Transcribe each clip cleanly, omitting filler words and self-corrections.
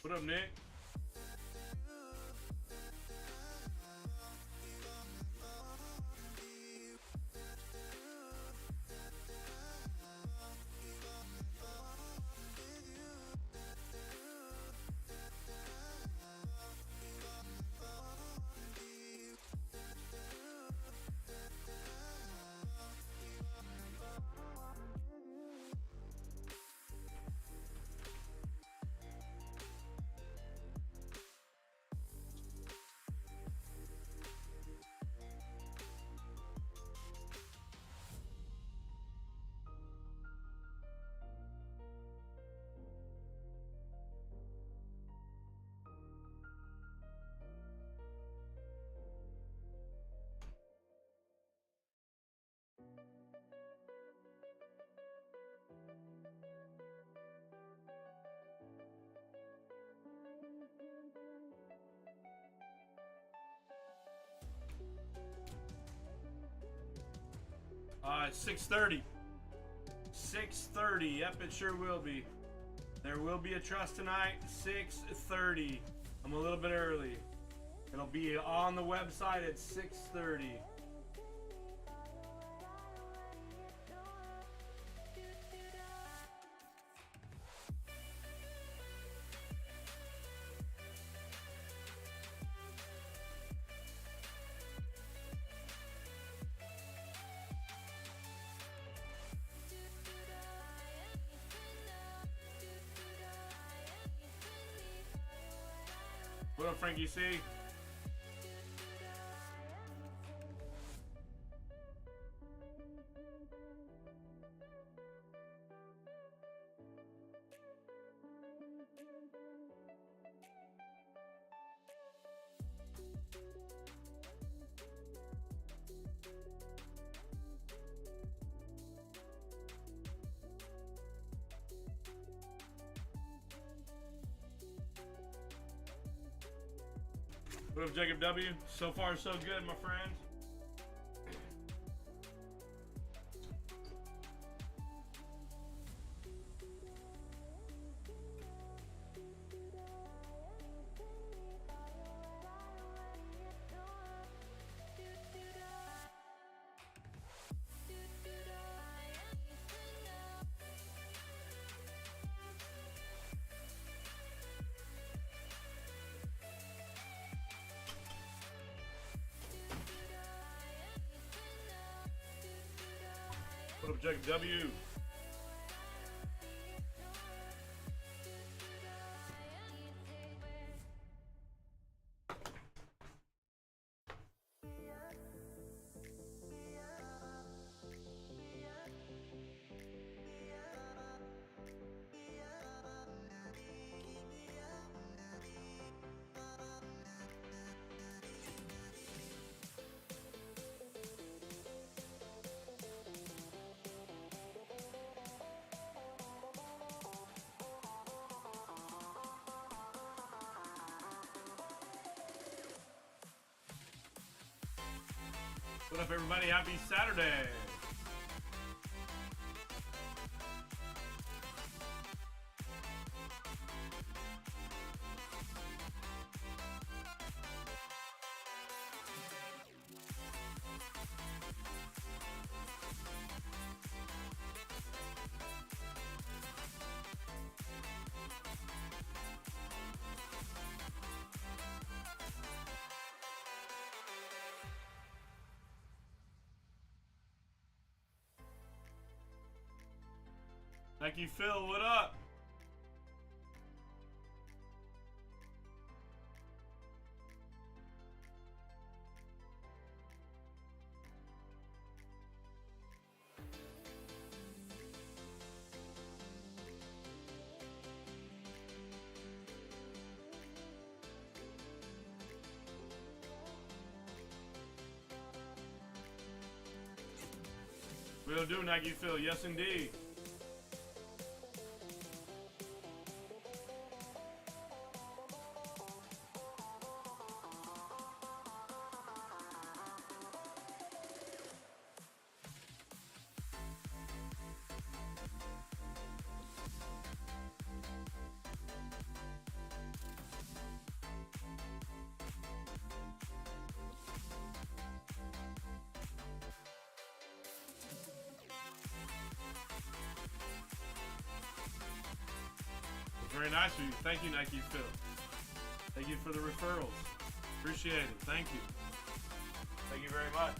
What up, Nick? It's 6:30. 6:30. Yep, it sure will be. There will be a trust tonight. 6:30. I'm a little bit early. It'll be on the website at 6:30. What up, Frankie C? What up, Jacob W? So far, so good, my friend. What up, Jacob W? What up, everybody? Happy Saturday. Thank you, Phil. What up? Will do, Nike Phil. Yes, indeed. Very nice of you. Thank you, Nike Phil. Thank you for the referrals. Appreciate it. Thank you. Thank you very much.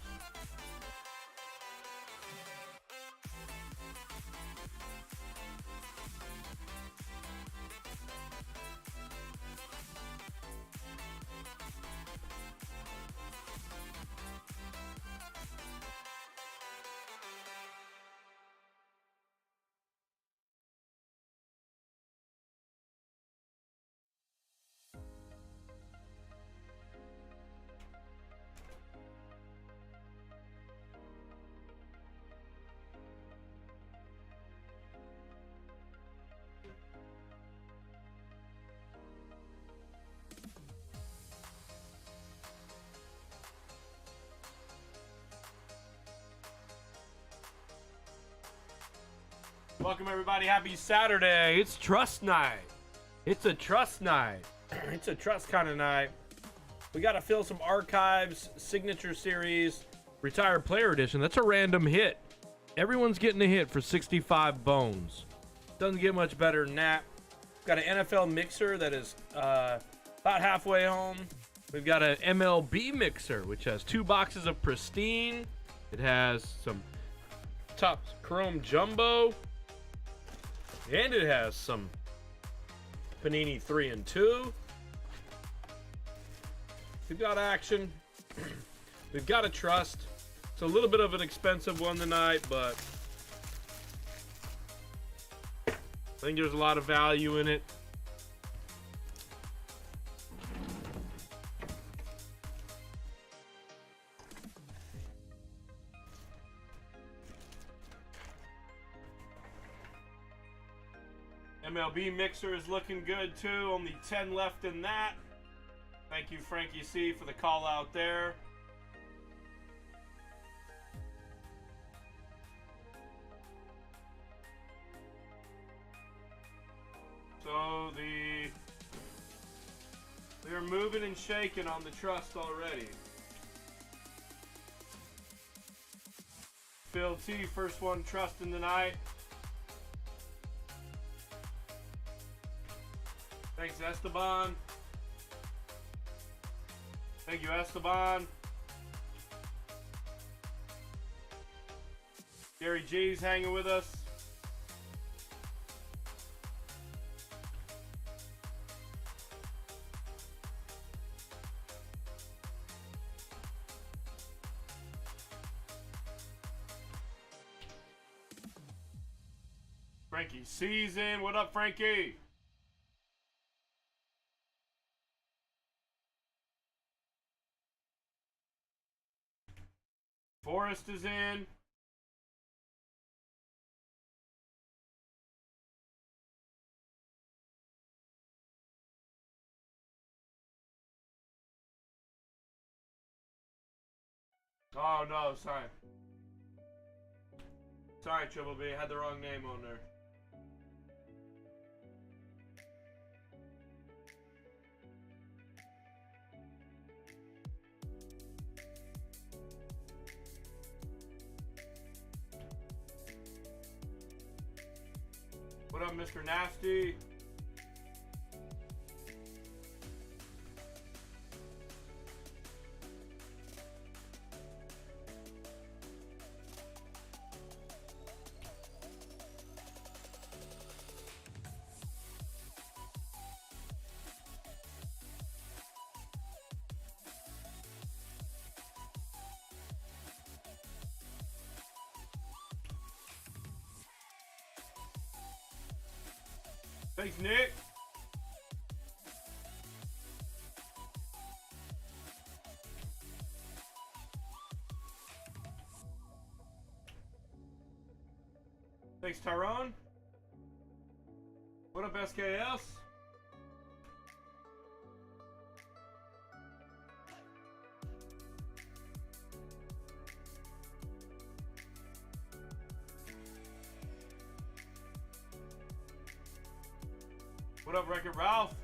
Welcome everybody, happy Saturday. It's trust night. It's a trust night. It's a trust kind of night. We got to fill some archives, signature series, retired player edition. That's a random hit. Everyone's getting a hit for 65 bones. Doesn't get much better than that. Got an NFL mixer that is about halfway home. We've got an MLB mixer, which has 2 boxes of pristine. It has some top chrome jumbo. And it has some Panini 3 and 2. We've got action. We've got a trust. It's a little bit of an expensive one tonight, but I think there's a lot of value in it. MLB mixer is looking good too. Only 10 left in that. Thank you, Frankie C, for the call out there. So they're moving and shaking on the trust already. Phil T, first one trusting tonight. Thanks, Esteban. Thank you, Esteban. Gary G's hanging with us. Frankie C's in. What up, Frankie? Forrest is in. Oh no, sorry. Sorry, Triple B, I had the wrong name on there. What up, Mr. Nasty? Thanks, Nick. Thanks, Tyrone. What up, SKS? What up, Wreck-It Ralph?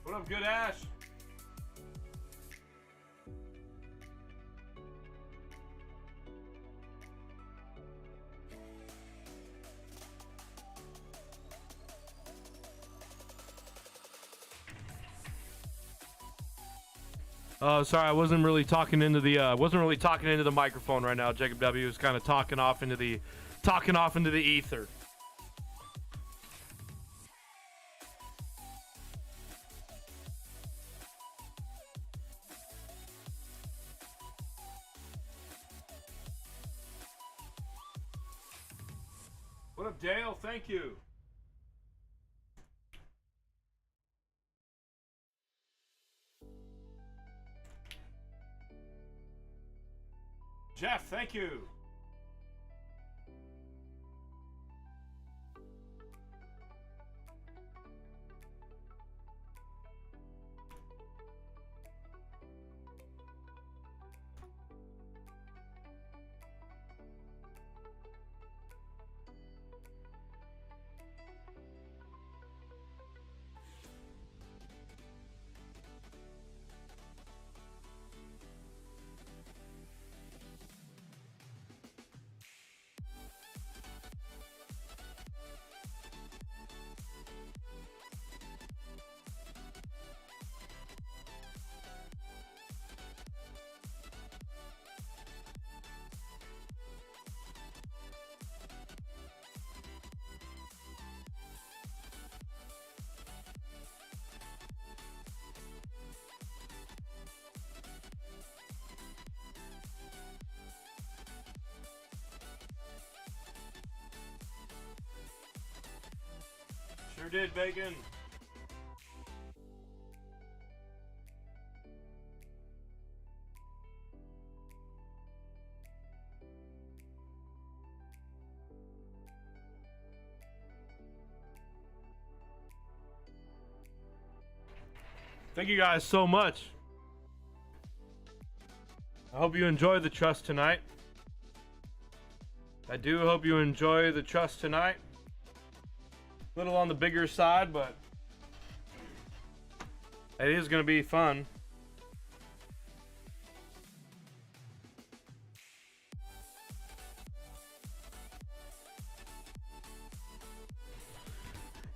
What up, Good Ash? Oh, sorry, I wasn't really talking into the microphone right now. Jacob W was kind of talking off into the ether. What up, Dale? Thank you. Jeff, thank you. Sure did, Bacon. Thank you guys so much. I hope you enjoy the trust tonight. I do hope you enjoy the trust tonight. A little on the bigger side, but it is going to be fun.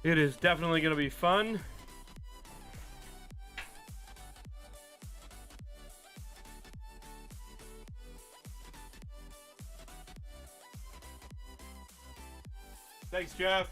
It is definitely going to be fun. Thanks, Jeff.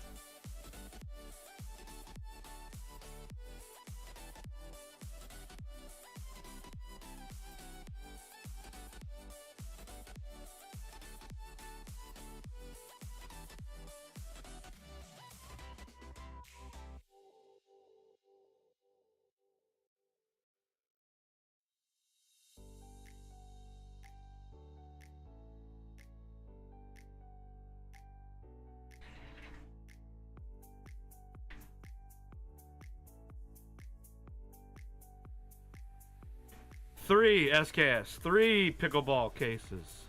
Three SKS, three pickleball cases.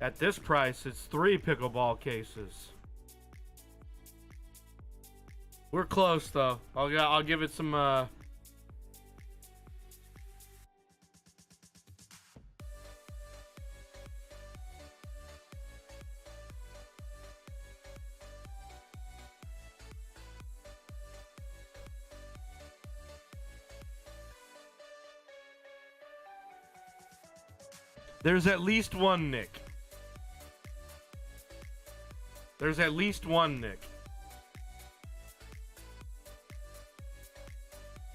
At this price, it's three pickleball cases. We're close though. I'll give it some There's at least one Nick. There's at least one Nick.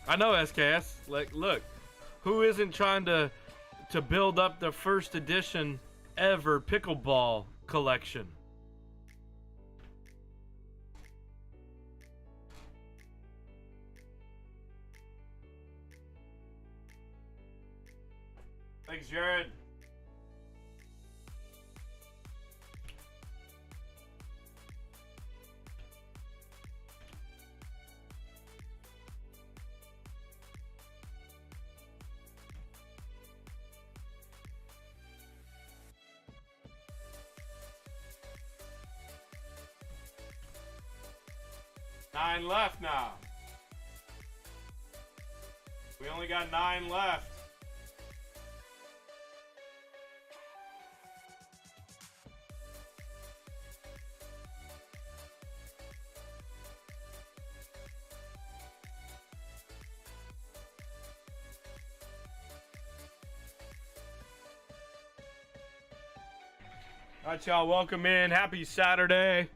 I know, SKS. Like, look, who isn't trying to build up the first edition ever pickleball collection? Thanks, Jared. Nine left now. We only got 9 left. All right, y'all, welcome in. Happy Saturday.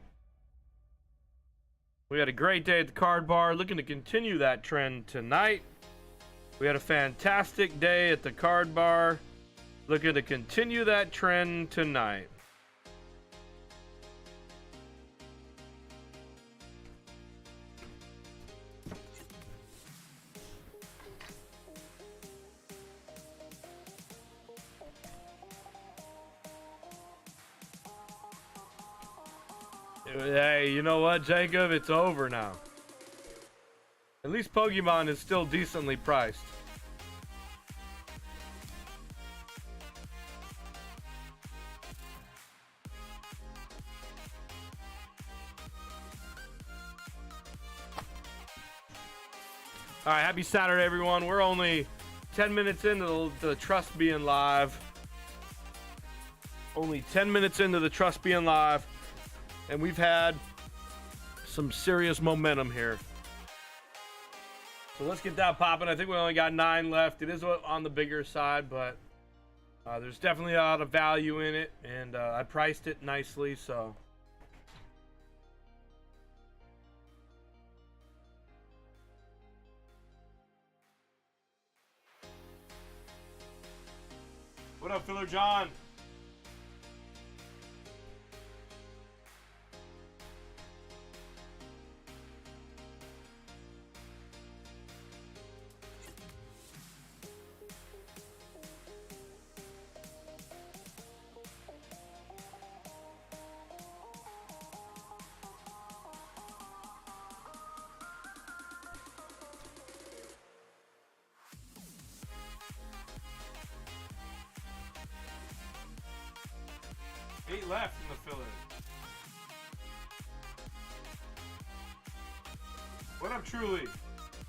We had a great day at the card bar. Looking to continue that trend tonight. We had a fantastic day at the card bar. Looking to continue that trend tonight. Hey, you know what, Jacob? It's over now. At least Pokemon is still decently priced. All right, happy Saturday, everyone. We're only 10 minutes into the Trust being live. Only 10 minutes into the Trust being live. And we've had some serious momentum here. So let's get that popping. I think we only got 9 left. It is on the bigger side, but there's definitely a lot of value in it. And I priced it nicely, so. What up, Filler John? Eight left in the filler. What up, Truly?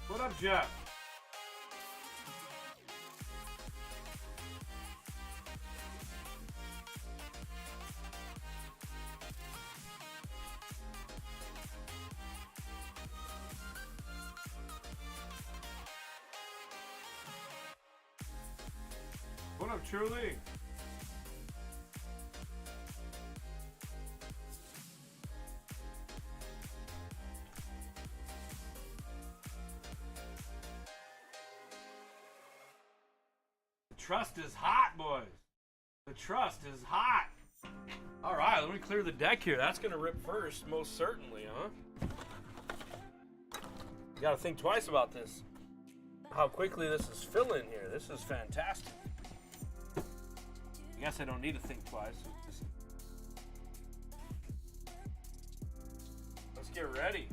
What up, Jeff? What up, Truly? Trust is hot, boys. The Trust is hot. All right, let me clear the deck here. That's going to rip first, most certainly, huh? You got to think twice about this. How quickly this is filling here. This is fantastic. I guess I don't need to think twice. Let's get ready.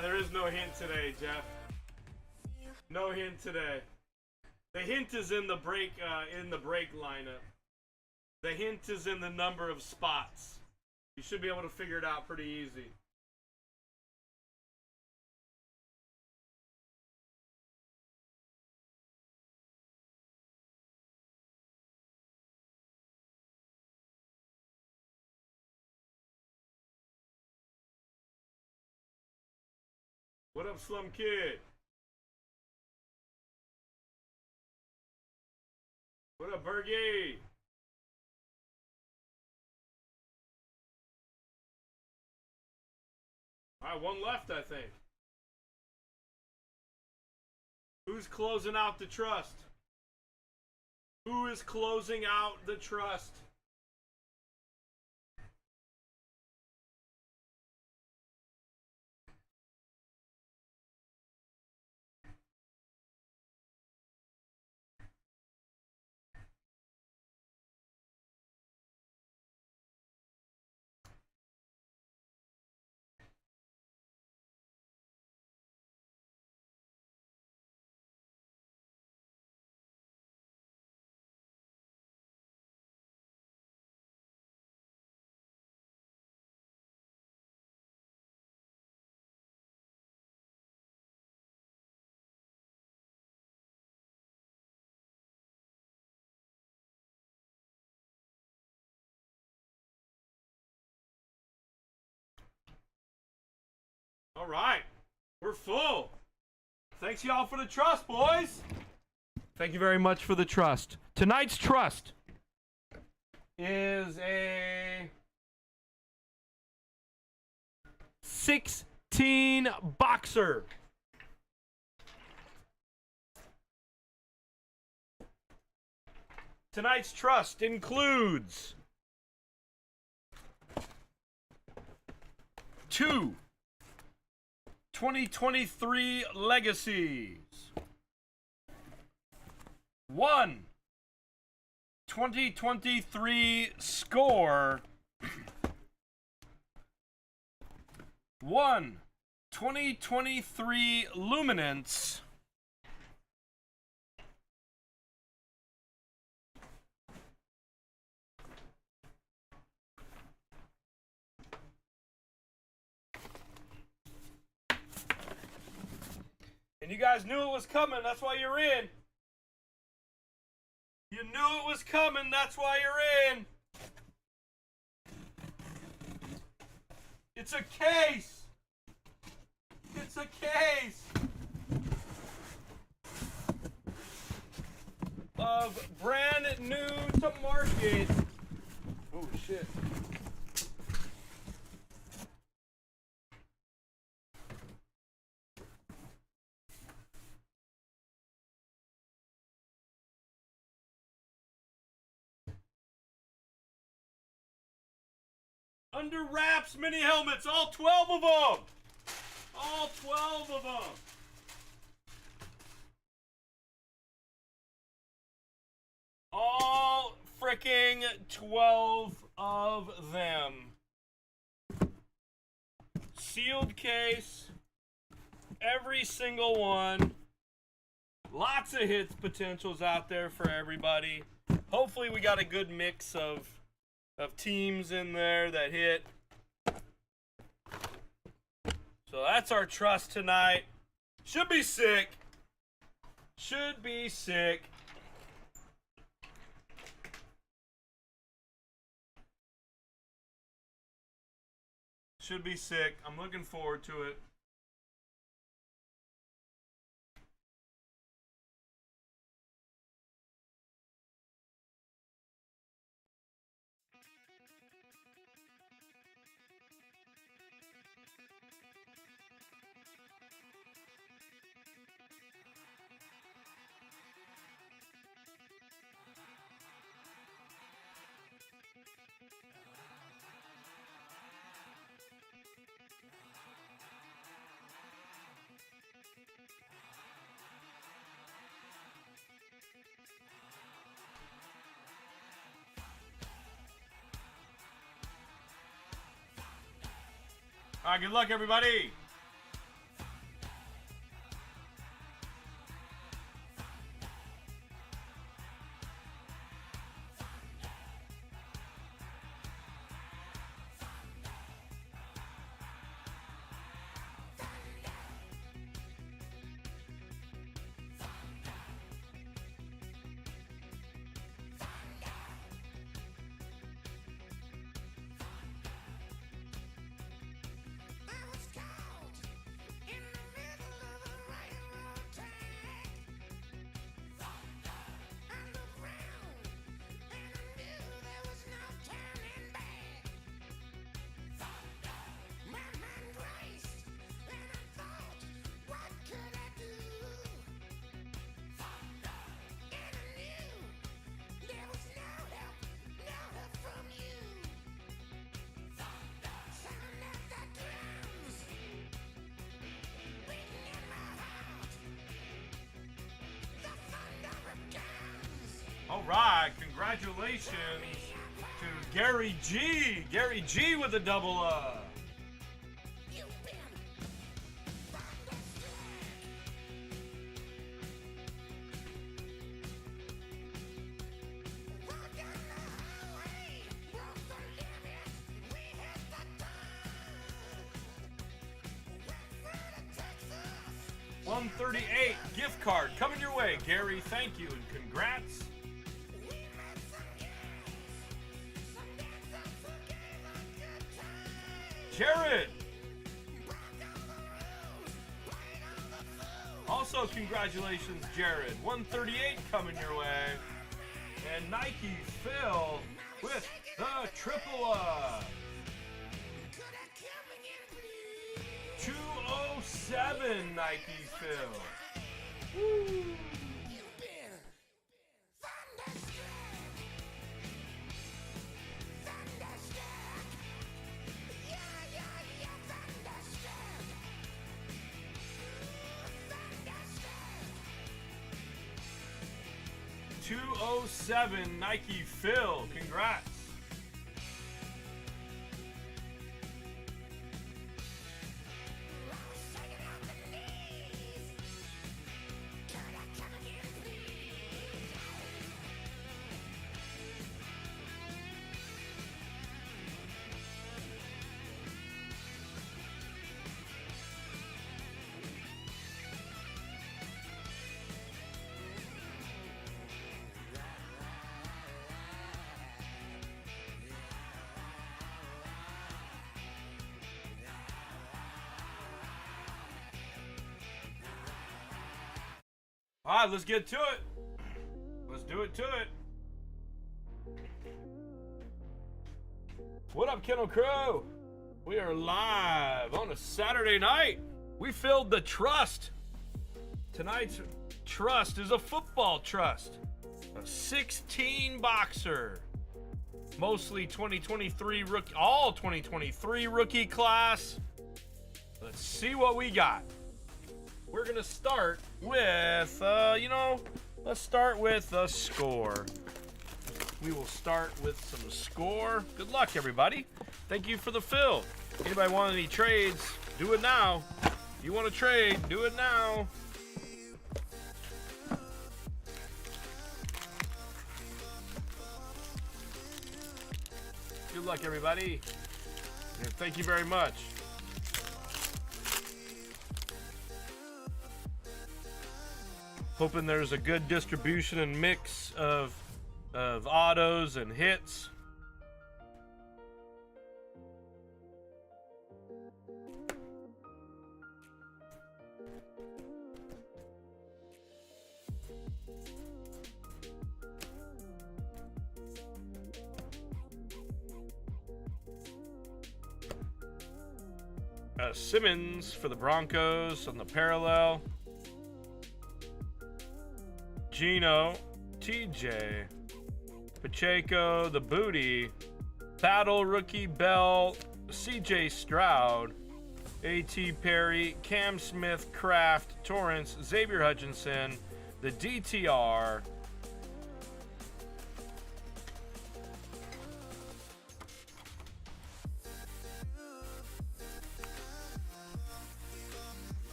There is no hint today, Jeff. No hint today. The hint is in the break lineup. The hint is in the number of spots. You should be able to figure it out pretty easy. What up, Slum Kid? What up, Bergie? All right, one left, I think. Who's closing out the trust? Who is closing out the trust? All right, we're full. Thanks y'all for the trust, boys. Thank you very much for the trust. Tonight's trust is a 16 boxer. Tonight's trust includes 2 2023 legacies, 1 2023 score, 1 2023 luminance, and you guys knew it was coming, that's why you're in. You knew it was coming, that's why you're in. It's a case. It's a case of brand new to market. Oh shit. Under wraps mini helmets, all 12 of them. All 12 of them. All freaking 12 of them. Sealed case. Every single one. Lots of hits potentials out there for everybody. Hopefully we got a good mix of teams in there that hit. So that's our trust tonight. Should be sick. Should be sick. Should be sick. I'm looking forward to it. All right, good luck, everybody. right, congratulations to Gary G. Gary G with a double. 138 gift card coming your way, Gary. Thank you and congrats. Jared. Also, congratulations, Jared. 138 coming your way. And Nike Phil with the triple. 207 Nike Phil. Woo. $207 Nike Phil. Congrats. All right, let's get to it. Let's do it to it. What up, Kennel Crow? We are live on a Saturday night. We filled the trust. Tonight's trust is a football trust. A 16 boxer. Mostly 2023 rookie, all 2023 rookie class. Let's see what we got. We're going to start with, let's start with a score. We will start with some score. Good luck, everybody. Thank you for the fill. Anybody want any trades? Do it now. You want to trade? Do it now. Good luck, everybody. And thank you very much. Hoping there's a good distribution and mix of autos and hits. Simmons for the Broncos on the parallel. Gino, TJ, Pacheco, the booty, Battle, Rookie, Bell, CJ Stroud, A.T. Perry, Cam Smith, Kraft, Torrance, Xavier Hutchinson, the DTR,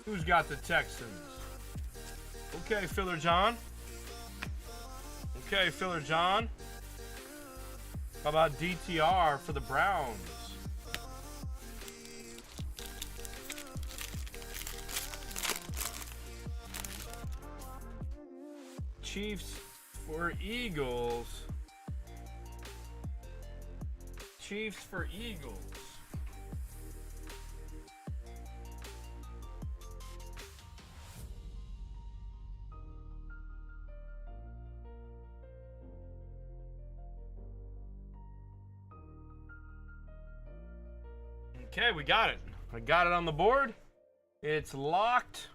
who's got the Texans? Okay, Filler John. Okay, Filler John. How about DTR for the Browns? Chiefs for Eagles. Chiefs for Eagles. Okay, we got it. I got it on the board. It's locked.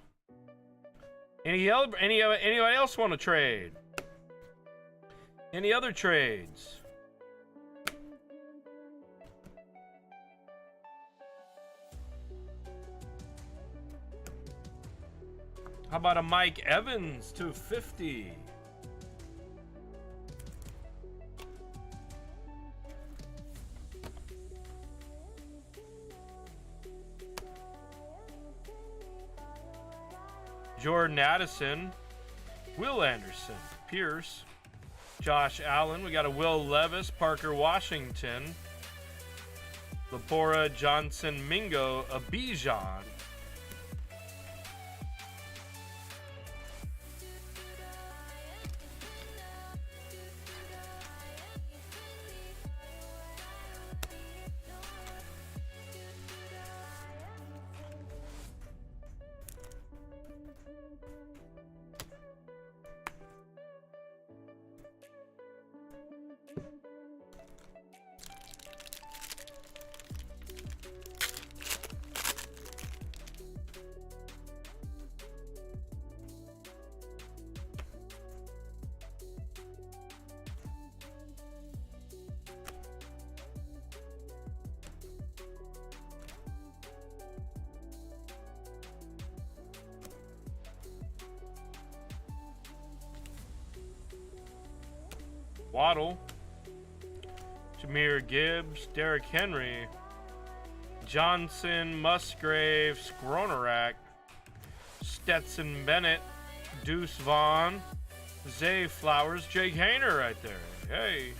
Anybody else want to trade? Any other trades? How about a Mike Evans to 50? Jordan Addison, Will Anderson, Pierce, Josh Allen. We got a Will Levis, Parker Washington, Lapora Johnson Mingo, a Bijan. Waddle, Jahmyr Gibbs, Derrick Henry, Johnson, Musgrave, Skronarak, Stetson Bennett, Deuce Vaughn, Zay Flowers, Jake Haener right there. Hey.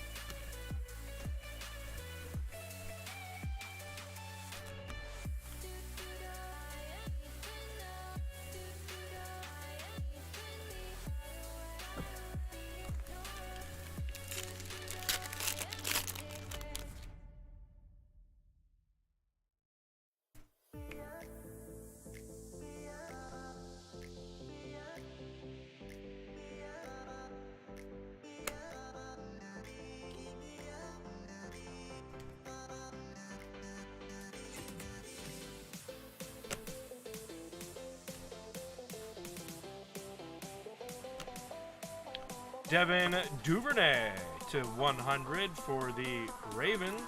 Devin Duvernay to 100 for the Ravens.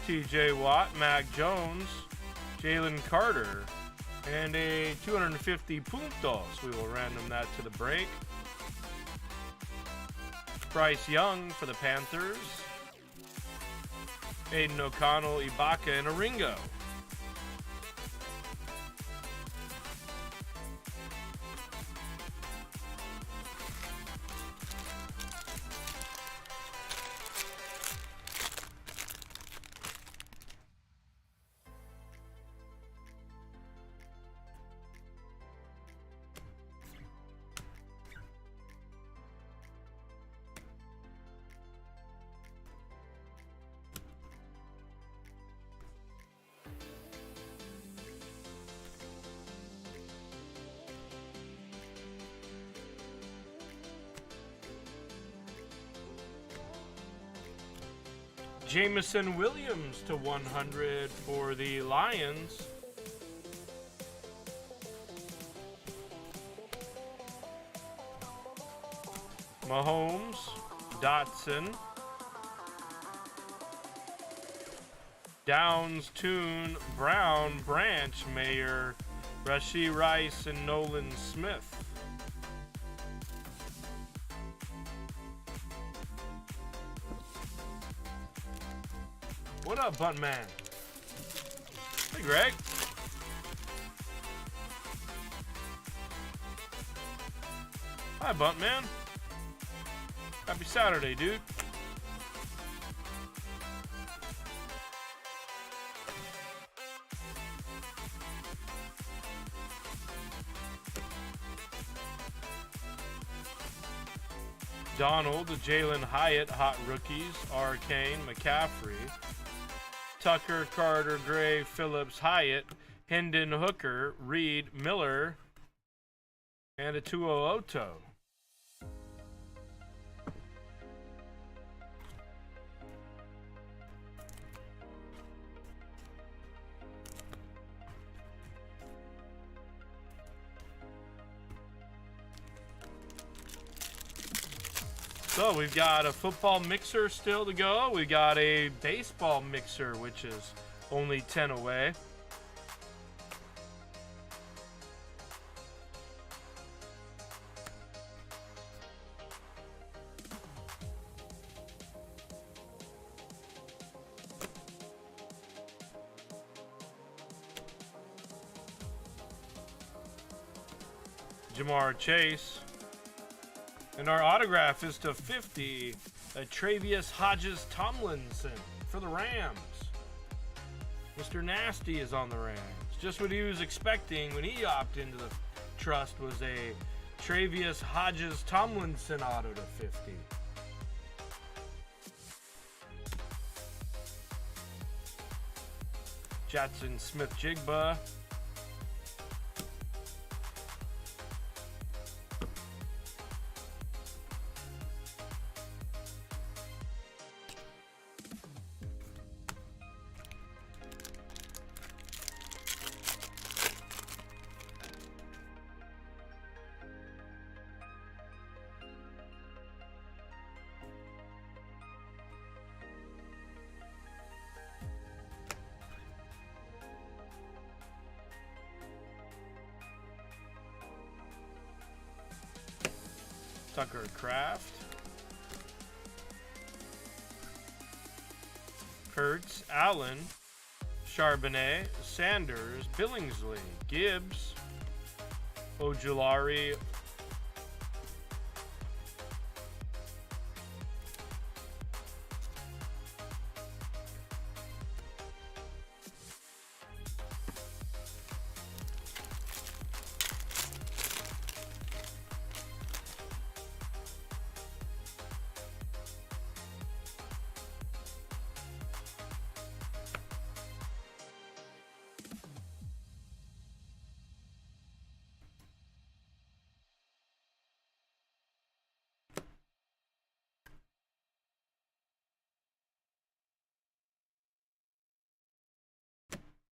TJ Watt, Mac Jones, Jalen Carter, and a 250 puntos. We will random that to the break. Bryce Young for the Panthers. Aiden O'Connell, Ibaka, and a Ringo. Jameson Williams to 100 for the Lions. Mahomes, Dotson, Downs, Toon, Brown, Branch, Mayer, Rashee Rice, and Nolan Smith. What up, Buntman? Hey, Greg. Hi, Buntman. Happy Saturday, dude. Donald, Jalen Hyatt, hot rookies, Arcane, McCaffrey, Tucker, Carter, Gray, Phillips, Hyatt, Hendon, Hooker, Reed, Miller, and a 2-0 Oto. So we've got a football mixer still to go. We got a baseball mixer, which is only 10 away. Jamar Chase. And our autograph is to 50, Travius Hodges Tomlinson for the Rams. Mr. Nasty is on the Rams. Just what he was expecting when he opted into the trust was a Travius Hodges Tomlinson auto to 50. Jackson Smith-Jigba. Tucker Kraft. Kurtz, Allen, Charbonnet, Sanders, Billingsley, Gibbs, Ojulari,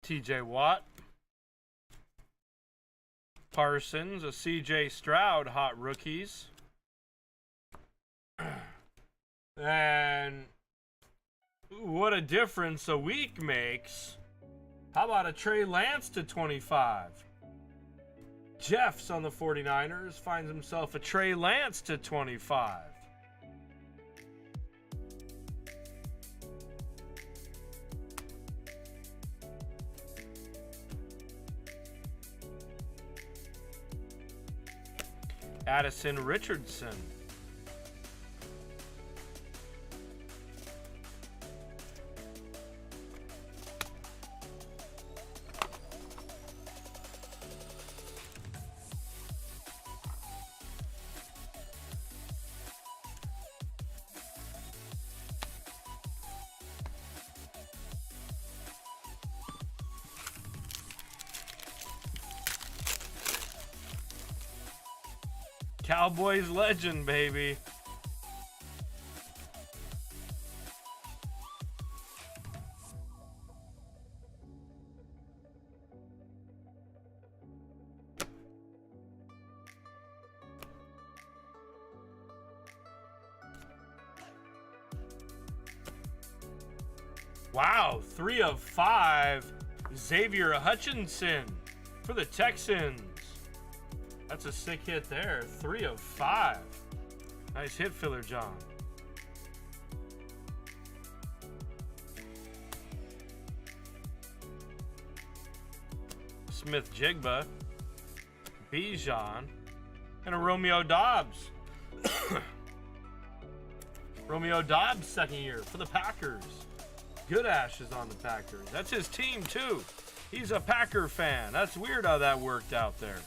TJ Watt, Parsons, a CJ Stroud, hot rookies. And what a difference a week makes. How about a Trey Lance to 25? Jeff's on the 49ers finds himself a Trey Lance to 25. Addison Richardson. Cowboys legend, baby. Wow, 3 of 5. Xavier Hutchinson for the Texans. That's a sick hit there. 3 of 5. Nice hit, Filler John. Smith-Jigba, Bijan, and a Romeo Dobbs. Romeo Dobbs, second year for the Packers. Goodash is on the Packers. That's his team, too. He's a Packer fan. That's weird how that worked out there.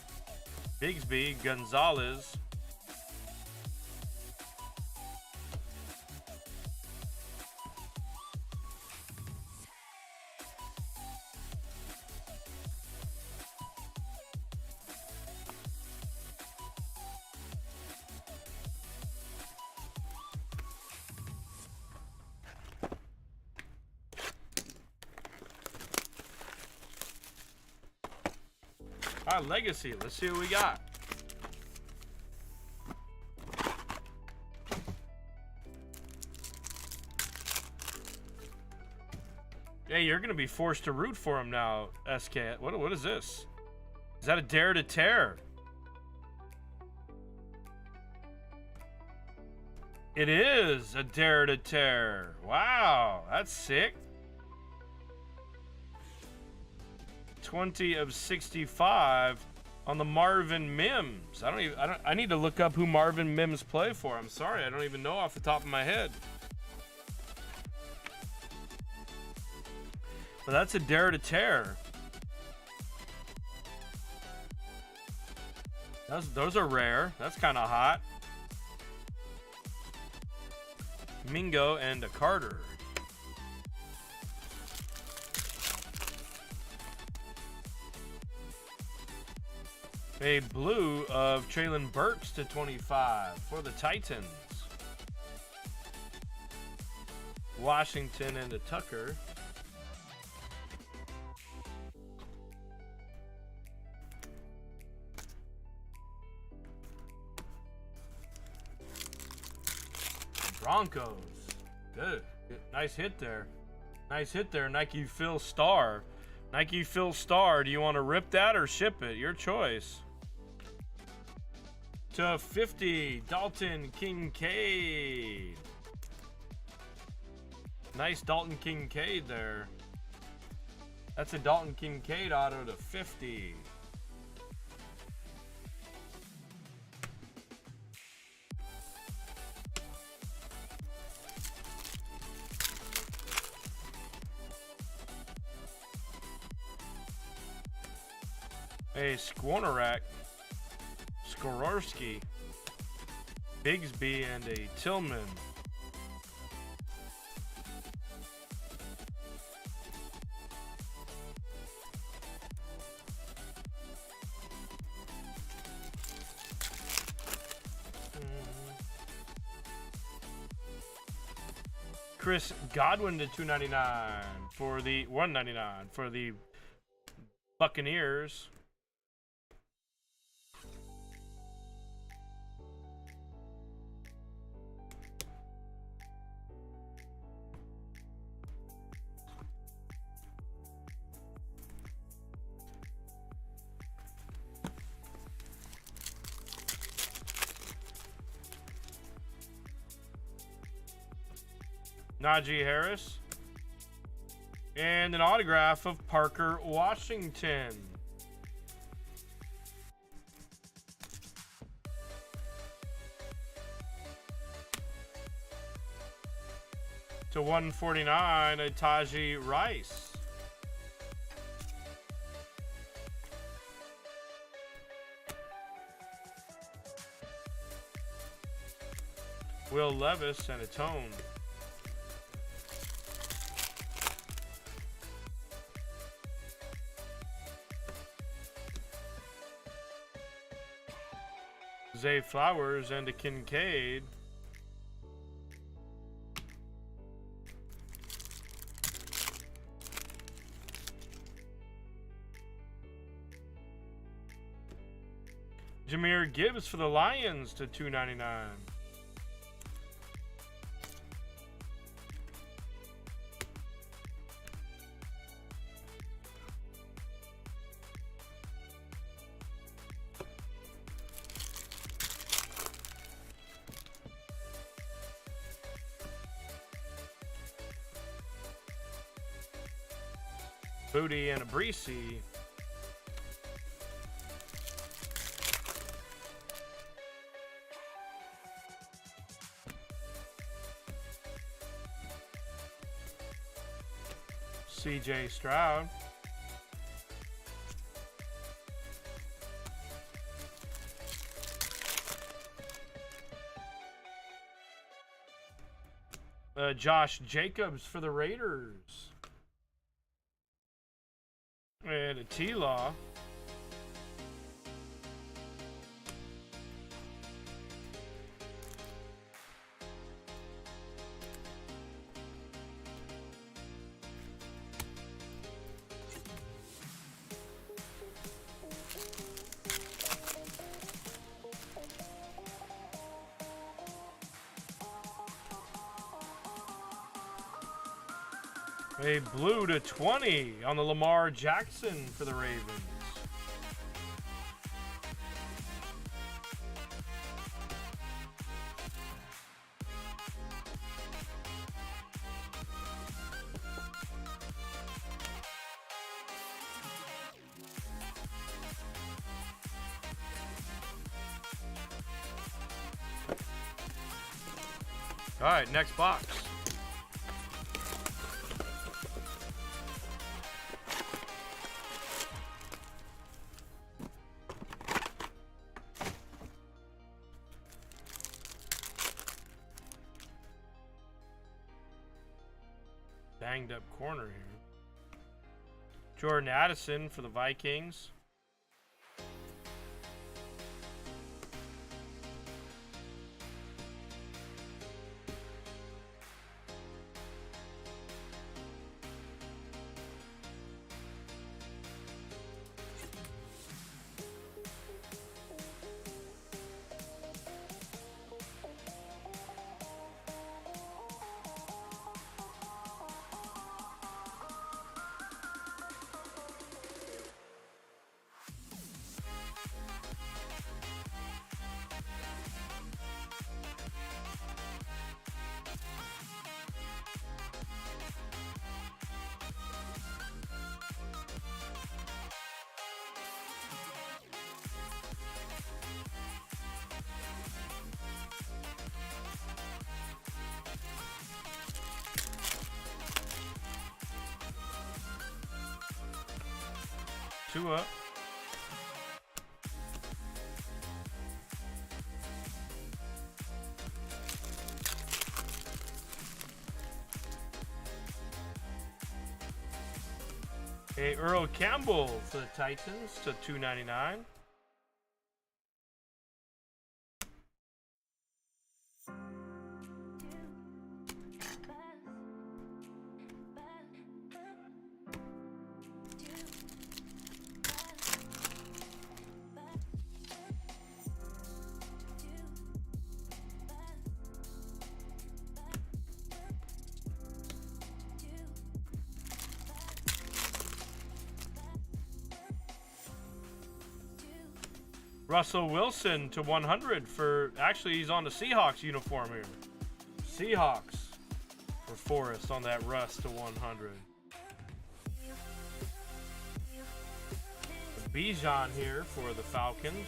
Bigsby, Gonzalez. Legacy. Let's see what we got. Hey, you're gonna be forced to root for him now, SK. What is this? Is that a dare to tear? It is a dare to tear. Wow, that's sick. 20 of 65. on the Marvin Mims. I need to look up who Marvin Mims play for. I'm sorry, I don't even know off the top of my head. But that's a dare to tear. Those are rare. That's kind of hot. Mingo and a Carter. A blue of Traylon Burks to 25 for the Titans. Washington and a Tucker. Broncos. Good. Nice hit there. Nice hit there, Nike Phil Star. Nike Phil Star, do you want to rip that or ship it? Your choice. To 50, Dalton Kincaid. Nice Dalton Kincaid there. That's a Dalton Kincaid auto to 50. A Skwonorak, Skororski, Bigsby, and a Tillman. Chris Godwin to 299 for the 199 for the Buccaneers. Najee Harris. And an autograph of Parker Washington. To 149, a Taji Rice. Will Levis and a Tone. Zay Flowers and a Kincaid. Jahmyr Gibbs for the Lions to 299. Booty and a Breesy. CJ Stroud. Josh Jacobs for the Raiders. And a T-Law. A blue to 20 on the Lamar Jackson for the Ravens. All right, next box. Banged up corner here. Jordan Addison for the Vikings. Two up. A Earl Campbell for the Titans to $2.99. Russell Wilson to 100 for, actually he's on the Seahawks uniform here. Seahawks for Forrest on that Russ to 100. Bijan here for the Falcons.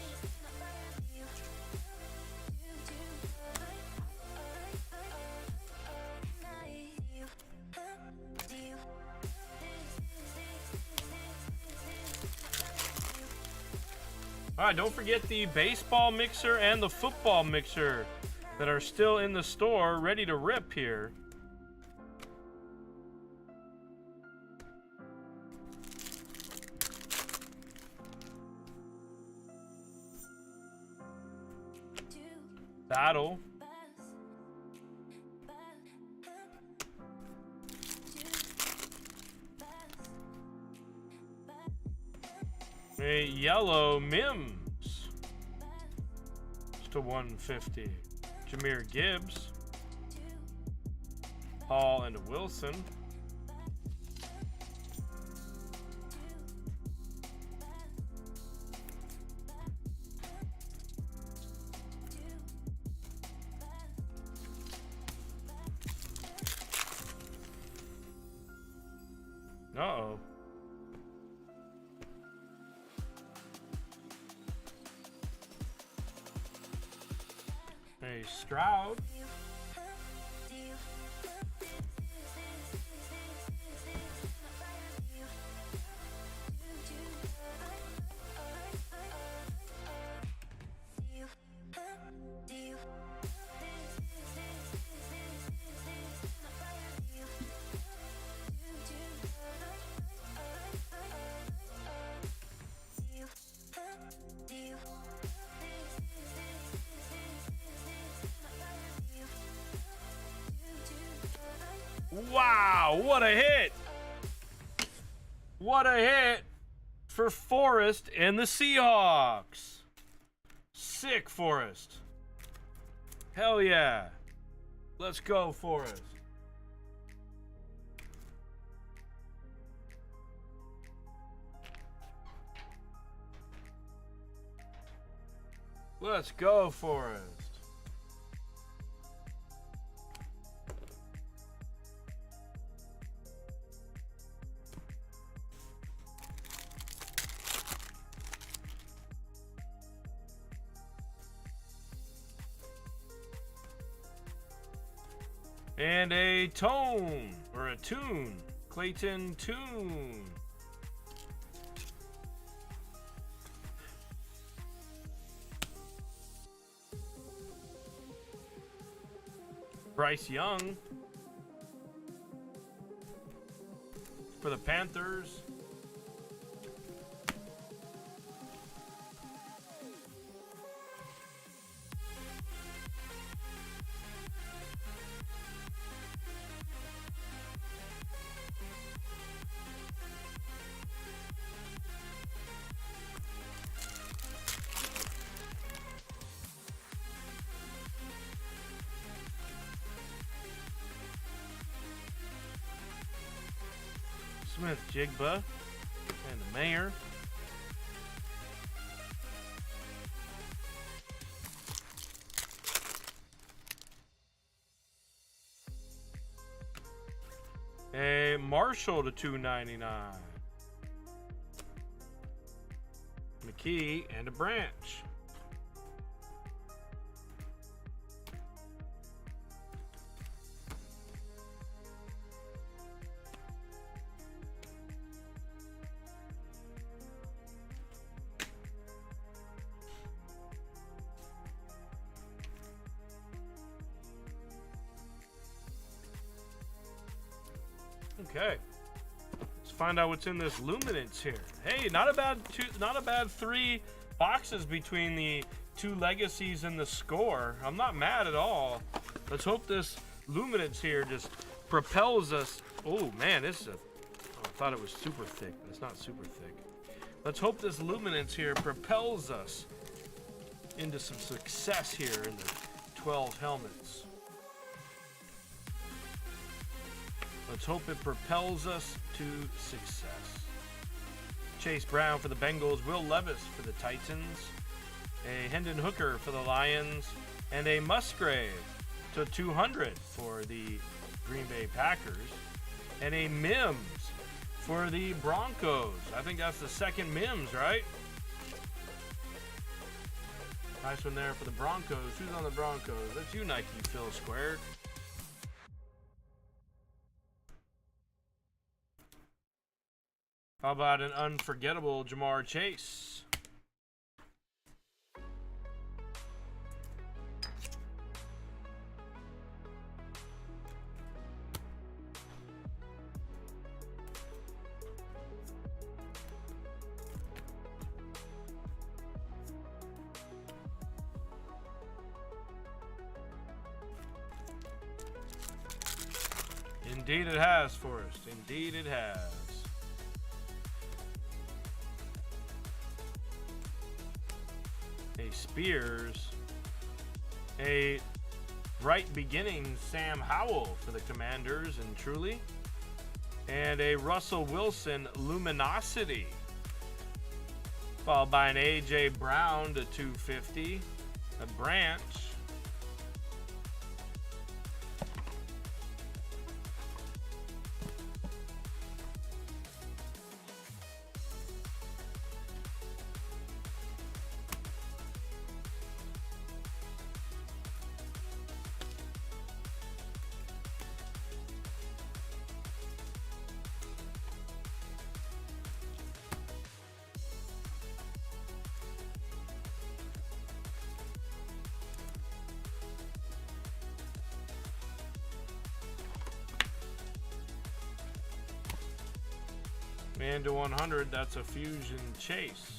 All right, don't forget the baseball mixer and the football mixer that are still in the store, ready to rip here. Battle. A yellow Mims to 150. Jahmyr Gibbs. Hall and Wilson. Uh-oh. A Stroud. Wow, what a hit! What a hit for Forrest and the Seahawks. Sick, Forrest. Hell yeah. Let's go, Forrest. Let's go, Forrest. And a tone, or a tune. Clayton Tune. Bryce Young for the Panthers. Smith Jigba and the Mayor. A Marshall to 299. McKee and a Branch. Okay, let's find out what's in this Luminance here. Hey, not a bad 3 boxes between the 2 legacies and the score. I'm not mad at all. Let's hope this Luminance here just propels us. Oh man, this is I thought it was super thick, but it's not super thick. Let's hope this Luminance here propels us into some success here in the 12 helmets. Let's hope it propels us to success. Chase Brown for the Bengals, Will Levis for the Titans, a Hendon Hooker for the Lions, and a Musgrave to 200 for the Green Bay Packers, and a Mims for the Broncos. I think that's the second Mims, right? Nice one there for the Broncos. Who's on the Broncos? That's you, Nike Phil Squared. How about an unforgettable Jamar Chase? Indeed it has, Forrest. Indeed it has. A Spears, a right beginning Sam Howell for the Commanders and Truly, and a Russell Wilson Luminosity, followed by an AJ Brown to 250, a Branch, and to 100, that's a Fusion Chase.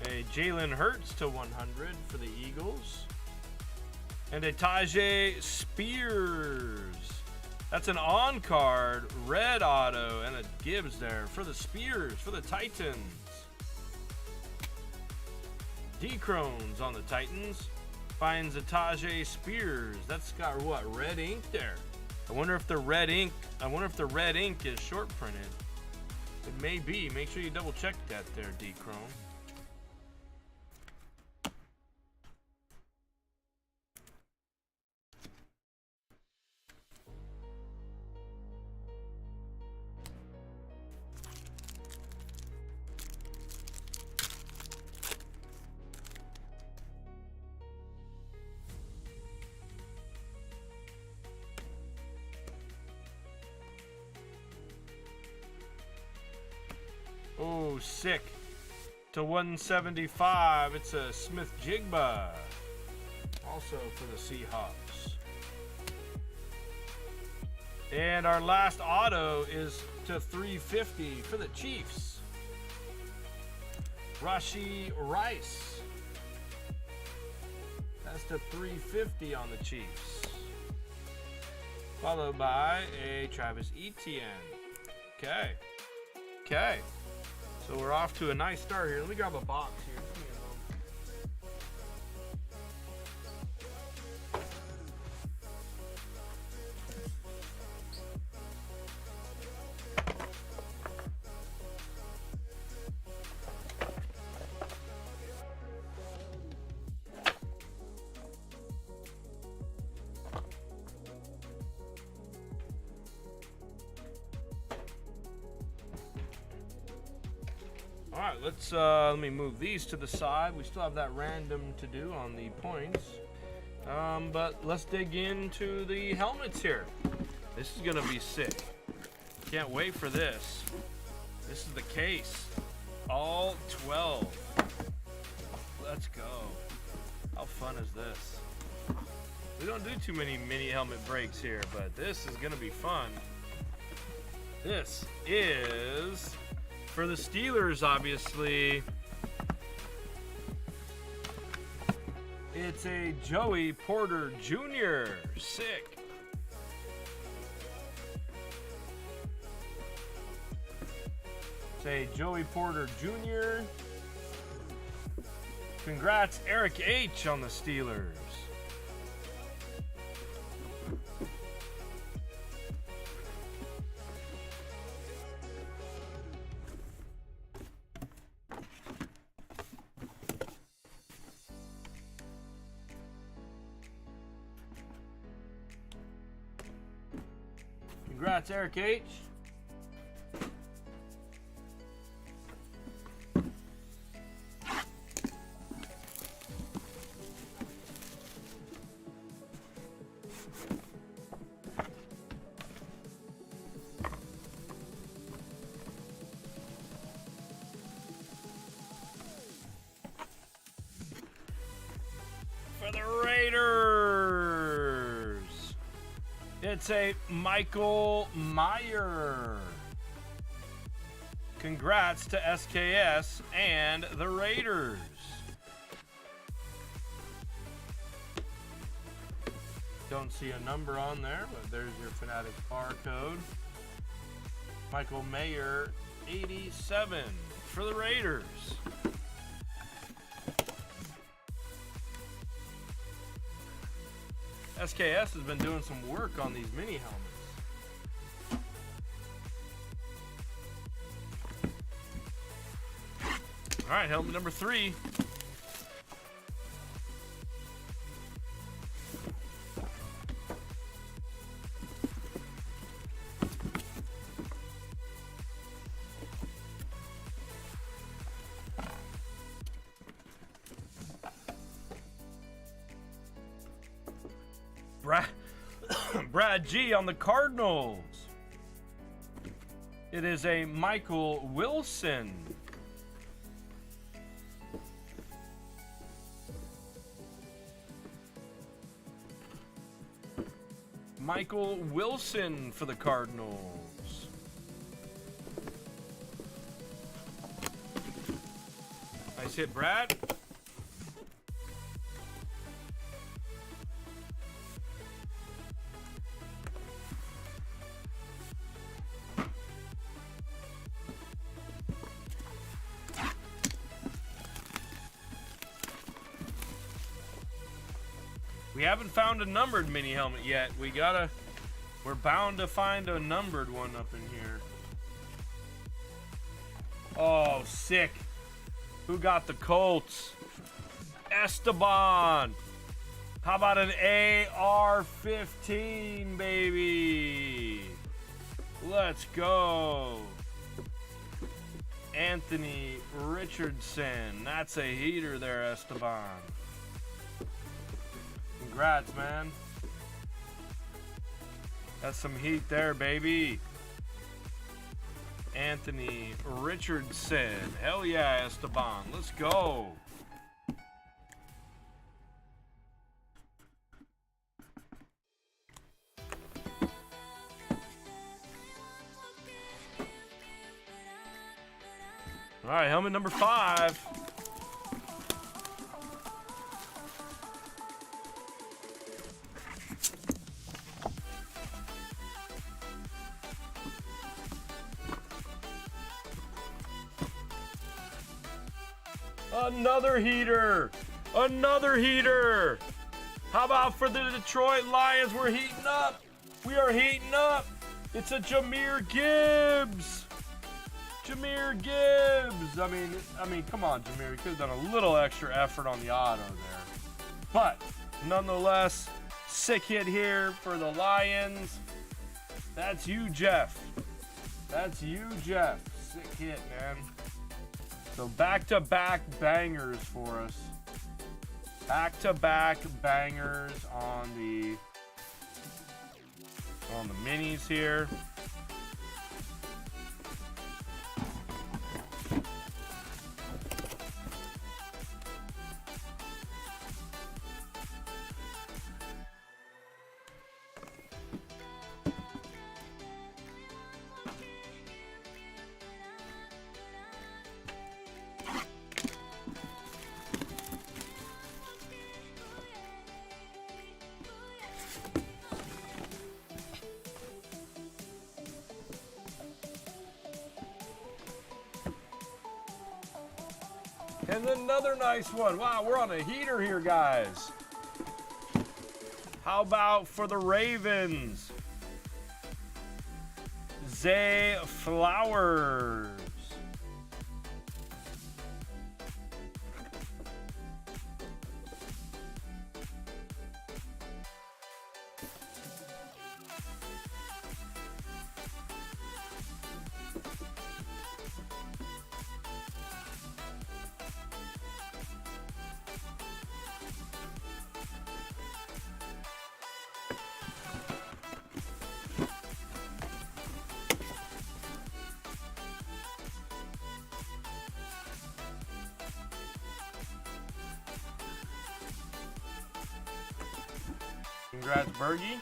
A Jalen Hurts to 100 for the Eagles. And a Tajay Spears. That's an on-card red auto and a Gibbs there for the Spears, for the Titans. D-Crones on the Titans. Finds a Tajay Spears. That's got what, red ink there. I wonder if the red ink is short printed. It may be. Make sure you double check that there, D-Crone. Oh, sick. To 175, it's a Smith-Jigba. Also for the Seahawks. And our last auto is to 350 for the Chiefs. Rashee Rice. That's to 350 on the Chiefs. Followed by a Travis Etienne. Okay. Okay. So we're off to a nice start here. Let me grab a box here. Give me a moment. All right, let me move these to the side. We still have that random to do on the points. But let's dig into the helmets here. This is gonna be sick. Can't wait for this. This is the case. All 12. Let's go. How fun is this? We don't do too many mini helmet breaks here, but this is gonna be fun. This is for the Steelers, obviously. It's a Joey Porter Jr. Sick. It's a Joey Porter Jr. Congrats, Eric H. on the Steelers. Congrats, Eric H. For the Raiders, it's a Michael Mayer. Congrats to SKS and the Raiders. Don't see a number on there, but there's your Fanatic barcode. Michael Mayer, 87 for the Raiders. SKS has been doing some work on these mini helmets. All right, helmet number 3. Brad G on the Cardinals. It is a Michael Wilson. Michael Wilson for the Cardinals. Nice hit, Brad. We haven't found a numbered mini helmet yet. We're bound to find a numbered one up in here. Oh, sick. Who got the Colts? Esteban. How about an AR-15, baby? Let's go. Anthony Richardson. That's a heater there, Esteban. Congrats, man. That's some heat there, baby. Anthony Richardson. Hell yeah, Esteban. Let's go. All right, helmet number 5. Another heater. Another heater. How about for the Detroit Lions? We're heating up. We are heating up. It's a Jahmyr Gibbs. Jahmyr Gibbs. I mean, come on, Jahmyr. You could have done a little extra effort on the auto there. But nonetheless, sick hit here for the Lions. That's you, Jeff. That's you, Jeff. Sick hit, man. So back-to-back bangers for us. Back-to-back bangers on the minis here. And another nice one. Wow, we're on a heater here, guys. How about for the Ravens? Zay Flowers. Congrats, Bergie.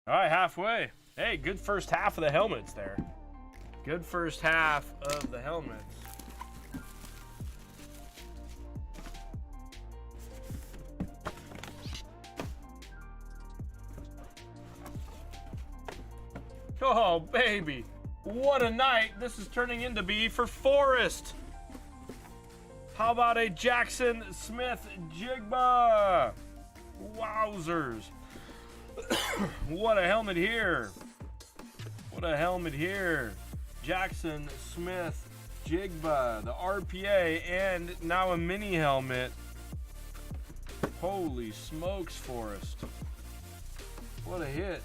All right, halfway. Hey, good first half of the helmets there. Good first half of the helmets. Oh, baby. What a night this is turning into be for Forrest. How about a Jackson Smith-Jigba? Wowzers. What a helmet here. What a helmet here. Jackson Smith-Jigba, the RPA, and now a mini helmet. Holy smokes, Forrest. What a hit.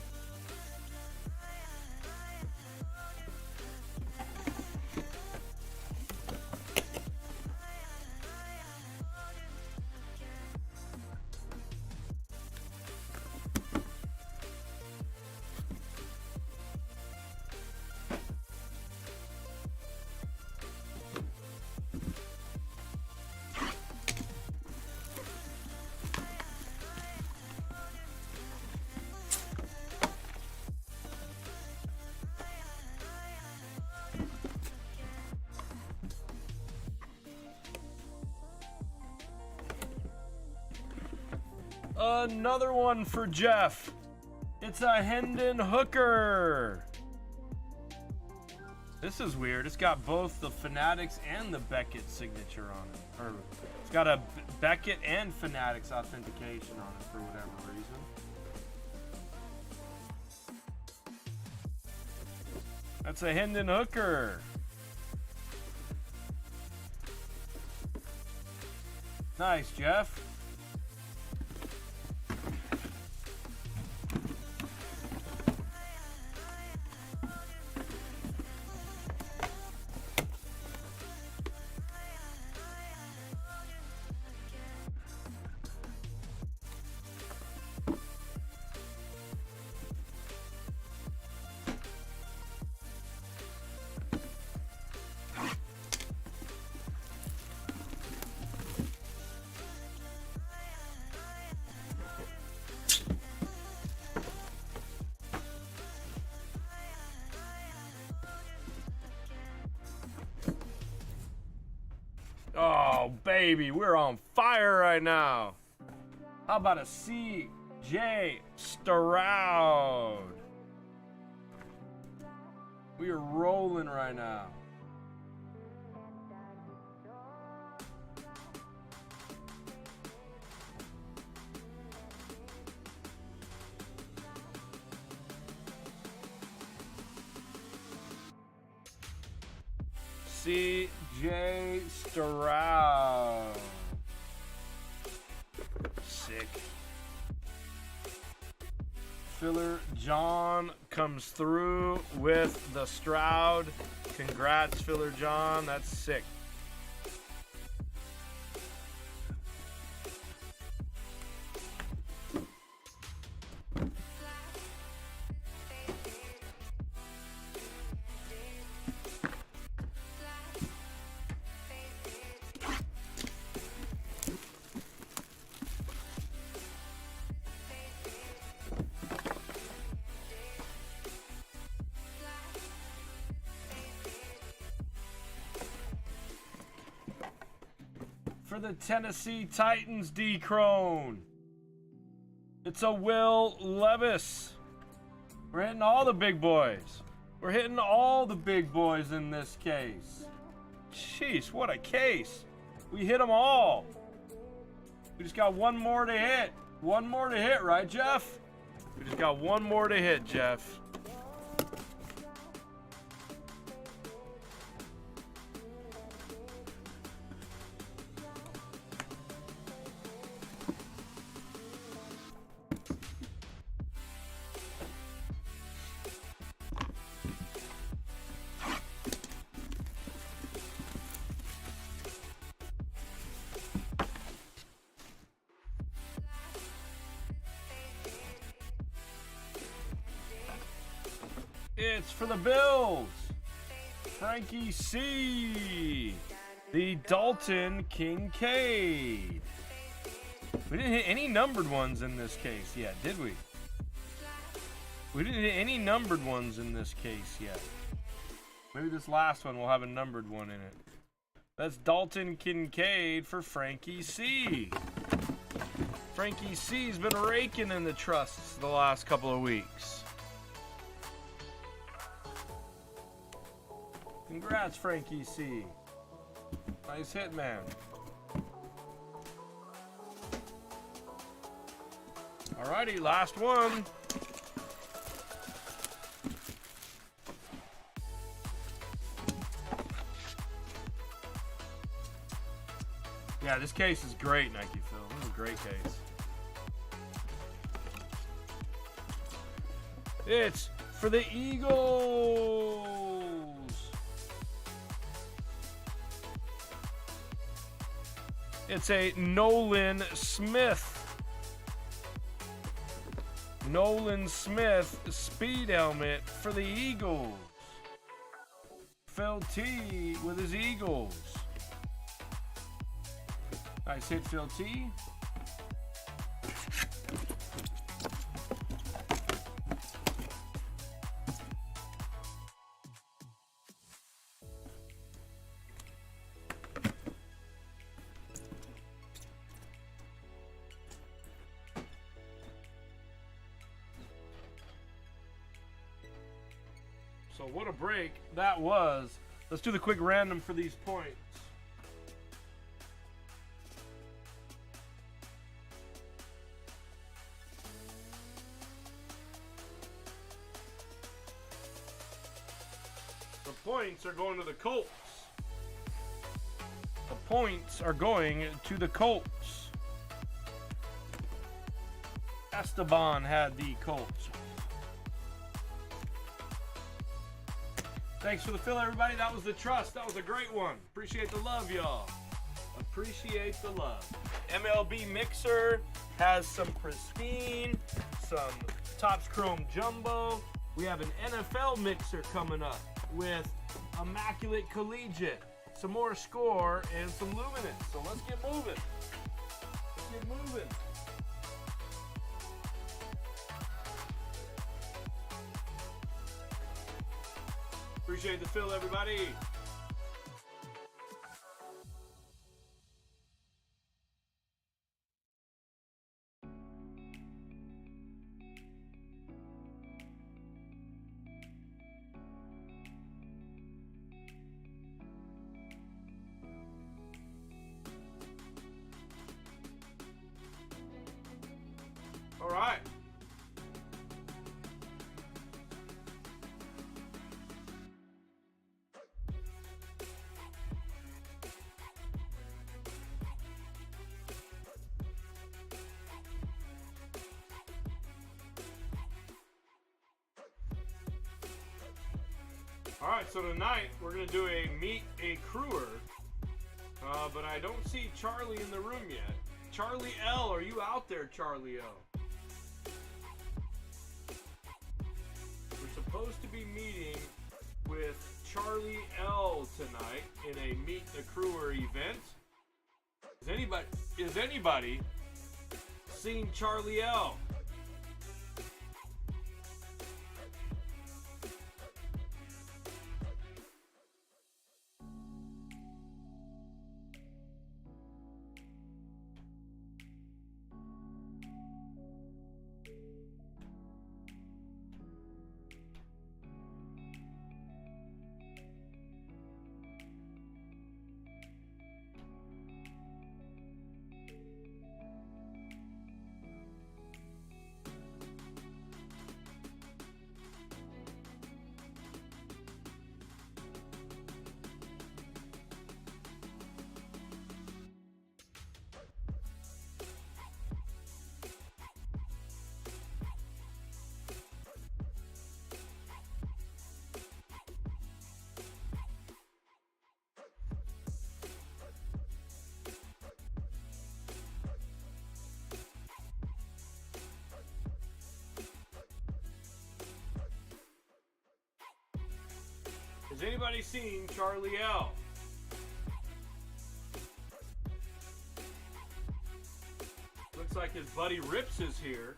Another one for Jeff. It's a Hendon Hooker. This is weird. It's got both the Fanatics and the Beckett signature on it. Or it's got a Beckett and Fanatics authentication on it for whatever reason. That's a Hendon Hooker. Nice, Jeff. baby. We're on fire right now. How about a C.J. Stroud? We are rolling right now. C.J. Stroud. Sick. Filler John comes through with the Stroud. Congrats, Filler John. That's sick. For the Tennessee Titans, D-Crone. It's a Will Levis. We're hitting all the big boys. We're hitting all the big boys in this case. Jeez, what a case. We hit them all. We just got one more to hit. One more to hit, right, Jeff? We just got one more to hit, Jeff. It's for the Bills. Frankie C. The Dalton Kincaid. We didn't hit any numbered ones in this case yet, did we? We didn't hit any numbered ones in this case yet. Maybe this last one will have a numbered one in it. That's Dalton Kincaid for Frankie C. Frankie C's been raking in the trusts the last couple of weeks. Congrats, Frankie C. Nice hit, man. Alrighty, last one. Yeah, this case is great, Nike Phil. This is a great case. It's for the Eagles. It's a Nolan Smith. Nolan Smith speed helmet for the Eagles. Phil T with his Eagles. Nice hit, Phil T. So what a break that was. Let's do the quick random for these points. The points are going to the Colts. The points are going to the Colts. Esteban had the Colts. Thanks for the fill, everybody. That was the trust. That was a great one. Appreciate the love, y'all. Appreciate the love. MLB Mixer has some Pristine, some Topps Chrome Jumbo. We have an NFL Mixer coming up with Immaculate Collegiate, some more Score, and some Luminance. So let's get moving. Let's get moving. Appreciate the fill, everybody. All right, so tonight we're going to do a Meet a Crewer, but I don't see Charlie in the room yet. Charlie L, are you out there, Charlie L? We're supposed to be meeting with Charlie L tonight in a Meet the Crewer event. Is anybody seen Charlie L? Has anybody seen Charlie L? Looks like his buddy Rips is here.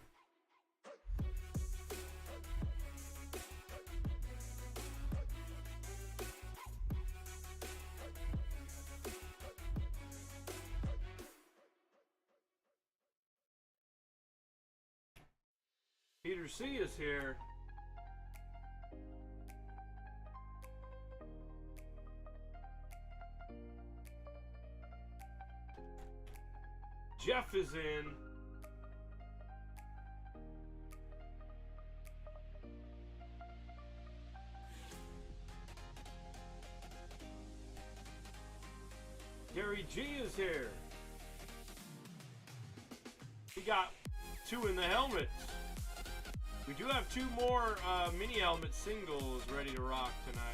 Peter C is here. Jeff is in. Gary G is here. We got 2 in the helmets. We do have 2 more mini helmet singles ready to rock tonight.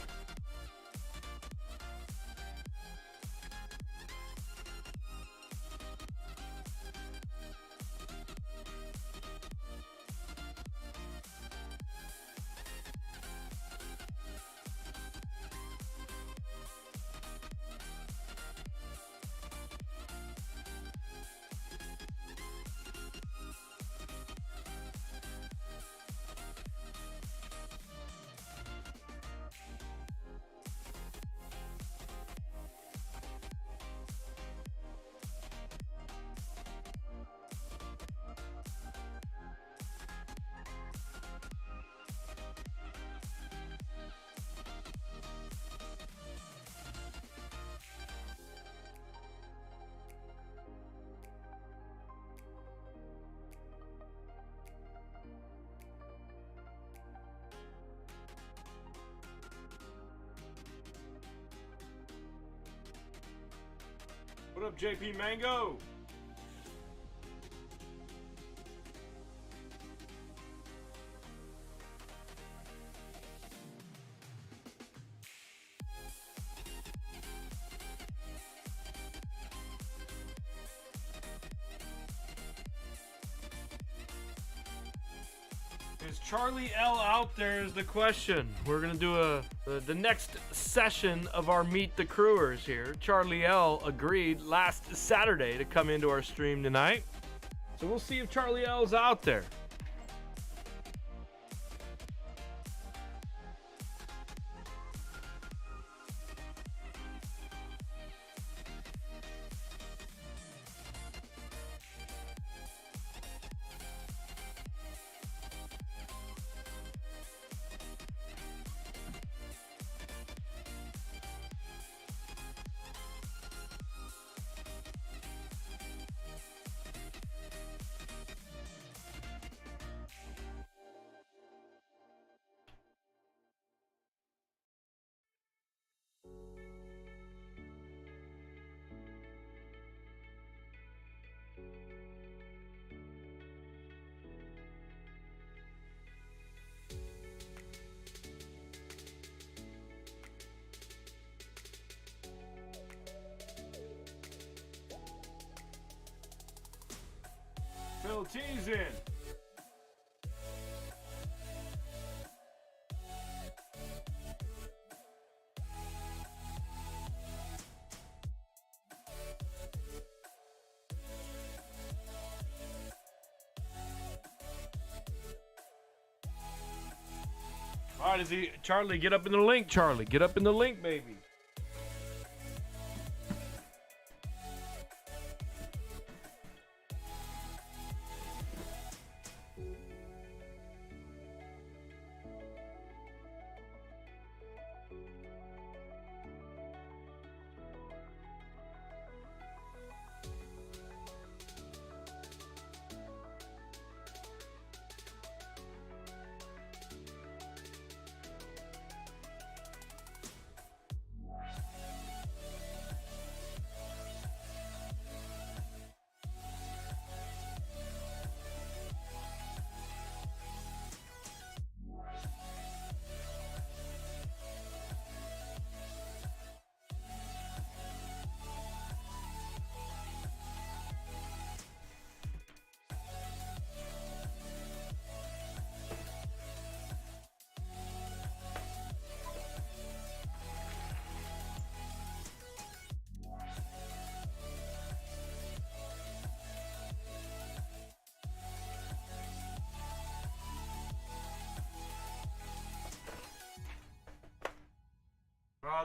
What up, JP Mango? Is Charlie L out there is the question. We're going to do the next session of our Meet the Crewers here. Charlie L agreed last Saturday to come into our stream tonight. So we'll see if Charlie L's out there. T's in. All right, Charlie, get up in the link, Charlie. Get up in the link, baby.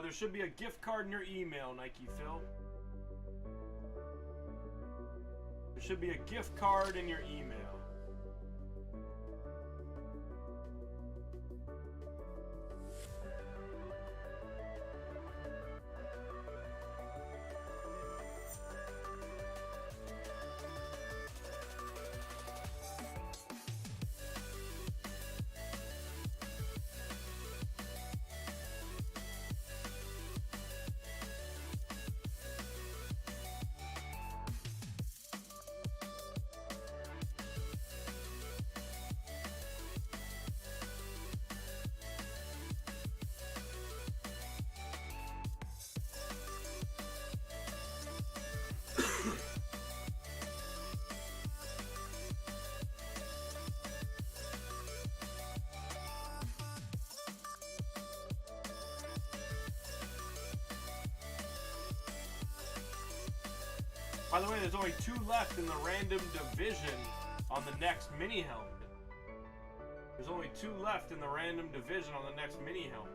There should be a gift card in your email, Nike Phil. There should be a gift card in your email. By the way, there's only 2 left in the random division on the next mini helmet. There's only 2 left in the random division on the next mini helmet.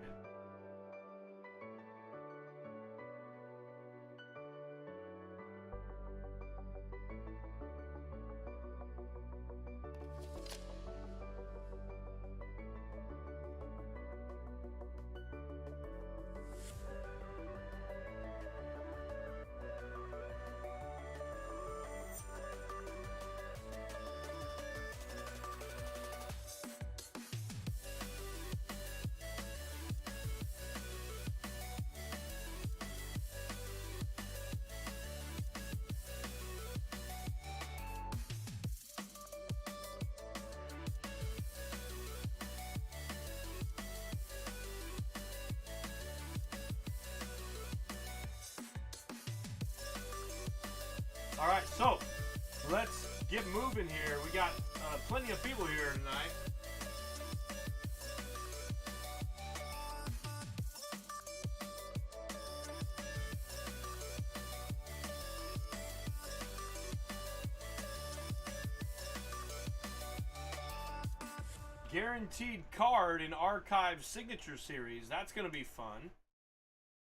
All right, so let's get moving here. We got plenty of people here tonight. Guaranteed card in Archive Signature Series. That's going to be fun.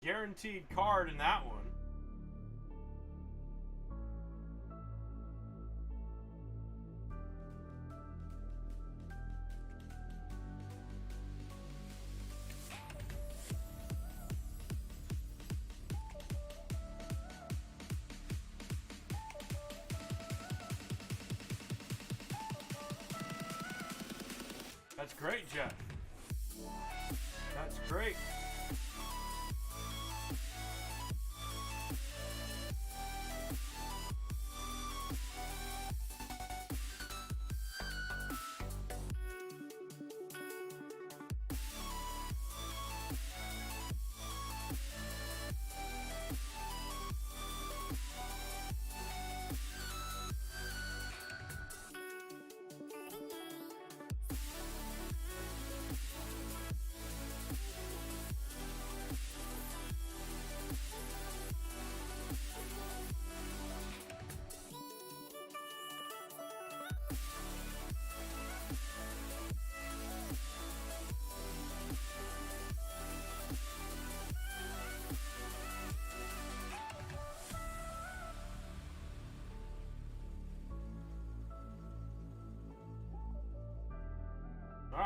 Guaranteed card in that one. That's great, Jeff. That's great.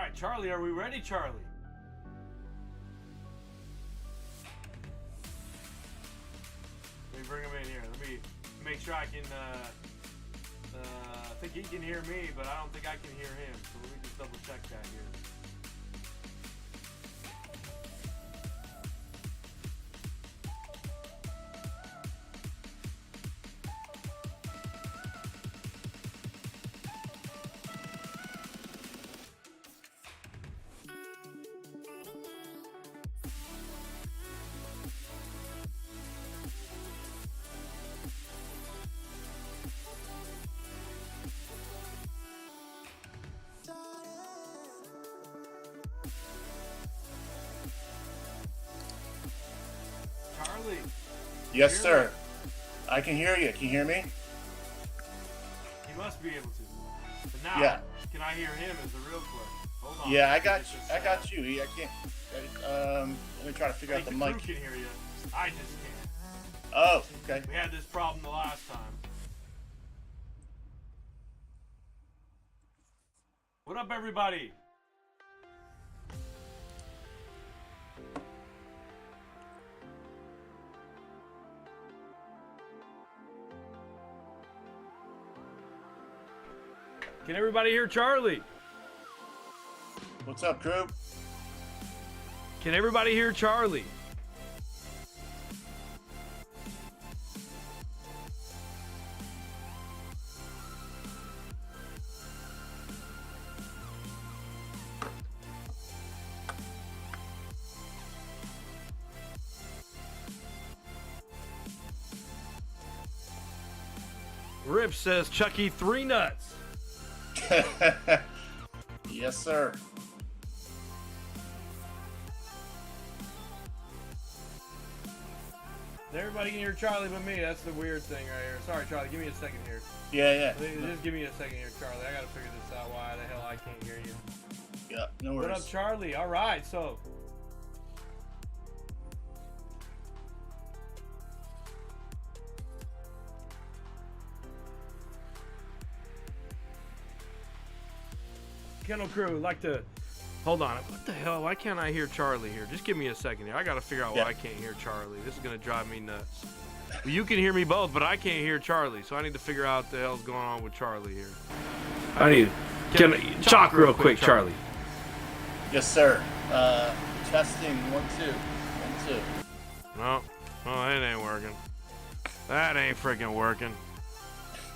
right, Charlie, are we ready, Charlie? Let me bring him in here. Let me make sure I can, I think he can hear me, but I don't think I can hear him. So let me just double check that here. Charlie. Yes, sir. I can hear you. Can you hear me? He must be able to. But now, Yeah. can I hear him is the real question. Hold on. Yeah, I got you. I got you. I can't. Let me try to figure out the The mic. crew can hear you. I just can't. Oh, okay. We had this problem the last time. What up, everybody? Can everybody hear Charlie? What's up, crew? Can everybody hear Charlie? Rip says Chucky 3 nuts. Yes, sir. Everybody can hear Charlie but me. That's the weird thing right here. Sorry, Charlie. Give me a second here. Yeah. Just give me a second here, Charlie. I gotta figure this out. Why the hell I can't hear you? Yeah, no worries. What up, Charlie? All right, so. Kennel Crew, like to. Hold on. What the hell? Why can't I hear Charlie here? Just give me a second here. I gotta figure out why I can't hear Charlie. This is gonna drive me nuts. Well, you can hear me both, but I can't hear Charlie, so I need to figure out what the hell's going on with Charlie here. I need to talk real quick, Charlie. Yes, sir. Testing 1 2 1 2. No, it ain't working. That ain't freaking working.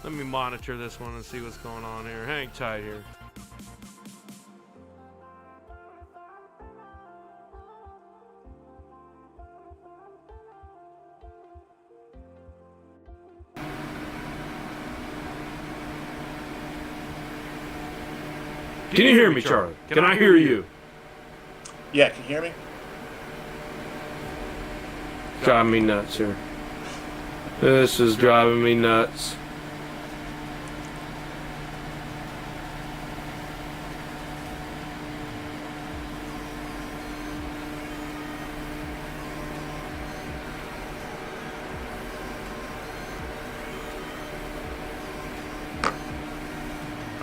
Let me monitor this one and see what's going on here. Hang tight here. Can you hear me, Charlie? Can I hear you? Yeah, can you hear me? Driving me nuts here. This is driving me nuts.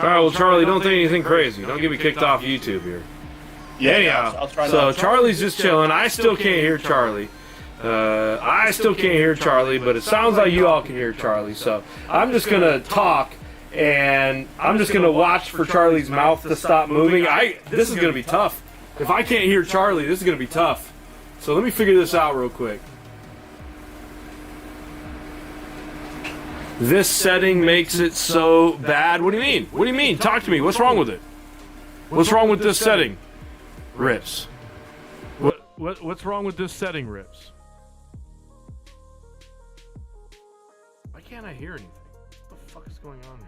All right, well, Charlie, don't think anything crazy. Don't get me kicked off YouTube here. Yeah, Anyhow, I'll try so that. Charlie's just chilling. I still can't hear Charlie. I still can't hear Charlie, but it sounds like you all can hear Charlie. So I'm just going to talk, and I'm just going to watch for Charlie's mouth to stop moving. This is going to be tough. If I can't hear Charlie, this is going to be tough. So let me figure this out real quick. This setting makes it so bad. What do you mean? What do you mean? Talk to me. What's wrong with it? What's wrong with this setting? Rips. What's wrong with this setting, Rips? Why can't I hear anything? What the fuck is going on here?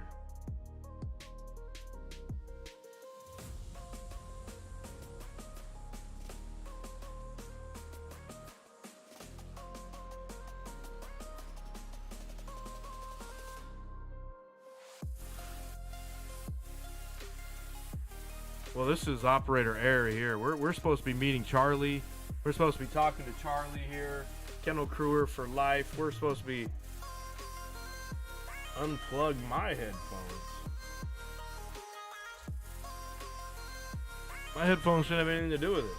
Well, this is operator error here. We're supposed to be meeting Charlie. We're supposed to be talking to Charlie here. Kennel Crewer for life. We're supposed to be unplug my headphones. My headphones shouldn't have anything to do with it.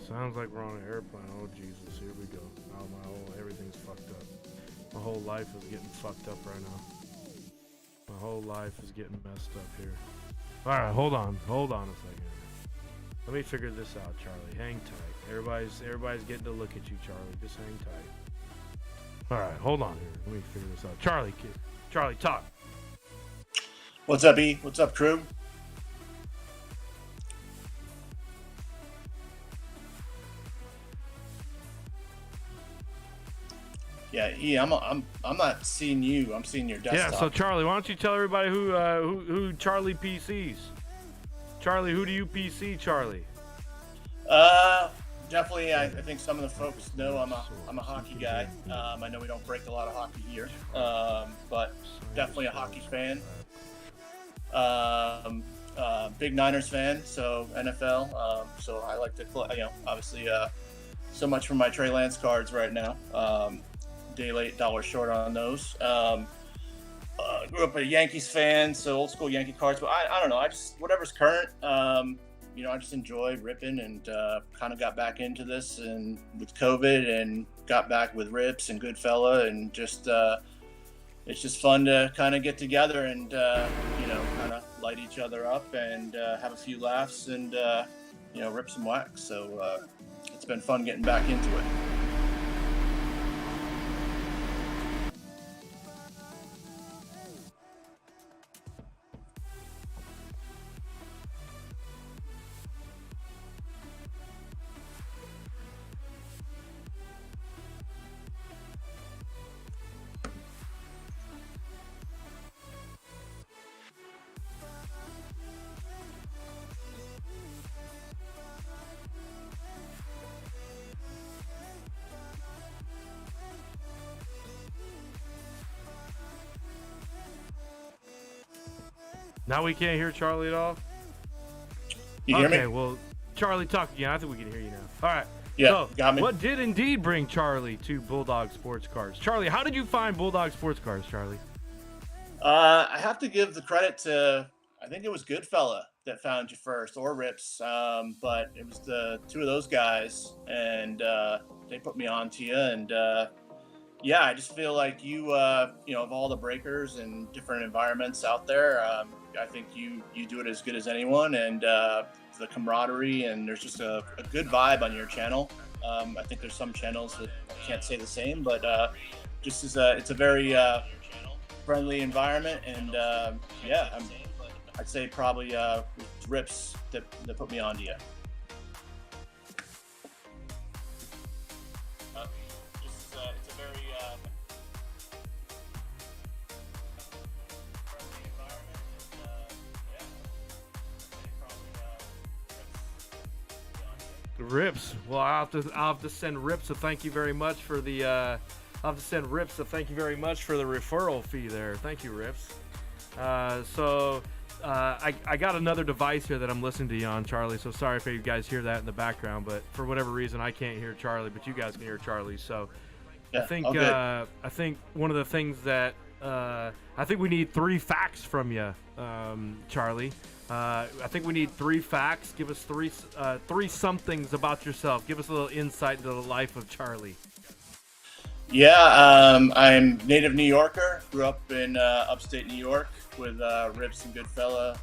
Sounds like we're on an airplane. Oh Jesus, here we go. Oh, everything's fucked up. My whole life is getting fucked up right now. My whole life is getting messed up here. All right, hold on a second. Let me figure this out, Charlie. Hang tight. Everybody's getting to look at you, Charlie. Just hang tight. All right, hold on here. Let me figure this out. Charlie, talk. What's up, E? What's up, crew? Yeah, E, I'm not seeing you. I'm seeing your desktop. Yeah, so Charlie, why don't you tell everybody who Charlie PCs? Charlie, who do you PC, Charlie? Definitely. I think some of the folks know I'm a hockey guy. I know we don't break a lot of hockey here, but definitely a hockey fan. Big Niners fan, so NFL. So I like to, obviously, so much for my Trey Lance cards right now. Day late, dollar short on those. Grew up a Yankees fan, so old school Yankee cards. But I don't know. I just whatever's current. I just enjoy ripping and kind of got back into this and with COVID and got back with Rips and Goodfella and just it's just fun to kind of get together and kind of light each other up and have a few laughs and rip some wax. So it's been fun getting back into it. Now we can't hear Charlie at all? You hear me? Okay, well, Charlie, talk again. I think we can hear you now. All right. Yeah, so, got me. What did indeed bring Charlie to Bulldog Sports Cards? Charlie, how did you find Bulldog Sports Cards, Charlie? I have to give the credit to, I think it was Goodfella that found you first, or Rips, but it was the two of those guys, and they put me on to you, and I just feel like you, of all the breakers and different environments out there, I think you do it as good as anyone, and the camaraderie, and there's just a good vibe on your channel. I think there's some channels that can't say the same, but it's a very friendly environment, and I'd say probably Rips that put me on to you. It's a very friendly environment, and Rips. Well, I'll have to send Rips a thank you very much for the I'll have to send Rips a thank you very much for the referral fee there. Thank you, Rips. I got another device here that I'm listening to you on, Charlie, so sorry if you guys hear that in the background, but for whatever reason I can't hear Charlie, but you guys can hear Charlie. So yeah, I think one of the things that I think we need 3 facts from you, Charlie. I think we need 3 facts. Give us three somethings about yourself. Give us a little insight into the life of Charlie. Yeah, I'm native New Yorker. Grew up in upstate New York with Rips and Goodfella.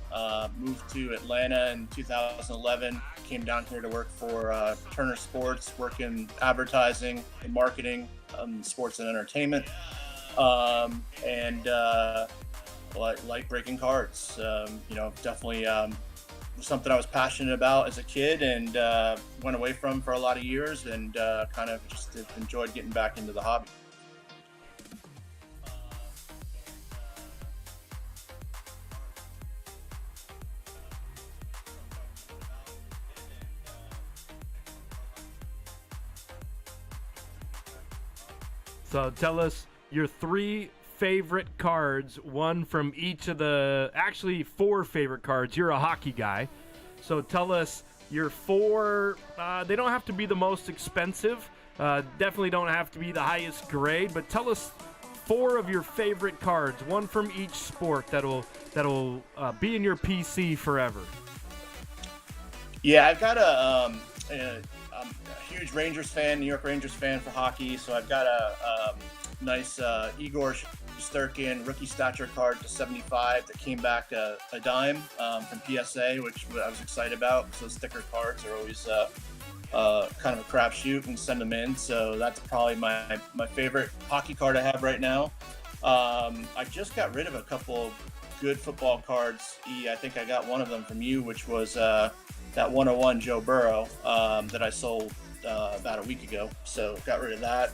Moved to Atlanta in 2011. Came down here to work for Turner Sports, work in advertising and marketing, sports and entertainment, and like breaking cards. Definitely something I was passionate about as a kid and went away from for a lot of years, and kind of just enjoyed getting back into the hobby. So tell us your 3 favorite cards, one from each of the, actually 4 favorite cards. You're a hockey guy. So tell us your 4, they don't have to be the most expensive, definitely don't have to be the highest grade, but tell us 4 of your favorite cards, one from each sport that'll be in your PC forever. Yeah, I've got I'm a huge Rangers fan, New York Rangers fan for hockey, so I've got a nice Igor Shesterkin rookie stature card to 75 that came back a dime from PSA, which I was excited about because those sticker cards are always kind of a crapshoot and send them in. So that's probably my favorite hockey card I have right now. I just got rid of a couple good football cards. I think I got one of them from you, which was that 101 Joe Burrow that I sold about a week ago. So got rid of that.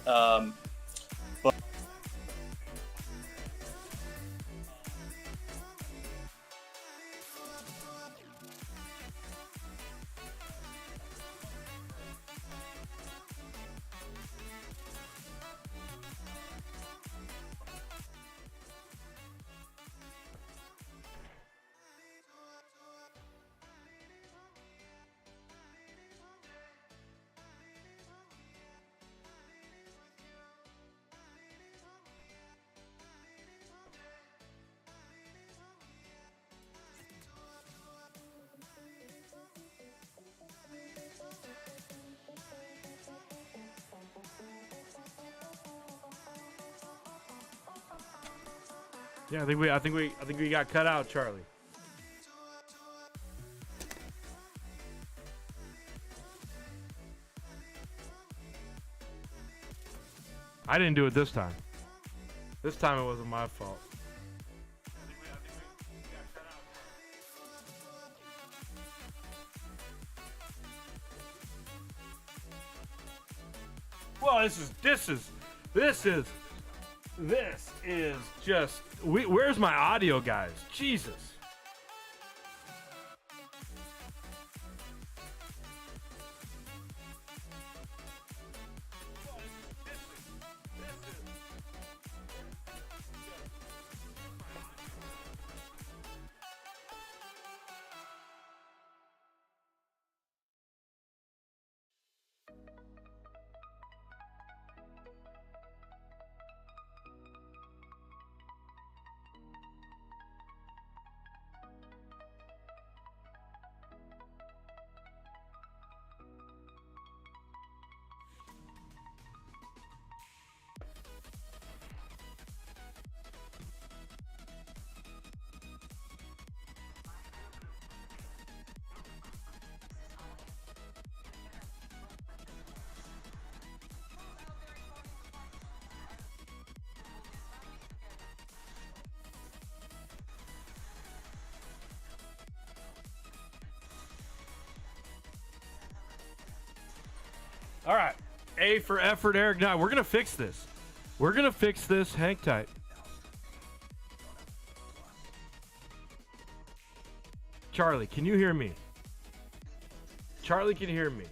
Yeah, I think we got cut out, Charlie. I didn't do it this time. This time it wasn't my fault. Well, this is just. Where's my audio, guys? Jesus. All right. A for effort, Eric. Now, we're going to fix this. We're going to fix this. Hang tight. Charlie, can you hear me? Charlie can hear me.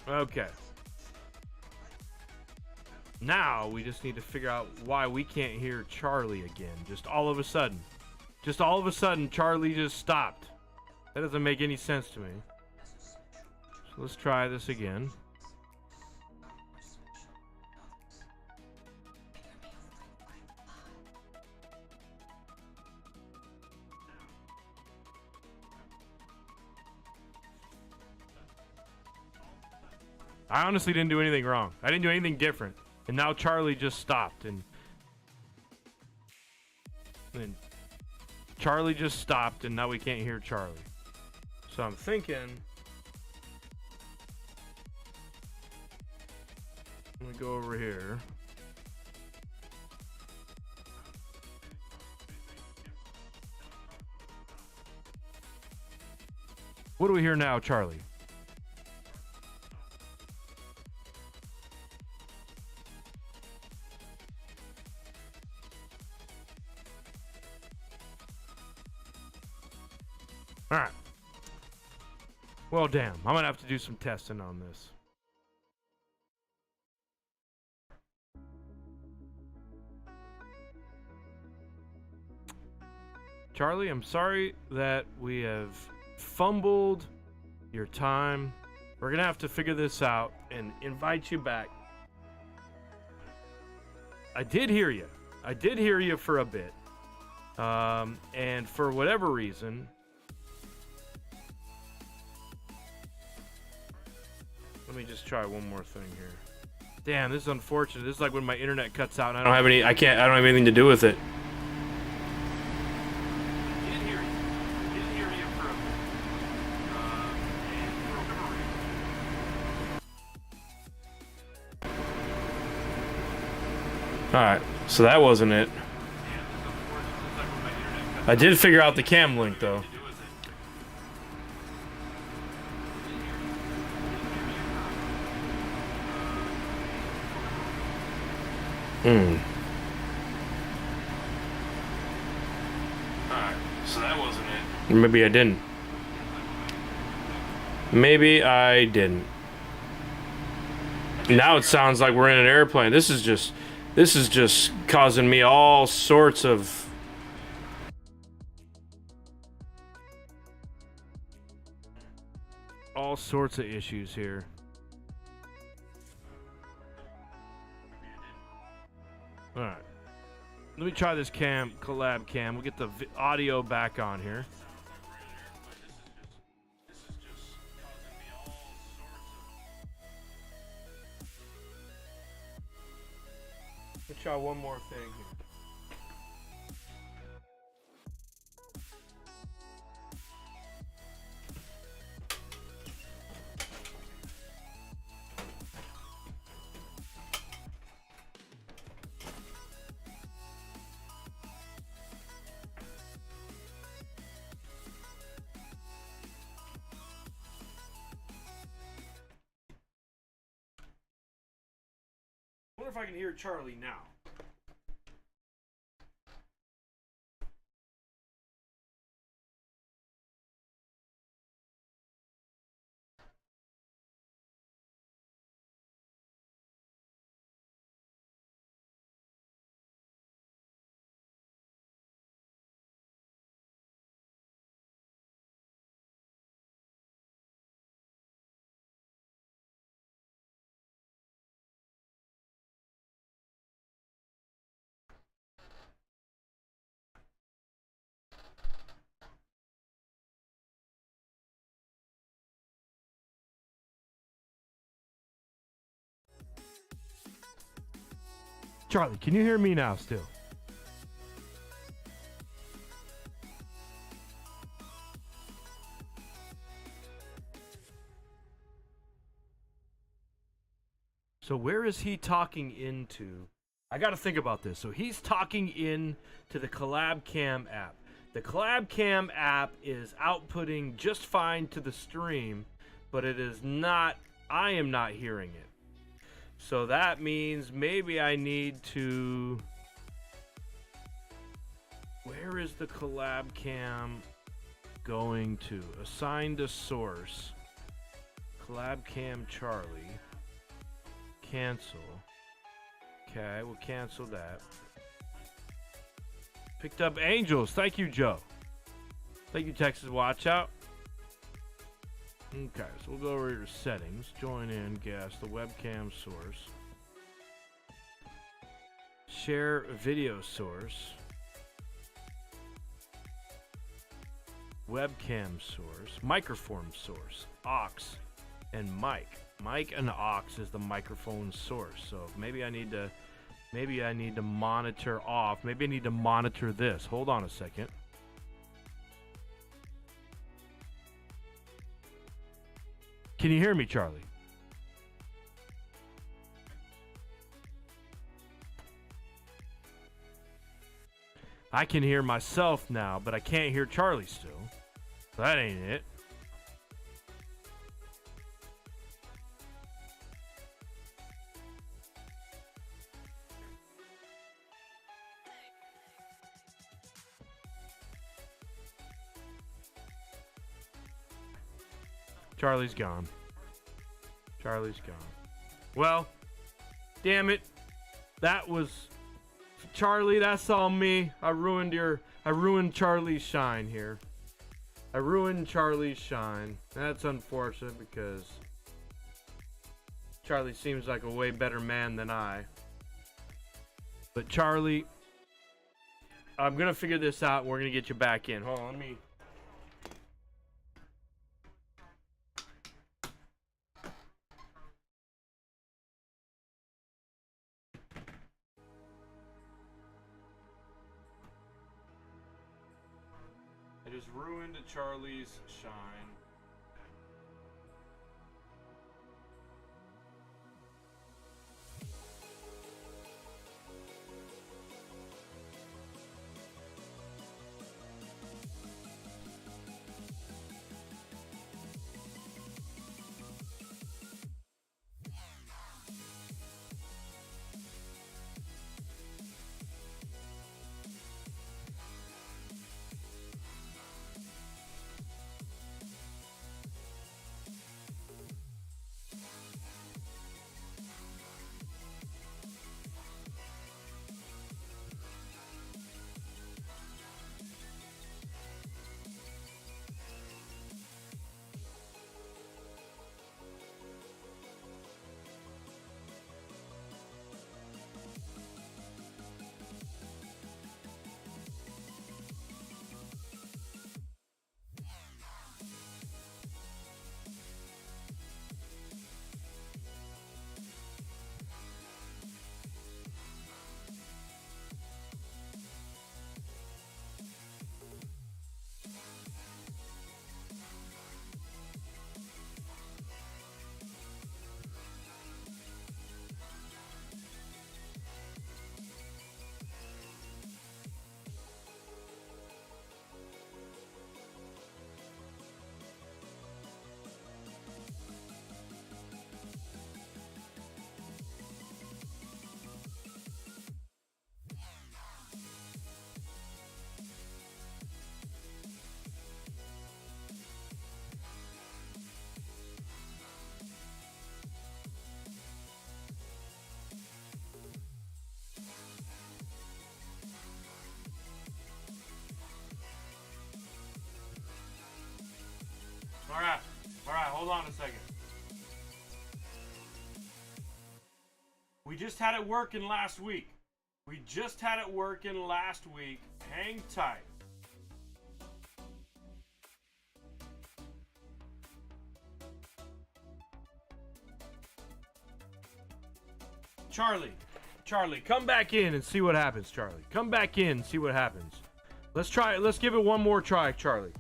Okay. Now, we just need to figure out why we can't hear Charlie again. Just all of a sudden. Charlie just stopped. That doesn't make any sense to me. So let's try this again. I honestly didn't do anything wrong. I didn't do anything different. And now Charlie just stopped. And Charlie just stopped, and now we can't hear Charlie. So I'm thinking, let me go over here. What do we hear now, Charlie? All right. Well, damn. I'm going to have to do some testing on this. Charlie, I'm sorry that we have fumbled your time. We're going to have to figure this out and invite you back. I did hear you. I did hear you for a bit. And for whatever reason, let me just try one more thing here. Damn, this is unfortunate. This is like when my internet cuts out and I don't have anything to do with it. I did hear you. I did hear you for a bit. And for whatever reason. Alright, so that wasn't it. I did figure out the cam link though. Alright, so that wasn't it. Maybe I didn't. Maybe I didn't. Now it sounds like we're in an airplane. This is just causing me all sorts of issues here. All right, let me try this collab cam. We'll get the audio back on here. Let's try one more thing here. I wonder if I can hear Charlie now. Charlie, can you hear me now still? So where is he talking into? I got to think about this. So he's talking in to the Collab Cam app. The Collab Cam app is outputting just fine to the stream, but it is not, I am not hearing it. So that means maybe I need to, where is the Collab Cam going to? Assigned a source. Collab Cam Charlie. Cancel. Okay, we'll cancel that. Picked up Angels. Thank you, Joe. Thank you, Texas Watch Out. Okay, so we'll go over here to settings, join in, guest, the webcam source, share video source, webcam source, microphone source, aux, and mic. Mic and aux is the microphone source. So maybe I need to monitor off. Maybe I need to monitor this. Hold on a second. Can you hear me, Charlie? I can hear myself now, but I can't hear Charlie still. That ain't it. Charlie's gone. Charlie's gone. Well, damn it. That was Charlie, that's on me. I ruined Charlie's shine here. I ruined Charlie's shine. That's unfortunate because Charlie seems like a way better man than I. But Charlie, I'm going to figure this out and we're going to get you back in. Hold on, let me... I just ruined Charlie's shine. Alright, hold on a second. We just had it working last week. Hang tight. Charlie, come back in and see what happens, Charlie. Come back in and see what happens. Let's try it. Let's give it one more try, Charlie.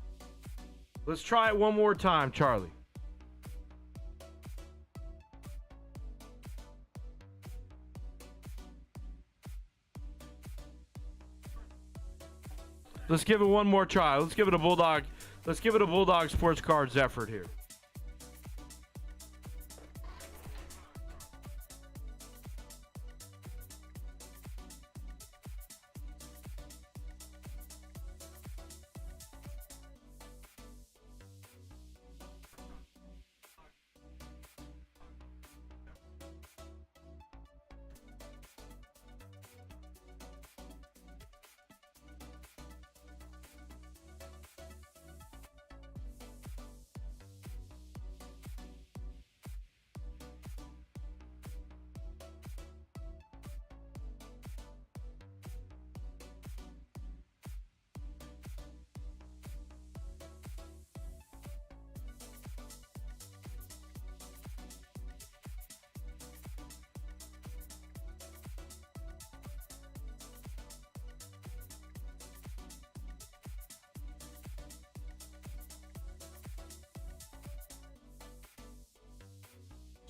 Let's try it one more time, Charlie. Let's give it one more try. Let's give it a Bulldog. Let's give it a Bulldog Sports Cards effort here.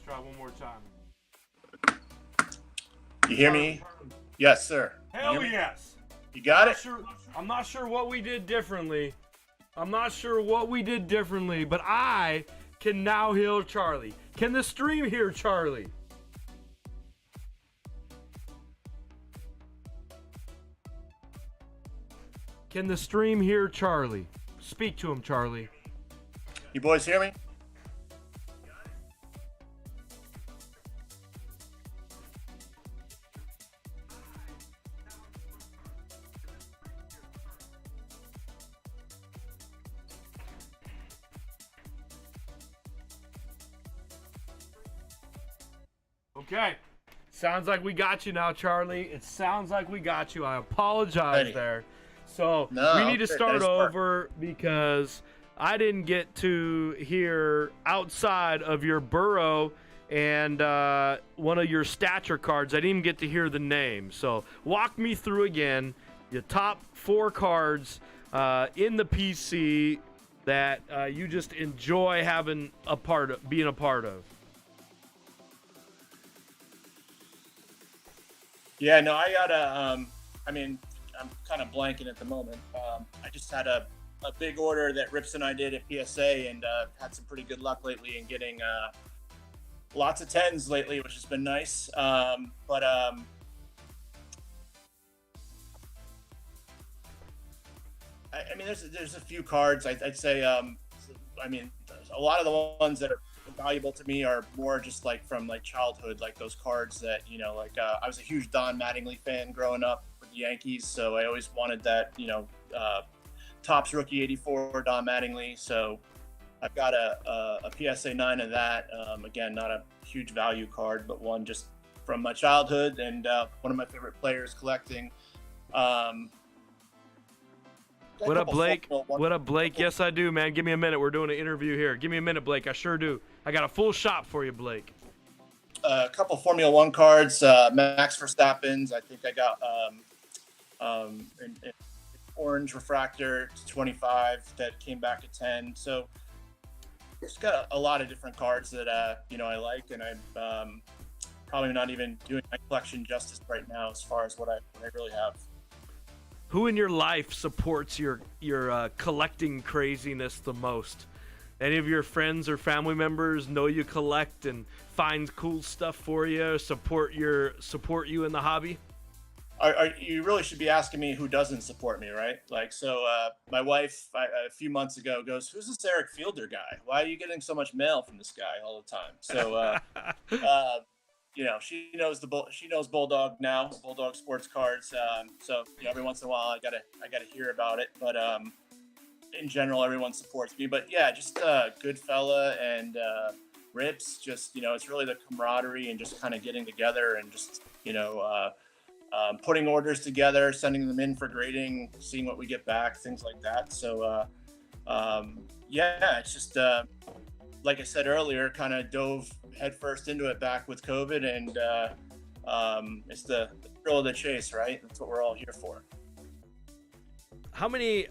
Try one more time. You hear me? Yes, sir. Hell yes. You got it? I'm not sure what we did differently. But I can now heal Charlie. Can the stream hear Charlie? Can the stream hear Charlie? Speak to him, Charlie. You boys hear me? Okay. Sounds like we got you now, Charlie. It sounds like we got you. I apologize there. So we need to start over because I didn't get to hear outside of your Burrow and one of your stature cards. I didn't even get to hear the name. So walk me through again your top 4 cards in the PC that you just enjoy having being a part of. Yeah, no, I got I mean, I'm kind of blanking at the moment. I just had a big order that Rips and I did at PSA, and had some pretty good luck lately in getting lots of 10s lately, which has been nice. I mean, there's a few cards. I'd say, I mean, a lot of the ones that are valuable to me are more just like from like childhood, like those cards that, you know, like I was a huge Don Mattingly fan growing up with the Yankees, so I always wanted that, you know, Topps rookie 84 Don Mattingly. So I've got a PSA 9 of that. Again, not a huge value card, but one just from my childhood and one of my favorite players collecting. What up, Blake? What up, Blake? Yes, I do, man. Give me a minute. We're doing an interview here. Give me a minute, Blake. I sure do. I got a full shop for you, Blake. A couple Formula One cards, Max Verstappen's. I think I got an orange refractor to 25 that came back at 10. So it's got a lot of different cards that you know, I like, and I'm probably not even doing my collection justice right now as far as what I really have. Who in your life supports your collecting craziness the most? Any of your friends or family members know you collect and find cool stuff for you, support you in the hobby? You really should be asking me who doesn't support me, right? Like, so my wife a few months ago goes, "Who's this Eric Fielder guy? Why are you getting so much mail from this guy all the time?" So you know, she knows Bulldog now, Bulldog sports cards. So you know, every once in a while, I gotta hear about it. But in general, everyone supports me. But yeah, just good fella and Rips. Just, you know, it's really the camaraderie and just kind of getting together and just, you know, putting orders together, sending them in for grading, seeing what we get back, things like that. So yeah, it's just like I said earlier, kind of dove headfirst into it back with COVID, and it's the thrill of the chase, right? That's what we're all here for. How many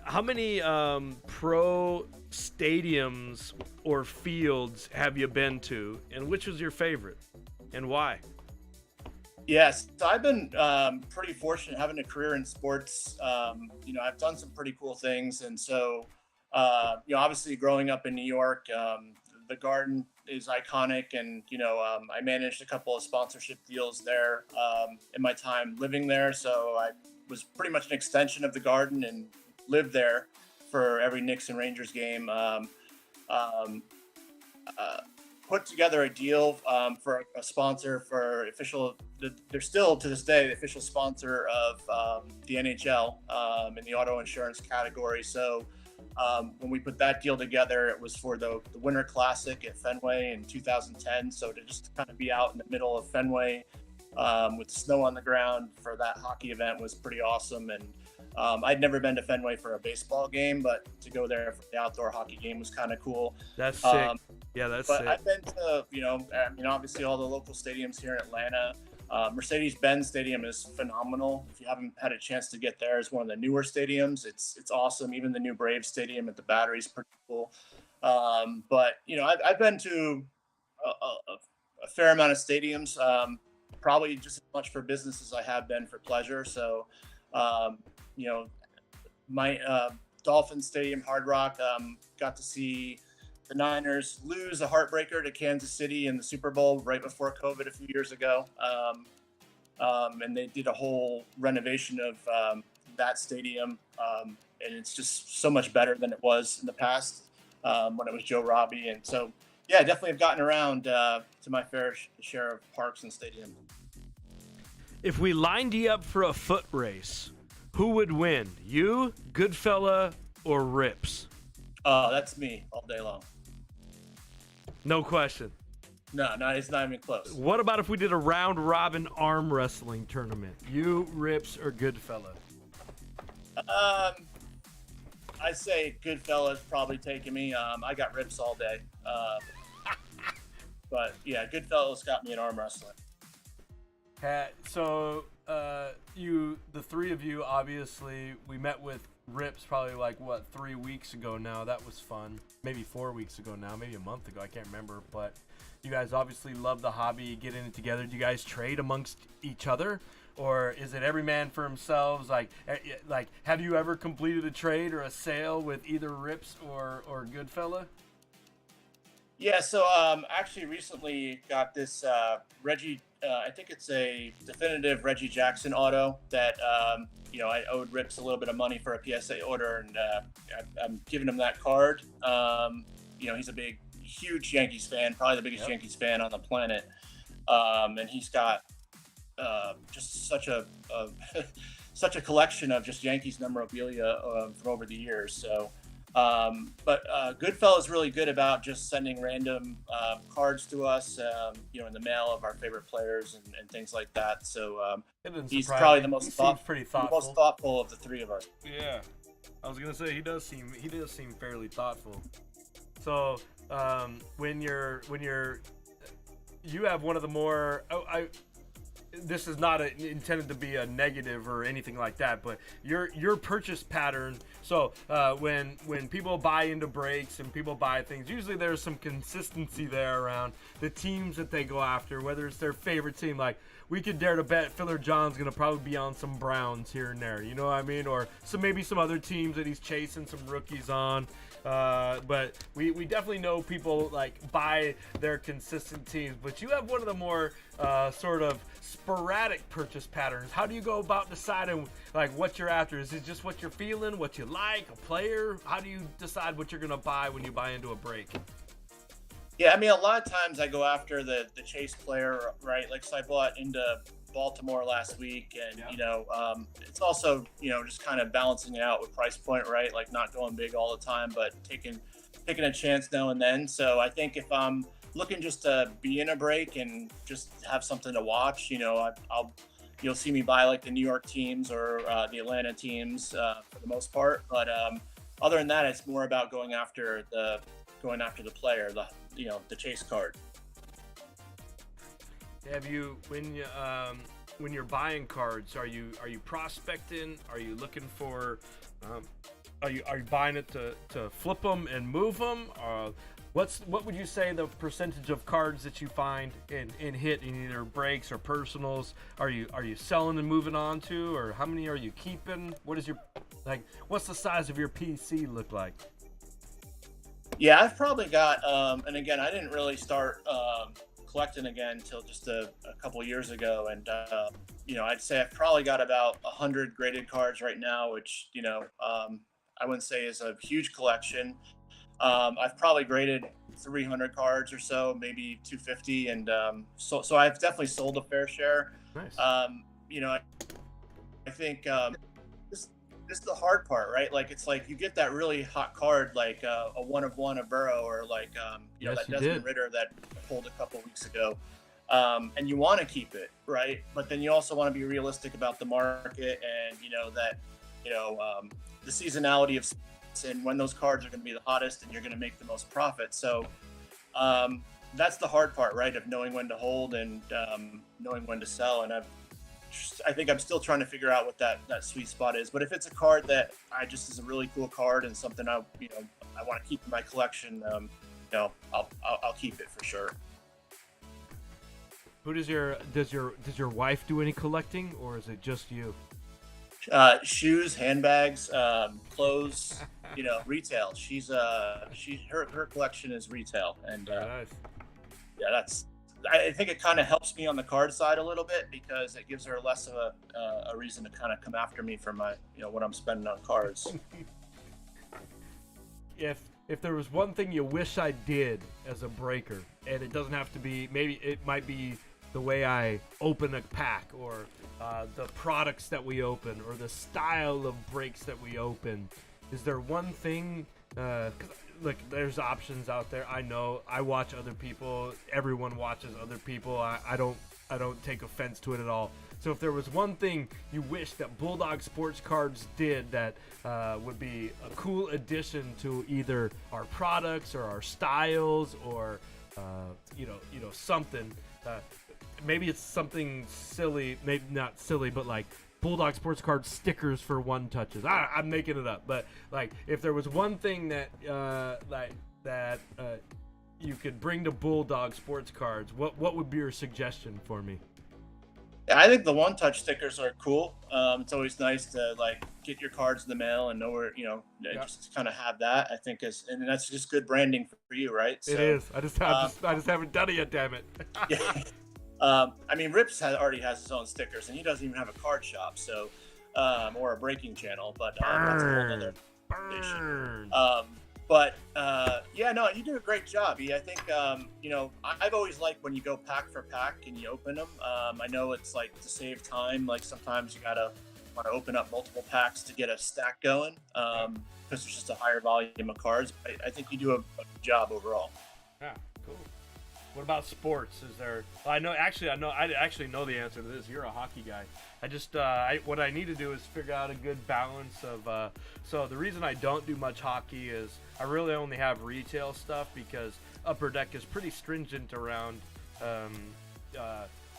pro stadiums or fields have you been to, and which was your favorite, and why? Yes, so I've been pretty fortunate having a career in sports. You know, I've done some pretty cool things, and so you know, obviously growing up in New York, the Garden is iconic, and you know, I managed a couple of sponsorship deals there in my time living there. So I was pretty much an extension of the Garden and lived there for every Knicks and Rangers game. Put together a deal for a sponsor for official. They're still to this day the official sponsor of the NHL in the auto insurance category. So when we put that deal together, it was for the Winter Classic at Fenway in 2010. So to just kind of be out in the middle of Fenway with snow on the ground for that hockey event was pretty awesome. And I'd never been to Fenway for a baseball game, but to go there for the outdoor hockey game was kind of cool. That's sick. Yeah, that's sick. But I've been to, you know, obviously all the local stadiums here in Atlanta. Mercedes-Benz Stadium is phenomenal. If you haven't had a chance to get there, it's one of the newer stadiums. It's awesome. Even the new Braves Stadium at the Battery is pretty cool. But you know, I've been to a fair amount of stadiums, probably just as much for business as I have been for pleasure. So, you know, my Dolphins Stadium, Hard Rock, got to see the Niners lose a heartbreaker to Kansas City in the Super Bowl right before COVID a few years ago. And they did a whole renovation of that stadium. And it's just so much better than it was in the past when it was Joe Robbie. And so, yeah, definitely have gotten around to my fair share of parks and stadiums. If we lined you up for a foot race, who would win? You, Goodfella, or Rips? That's me all day long. No question. No, it's not even close. What about if we did a round robin arm wrestling tournament? You, Rips, or Goodfella? I'd say Goodfellas probably taking me. I got Rips all day. But yeah, Goodfellas got me in arm wrestling. So the three of you, obviously, we met with Rips probably like 3 weeks ago now. That was fun. Maybe 4 weeks ago now, maybe a month ago. I can't remember. But you guys obviously love the hobby, getting it together. Do you guys trade amongst each other, or is it every man for themselves? Like have you ever completed a trade or a sale with either Rips or Goodfella? Yeah, so actually recently got this Reggie. I think it's a definitive Reggie Jackson auto that I owed Rips a little bit of money for a PSA order, and I'm giving him that card. He's a huge Yankees fan, probably the biggest Yankees fan on the planet, and he's got just such a such a collection of just Yankees memorabilia from over the years. So. But Goodfella is really good about just sending random cards to us, in the mail of our favorite players and things like that. So he's probably the most thoughtful of the three of us. Yeah, I was gonna say he does seem fairly thoughtful. So when you have one of the more this is not intended to be a negative or anything like that, but your purchase pattern. So when people buy into breaks and people buy things, usually there's some consistency there around the teams that they go after, whether it's their favorite team. Like we could dare to bet Filler John's gonna probably be on some Browns here and there, you know what I mean? Or maybe some other teams that he's chasing some rookies on. But we definitely know people like buy their consistent teams. But you have one of the more sort of sporadic purchase patterns. How do you go about deciding like what you're after? Is it just what you're feeling, what you like, a player? How do you decide what you're gonna buy when you buy into a break? Yeah, I mean, a lot of times I go after the chase player, right? Like, so I bought into Baltimore last week, and it's also just kind of balancing it out with price point, right? Like not going big all the time, but taking a chance now and then. So I think if I'm looking just to be in a break and just have something to watch, you'll see me buy like the New York teams or the Atlanta teams for the most part. But other than that, it's more about going after the player, the chase card. Have you when you're buying cards, are you prospecting? Are you looking for? Are you buying it to flip them and move them? What would you say the percentage of cards that you find in hit in either breaks or personals are you selling and moving on to, or how many are you keeping? What's the size of your PC look like? Yeah, I've probably got and again, I didn't really start collecting again until just a couple years ago, and I'd say I've probably got about 100 graded cards right now, which I wouldn't say is a huge collection. I've probably graded 300 cards or so, maybe 250, and so I've definitely sold a fair share. Nice. I think this is the hard part, right? Like it's like you get that really hot card, like a 1/1 of Burrow, or like that Desmond Ritter that I pulled a couple weeks ago, and you want to keep it, right? But then you also want to be realistic about the market, and the seasonality of and when those cards are going to be the hottest and you're going to make the most profit. So that's the hard part, right? Of knowing when to hold and knowing when to sell. And I think I'm still trying to figure out what that sweet spot is. But if it's a card that is a really cool card and something I want to keep in my collection, I'll keep it for sure. Who does your wife do any collecting, or is it just you? Shoes, handbags, clothes, retail. Her collection is retail, and nice. Yeah, I think it kind of helps me on the card side a little bit, because it gives her less of a reason to kind of come after me for my what I'm spending on cards. If there was one thing you wish I did as a breaker, and it doesn't have to be, maybe it might be the way I open a pack, or the products that we open, or the style of breaks that we open. Is there one thing? Because look, there's options out there. I know. I watch other people. Everyone watches other people. I don't take offense to it at all. So if there was one thing you wish that Bulldog Sports Cards did that would be a cool addition to either our products or our styles or something, maybe it's something silly, maybe not silly, but like Bulldog Sports Cards stickers for one touches. I'm making it up, but like if there was one thing that you could bring to Bulldog Sports Cards, what would be your suggestion for me? Yeah, I think the one-touch stickers are cool. It's always nice to like get your cards in the mail and know where just kind of have that. I think and that's just good branding for you, right? It is. I just haven't done it yet. Damn it. Yeah. I mean, Rips already has his own stickers, and he doesn't even have a card shop, so or a breaking channel. But that's a whole other conversation. Yeah, no, you do a great job. I think, I've always liked when you go pack for pack and you open them. I know it's like to save time. Like sometimes you want to open up multiple packs to get a stack going because there's just a higher volume of cards. I think you do a good job overall. Yeah, cool. What about sports? Is there? I actually know the answer to this. You're a hockey guy. I just what I need to do is figure out a good balance of. So the reason I don't do much hockey is I really only have retail stuff because Upper Deck is pretty stringent around.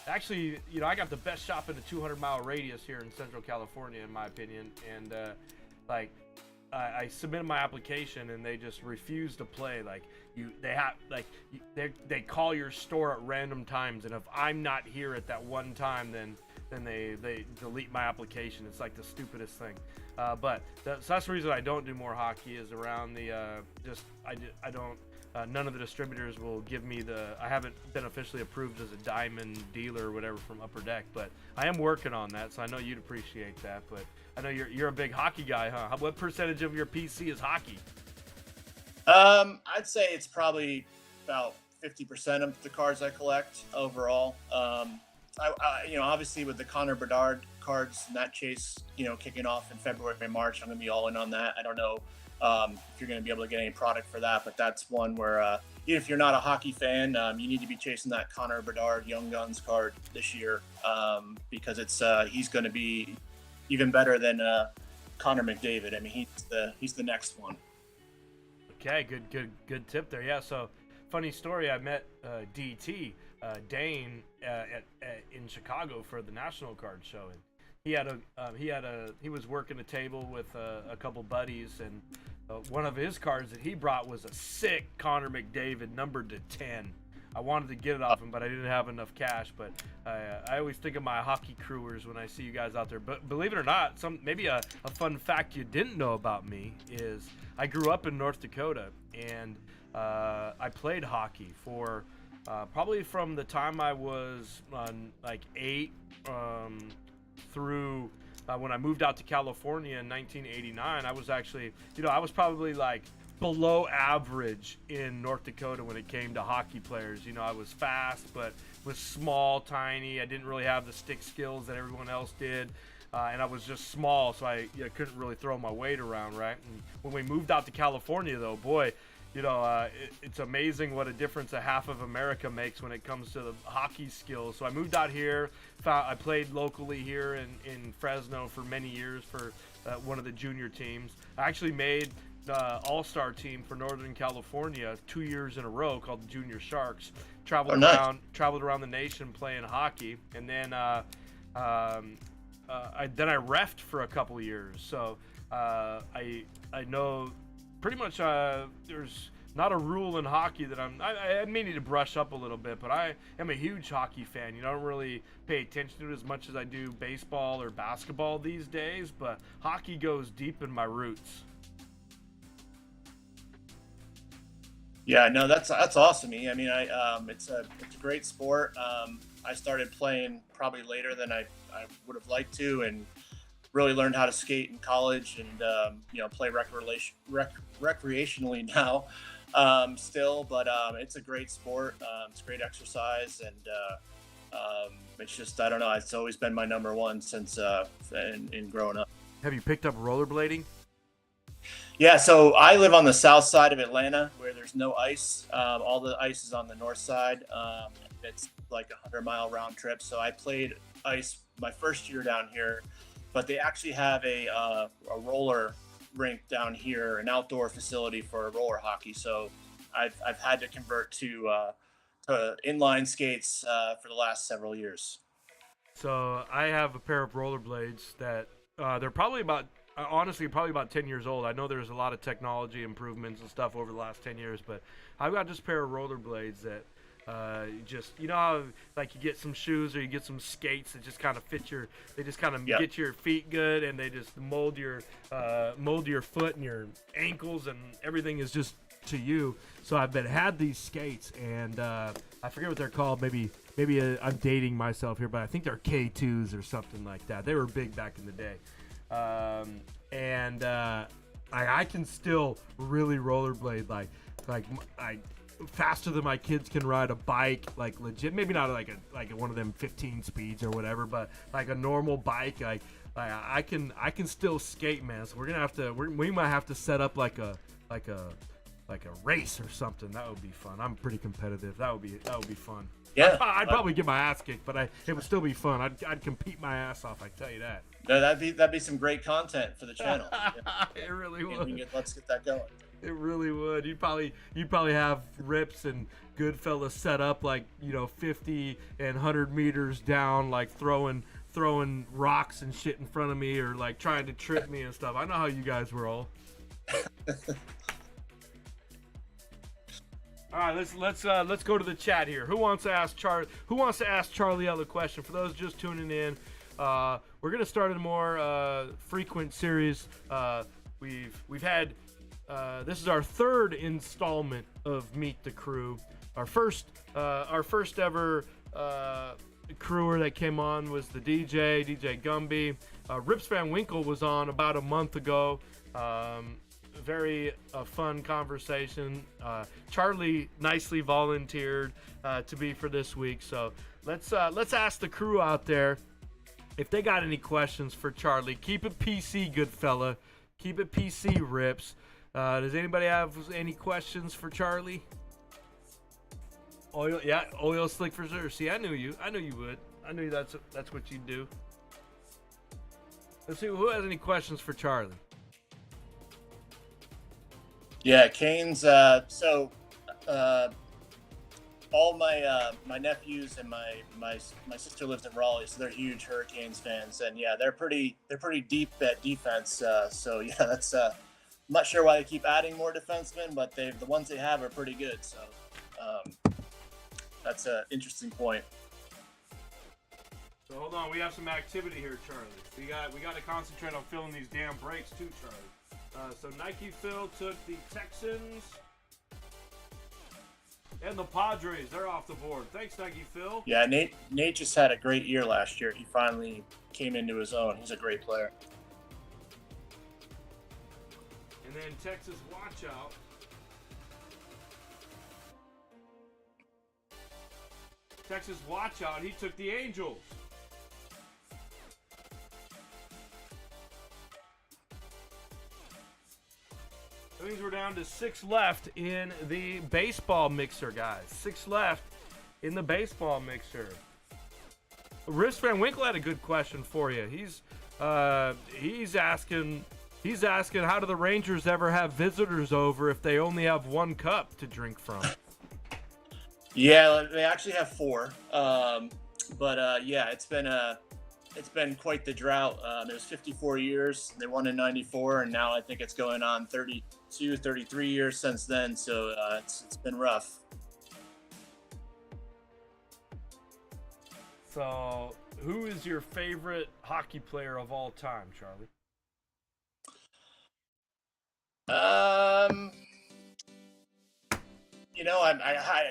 Actually, I got the best shop in a 200-mile radius here in Central California, in my opinion, and I submitted my application and they just refuse to play. They call your store at random times, and if I'm not here at that one time, then they delete my application. It's like the stupidest thing. So that's the reason I don't do more hockey is around the I don't. None of the distributors will give me I haven't been officially approved as a diamond dealer or whatever from Upper Deck, but I am working on that, so I know you'd appreciate that. But I know you're a big hockey guy, huh? What percentage of your PC is hockey? I'd say it's probably about 50% of the cards I collect overall. Obviously with the Connor Bedard cards and that chase, kicking off in February and March, I'm gonna be all in on that. I don't know if you're going to be able to get any product for that, but that's one where even if you're not a hockey fan, you need to be chasing that Connor Bedard Young Guns card this year because he's going to be even better than Connor McDavid. I mean, he's the next one. Okay, good tip there. Yeah, so funny story. I met DT Dane in Chicago for the National Card Show, and he was working a table with a couple buddies, and one of his cards that he brought was a sick Connor McDavid numbered to 10. I wanted to get it off him, but I didn't have enough cash. But I always think of my hockey crewers when I see you guys out there. But believe it or not, maybe a fun fact you didn't know about me is I grew up in North Dakota, and I played hockey for probably from the time I was 8 through when I moved out to California in 1989. I was actually, I was probably like below average in North Dakota when it came to hockey players. I was fast, but was small, tiny. I didn't really have the stick skills that everyone else did. And I was just small, so I couldn't really throw my weight around, right? And when we moved out to California, though, boy, it's amazing what a difference a half of America makes when it comes to the hockey skills. So I moved out here. I played locally here in Fresno for many years for one of the junior teams. I actually made the all-star team for Northern California 2 years in a row called the Junior Sharks. Traveled around the nation playing hockey, and then I reffed for a couple of years. So I know pretty much there's not a rule in hockey that I may need to brush up a little bit, but I am a huge hockey fan. I don't really pay attention to it as much as I do baseball or basketball these days, but hockey goes deep in my roots. Yeah, no, that's awesome. I mean, it's a great sport. I started playing probably later than I would have liked to, and really learned how to skate in college, and play recreationally now still. But it's a great sport. It's great exercise, and it's just, I don't know. It's always been my number one since in growing up. Have you picked up rollerblading? Yeah, so I live on the south side of Atlanta where there's no ice. All the ice is on the north side. It's like 100-mile round trip. So I played ice my first year down here, but they actually have a roller rink down here, an outdoor facility for roller hockey. So I've had to convert to inline skates for the last several years. So I have a pair of rollerblades that they're probably about honestly probably about 10 years old. I know there's a lot of technology improvements and stuff over the last 10 years, but I've got this pair of rollerblades that just how like you get some shoes or you get some skates that just kind of fit your they just kind of Yep. get your feet good, and they just mold your foot and your ankles, and everything is just to you. So I've had these skates, and I forget what they're called. Maybe I'm dating myself here, but I think they're K2s or something like that. They were big back in the day. And I can still really rollerblade like I faster than my kids can ride a bike, like legit. Maybe not like one of them 15 speeds or whatever, but like a normal bike. I can still skate, man. So we might have to set up like a race or something. That would be fun. I'm pretty competitive. That would be fun. Yeah, I'd probably get my ass kicked, but it would still be fun. I'd compete my ass off. I tell you that. no, that'd be some great content for the channel. Yeah. It really would. Let's get that going. It really would. You'd probably have Rips and Goodfellas set up like 50 and 100 meters down, like throwing rocks and shit in front of me, or like trying to trip me and stuff. I know how you guys were all. All right, let's go to the chat here. Who wants to ask Charlie L a question? For those just tuning in, we're gonna start a more frequent series. We've had this is our third installment of Meet the Crew. Our first ever crewer that came on was the DJ Gumby. Rips Van Winkle was on about a month ago. Very fun conversation. Charlie nicely volunteered to be for this week. So let's ask the crew out there if they got any questions for Charlie. Keep it PC, good fella. Keep it PC, Rips. Does anybody have any questions for Charlie? Oil slick for sure. See, I knew you would. I knew that's what you'd do. Let's see who has any questions for Charlie. Yeah, Canes. All my nephews and my sister lives in Raleigh, so they're huge Hurricanes fans, and yeah, they're pretty deep at defense. So yeah, that's I'm not sure why they keep adding more defensemen, but the ones they have are pretty good. So that's an interesting point. So hold on, we have some activity here, Charlie. We got to concentrate on filling these damn breaks too, Charlie. So Nike Phil took the Texans and the Padres. They're off the board. Thanks, Nike Phil. Yeah, Nate just had a great year last year. He finally came into his own. He's a great player. And then Texas, watch out. Texas, watch out. He took the Angels. That means we're down to 6 left in the baseball mixer, guys. 6 left in the baseball mixer. Rips Van Winkle had a good question for you. He's asking how do the Rangers ever have visitors over if they only have one cup to drink from? Yeah, they actually have 4. But yeah, it's been quite the drought. It was 54 years. They won in 94, and now I think it's going on 32, 33 years since then. So it's been rough. So, who is your favorite hockey player of all time, Charlie? I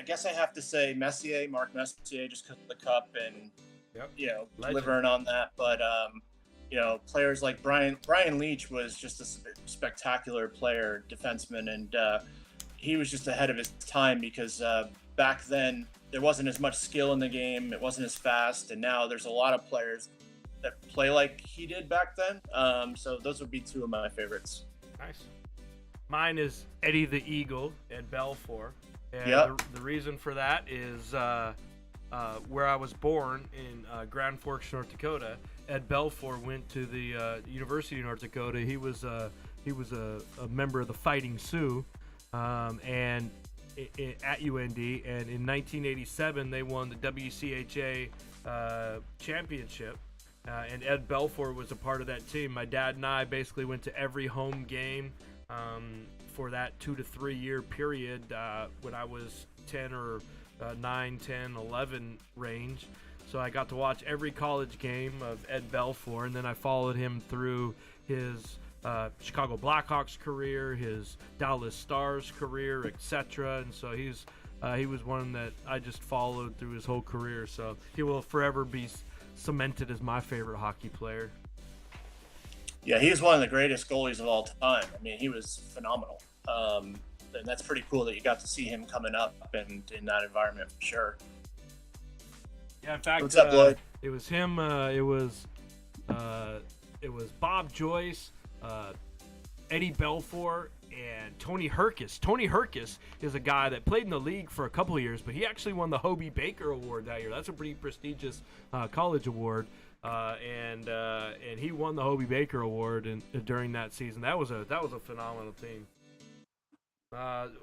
guess I have to say Mark Messier, just because of the cup and Legend. delivering on that. But players like Brian Leach was just a spectacular player, defenseman, and he was just ahead of his time because back then there wasn't as much skill in the game. It wasn't as fast, and now there's a lot of players that play like he did back then. So those would be 2 of my favorites. Nice. Mine is Eddie the Eagle at Belfour. And Yep. the reason for that is where I was born in Grand Forks, North Dakota. Ed Belfour went to the University of North Dakota. He was a member of the Fighting Sioux, and at UND. And in 1987, they won the WCHA championship. And Ed Belfour was a part of that team. My dad and I basically went to every home game for that 2 to 3 year period when I was 10 or 9, 10, 11 range. So I got to watch every college game of Ed Belfour, and then I followed him through his Chicago Blackhawks career, his Dallas Stars career, etc. And so he was one that I just followed through his whole career. So he will forever be cemented as my favorite hockey player. Yeah, he was one of the greatest goalies of all time. I mean, he was phenomenal. And that's pretty cool that you got to see him coming up in that environment for sure. Yeah, in fact, What's up, Lloyd? It was him. It was Bob Joyce, Eddie Belfour, and Tony Herkus. Tony Herkus is a guy that played in the league for a couple of years, but he actually won the Hobie Baker Award that year. That's a pretty prestigious college award, and he won the Hobie Baker Award during that season. That was a phenomenal team.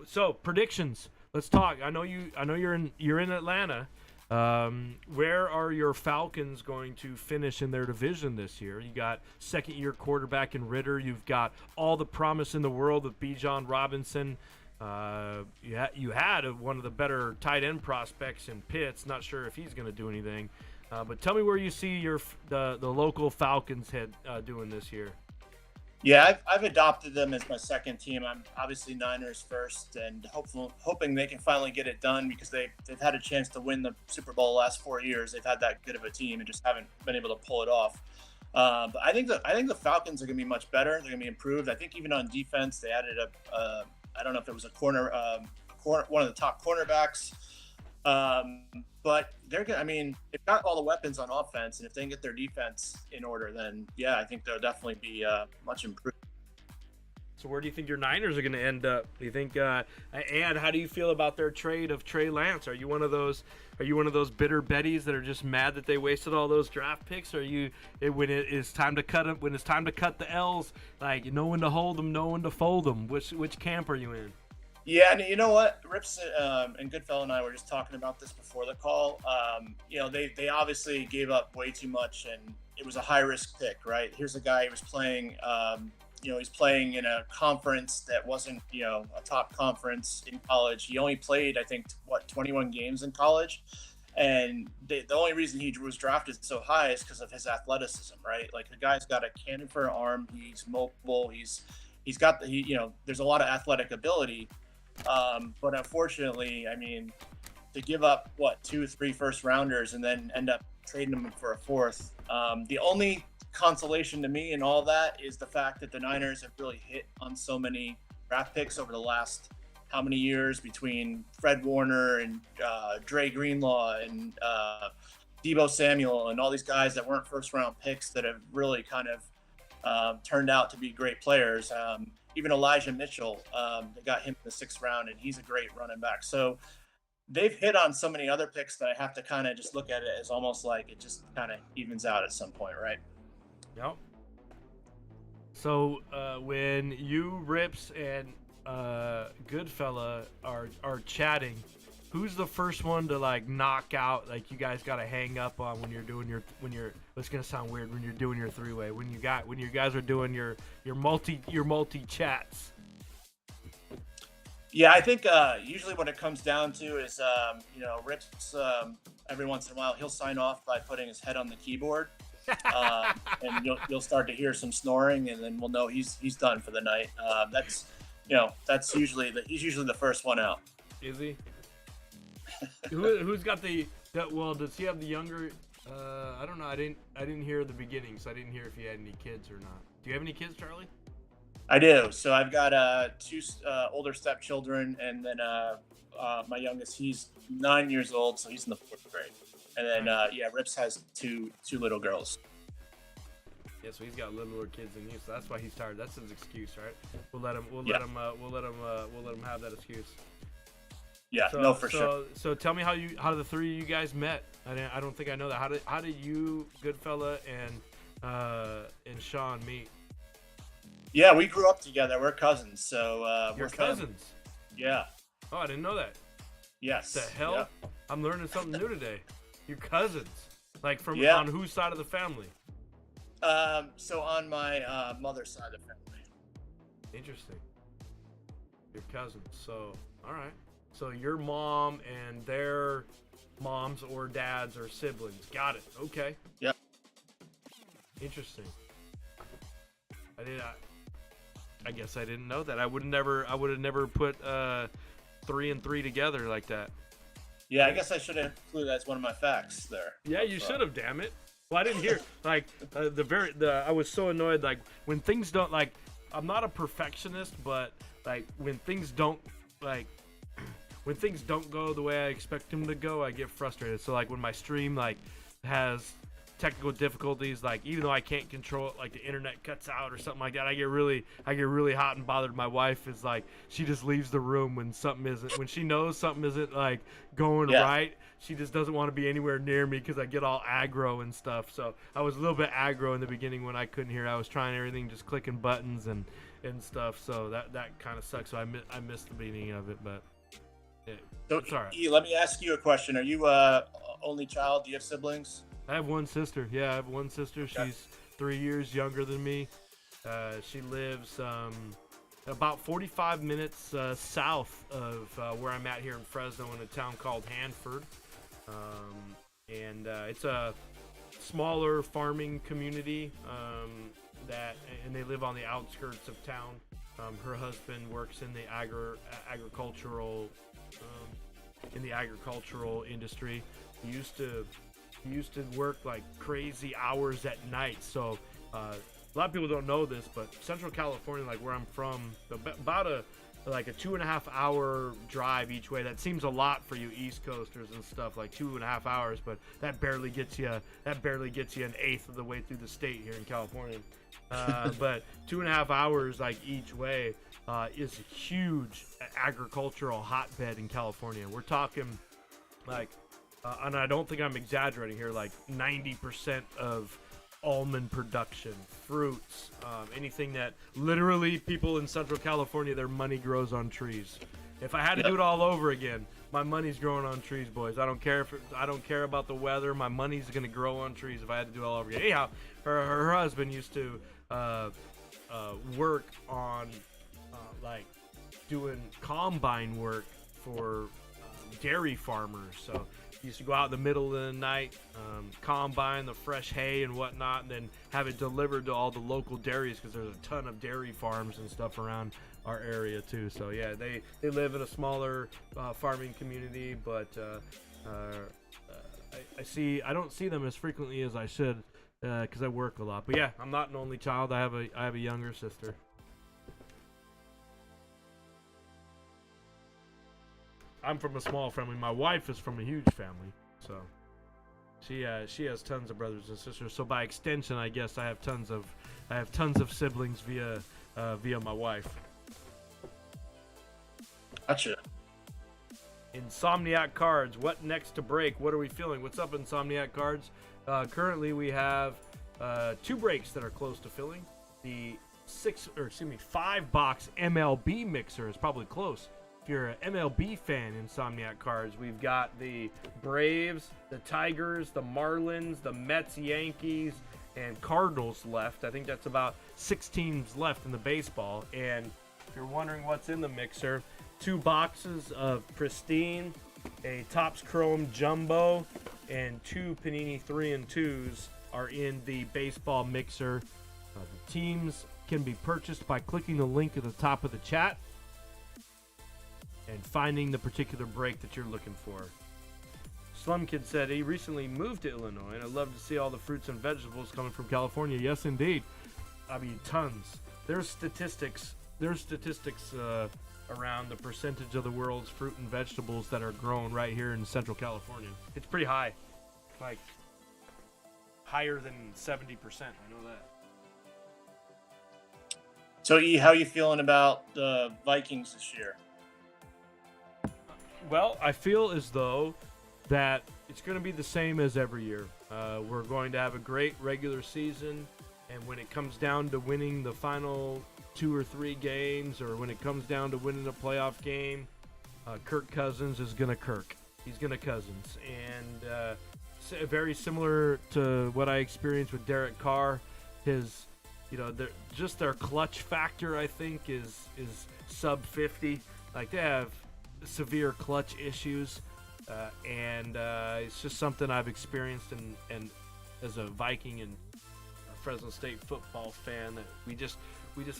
So predictions. Let's talk. I know you're in Atlanta. Where are your Falcons going to finish in their division this year? You got second-year quarterback in Ritter. You've got all the promise in the world with Bijan Robinson. You had one of the better tight end prospects in Pitts. Not sure if he's going to do anything. But tell me where you see the local Falcons doing this year. Yeah, I've adopted them as my second team. I'm obviously Niners first, and hoping they can finally get it done because they've had a chance to win the Super Bowl the last 4 years. They've had that good of a team and just haven't been able to pull it off. But I think the Falcons are going to be much better. They're going to be improved. I think even on defense, they added I don't know if it was a corner, one of the top cornerbacks. But they're gonna. I mean, they've got all the weapons on offense, and if they can get their defense in order, then yeah, I think they'll definitely be much improved. So where do you think your Niners are going to end up? Do you think? And how do you feel about their trade of Trey Lance? Are you one of those bitter Betties that are just mad that they wasted all those draft picks? Or when it is time to cut them, when it's time to cut the L's, like know when to hold them, know when to fold them? Which camp are you in? Yeah, and you know what, Rips and Goodfellow and I were just talking about this before the call. They obviously gave up way too much, and it was a high risk pick, right? Here's a guy who was playing, he's playing in a conference that wasn't, a top conference in college. He only played, I think, 21 games in college, and the only reason he was drafted so high is because of his athleticism, right? Like the guy's got a cannon for an arm, he's mobile, he's got there's a lot of athletic ability. But unfortunately, I mean, to give up 2, 3 first rounders and then end up trading them for a fourth. The only consolation to me in all that is the fact that the Niners have really hit on so many draft picks over the last how many years between Fred Warner and Dre Greenlaw and Deebo Samuel and all these guys that weren't first round picks that have really kind of turned out to be great players. Even Elijah Mitchell, they got him in the 6th round, and he's a great running back. So they've hit on so many other picks that I have to kind of just look at it as almost like it just kind of evens out at some point, right? Yep. So when you, Rips, and Goodfella are chatting, who's the first one to like knock out? Like you guys got to hang up on when you're doing it's gonna sound weird when you're doing your 3-way. When you guys are doing your multi chats. Yeah, I think usually what it comes down to is Rips every once in a while he'll sign off by putting his head on the keyboard, and you'll start to hear some snoring, and then we'll know he's done for the night. That's usually he's usually the first one out. Is he? Who's got well, does he have the younger? I don't know. I didn't hear the beginning, so I didn't hear if he had any kids or not. Do you have any kids, Charlie? I do. So I've got 2 older stepchildren, and then my youngest, he's 9 years old, so he's in the 4th grade. And then Rips has two little girls. Yeah, so he's got littler kids than you, so that's why he's tired. That's his excuse, right? We'll let him have that excuse. Yeah, So, no, for sure. So tell me how the three of you guys met. I don't think I know that. How did you, Goodfella, and Sean meet? Yeah, we grew up together. We're cousins, so You're we're family. cousins. Yeah. Oh, I didn't know that. Yes. The hell? Yeah. I'm learning something new today. You're cousins. Like Yeah. on whose side of the family? So on my mother's side of the family. Interesting. Your cousins. So, all right. So your mom and their moms or dads or siblings. Got it. Okay. Yep. Interesting. I guess I didn't know that. I would have never put 3 and 3 together like that. Yeah, I guess I should have included that as one of my facts there. Yeah, you should have. Damn it. Well, I didn't hear like I was so annoyed like when things don't like. I'm not a perfectionist, but like when things don't go the way I expect them to go, I get frustrated. So like when my stream like has technical difficulties, like even though I can't control it, like the internet cuts out or something like that, I get really hot and bothered. My wife is like, she just leaves the room when she knows something isn't like going right. She just doesn't want to be anywhere near me because I get all aggro and stuff. So I was a little bit aggro in the beginning when I couldn't hear. I was trying everything, just clicking buttons and stuff. So that kind of sucks. So I missed the beginning of it, but yeah, So it's all right. let me ask you a question. Are you only child? Do you have siblings? I have one sister. Yeah, I have one sister. She's 3 years younger than me. She lives about 45 minutes south of where I'm at here in Fresno, in a town called Hanford. And it's a smaller farming community and they live on the outskirts of town. Her husband works in the agricultural industry. He used to work like crazy hours at night. So a lot of people don't know this, but Central California, like where I'm from, about a 2.5 hour drive each way. That seems a lot for you East Coasters and stuff, like 2.5 hours, but that barely gets you an eighth of the way through the state here in California. But 2.5 hours like each way is a huge agricultural hotbed in California. We're talking like and I don't think I'm exaggerating here, like 90% of almond production, fruits, anything that literally people in Central California, their money grows on trees. If I had to do it all over again, my money's growing on trees, boys. I don't care about the weather. My money's gonna grow on trees if I had to do it all over again. Anyhow, her husband used to work on like doing combine work for dairy farmers. So he used to go out in the middle of the night, combine the fresh hay and whatnot, and then have it delivered to all the local dairies, because there's a ton of dairy farms and stuff around our area too. So yeah, they live in a smaller farming community, but I don't see them as frequently as I should because I work a lot. But yeah, I'm not an only child. I have a younger sister. I'm from a small family. My wife is from a huge family, so she has tons of brothers and sisters. So by extension, I guess I have tons of siblings via my wife. Gotcha. Insomniac Cards. What next to break? What are we feeling? What's up, Insomniac Cards? Currently, we have 2 breaks that are close to filling. The 5-box MLB mixer is probably close. If you're an MLB fan, Insomniac Cards, we've got the Braves, the Tigers, the Marlins, the Mets, Yankees, and Cardinals left. I think that's about 6 teams left in the baseball. And if you're wondering what's in the mixer, 2 boxes of Pristine, a Topps Chrome Jumbo, and 2 Panini 3 and 2s are in the baseball mixer. The teams can be purchased by clicking the link at the top of the chat and finding the particular break that you're looking for. Slum Kid said he recently moved to Illinois, and I'd love to see all the fruits and vegetables coming from California. Yes, indeed. I mean, tons. There's statistics around the percentage of the world's fruit and vegetables that are grown right here in Central California. It's pretty high, like higher than 70%. I know that. So, E, how you feeling about the Vikings this year? Well, I feel as though that it's going to be the same as every year. We're going to have a great regular season, and when it comes down to winning the final 2 or 3 games, or when it comes down to winning a playoff game, Kirk Cousins is going to Kirk. He's going to Cousins, and very similar to what I experienced with Derek Carr. His, their clutch factor, I think, is sub 50. Like, they have severe clutch issues, and it's just something I've experienced, and as a Viking and a Fresno State football fan, that we just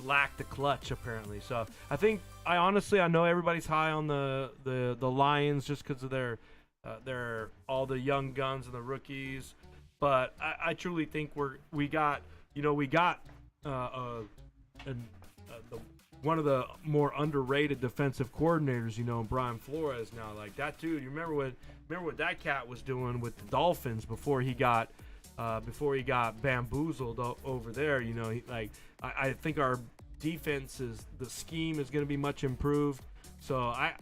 lack the clutch, apparently. So I honestly know everybody's high on the Lions just because of their all the young guns and the rookies, but I truly think we got one of the more underrated defensive coordinators, Brian Flores now. Like, that dude, you remember what that cat was doing with the Dolphins before he got bamboozled over there. I think our defense the scheme is going to be much improved. So I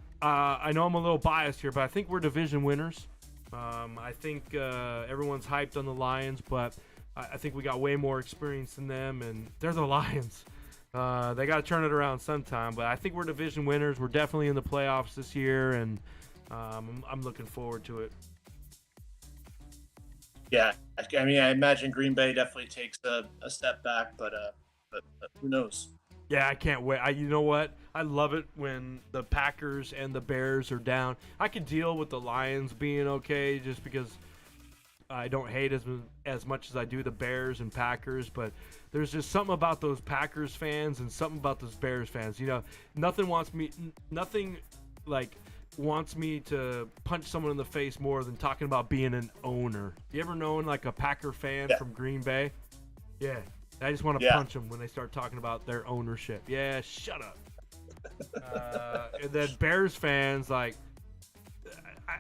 know I'm a little biased here, but I think we're division winners. I think everyone's hyped on the Lions, but I think we got way more experience than them, and they're the Lions. They got to turn it around sometime, but I think we're division winners. We're definitely in the playoffs this year, and I'm looking forward to it. Yeah, I mean, I imagine Green Bay definitely takes a step back, but who knows? Yeah, I can't wait. You know what? I love it when the Packers and the Bears are down. I can deal with the Lions being okay just because I don't hate as much as I do the Bears and Packers, but there's just something about those Packers fans and something about those Bears fans. Nothing wants me to punch someone in the face more than talking about being an owner. You ever known like a Packer fan from Green Bay? Yeah. I just want to punch them when they start talking about their ownership. Yeah, shut up. And then Bears fans, like,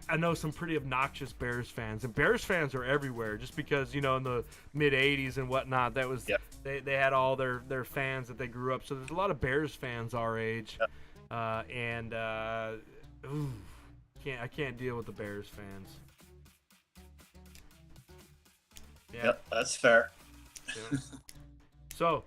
I know some pretty obnoxious Bears fans, and Bears fans are everywhere. Just because in the mid '80s and whatnot, that was they had all their fans that they grew up. So there's a lot of Bears fans our age, I can't deal with the Bears fans. Yeah. Yep, that's fair. Yeah. So,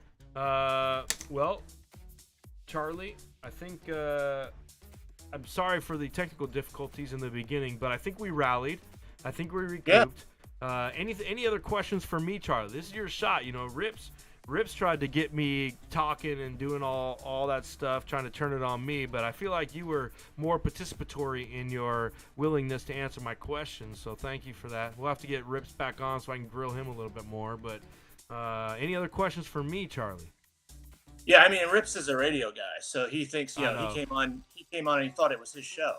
Charlie, I think I'm sorry for the technical difficulties in the beginning, but I think we rallied. I think we recouped. Yeah. Any other questions for me, Charlie? This is your shot. Rips tried to get me talking and doing all that stuff, trying to turn it on me, but I feel like you were more participatory in your willingness to answer my questions, so thank you for that. We'll have to get Rips back on so I can grill him a little bit more, but any other questions for me, Charlie? Yeah, I mean, Rips is a radio guy, so he thinks, he came on and he thought it was his show.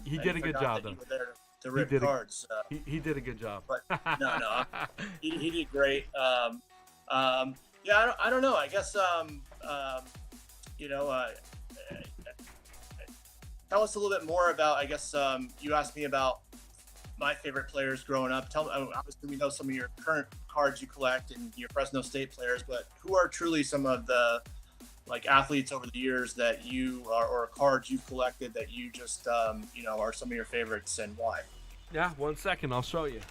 He did a good job, though. You were there to rip cards. He did a good job. But no, he did great. Yeah, I don't know. I guess, tell us a little bit more about, I guess, you asked me about my favorite players growing up. Obviously, we know some of your current cards you collect and your Fresno State players, but who are truly some of the athletes over the years that you are, or cards you've collected that you just are some of your favorites, and why? Yeah, 1 second, I'll show you.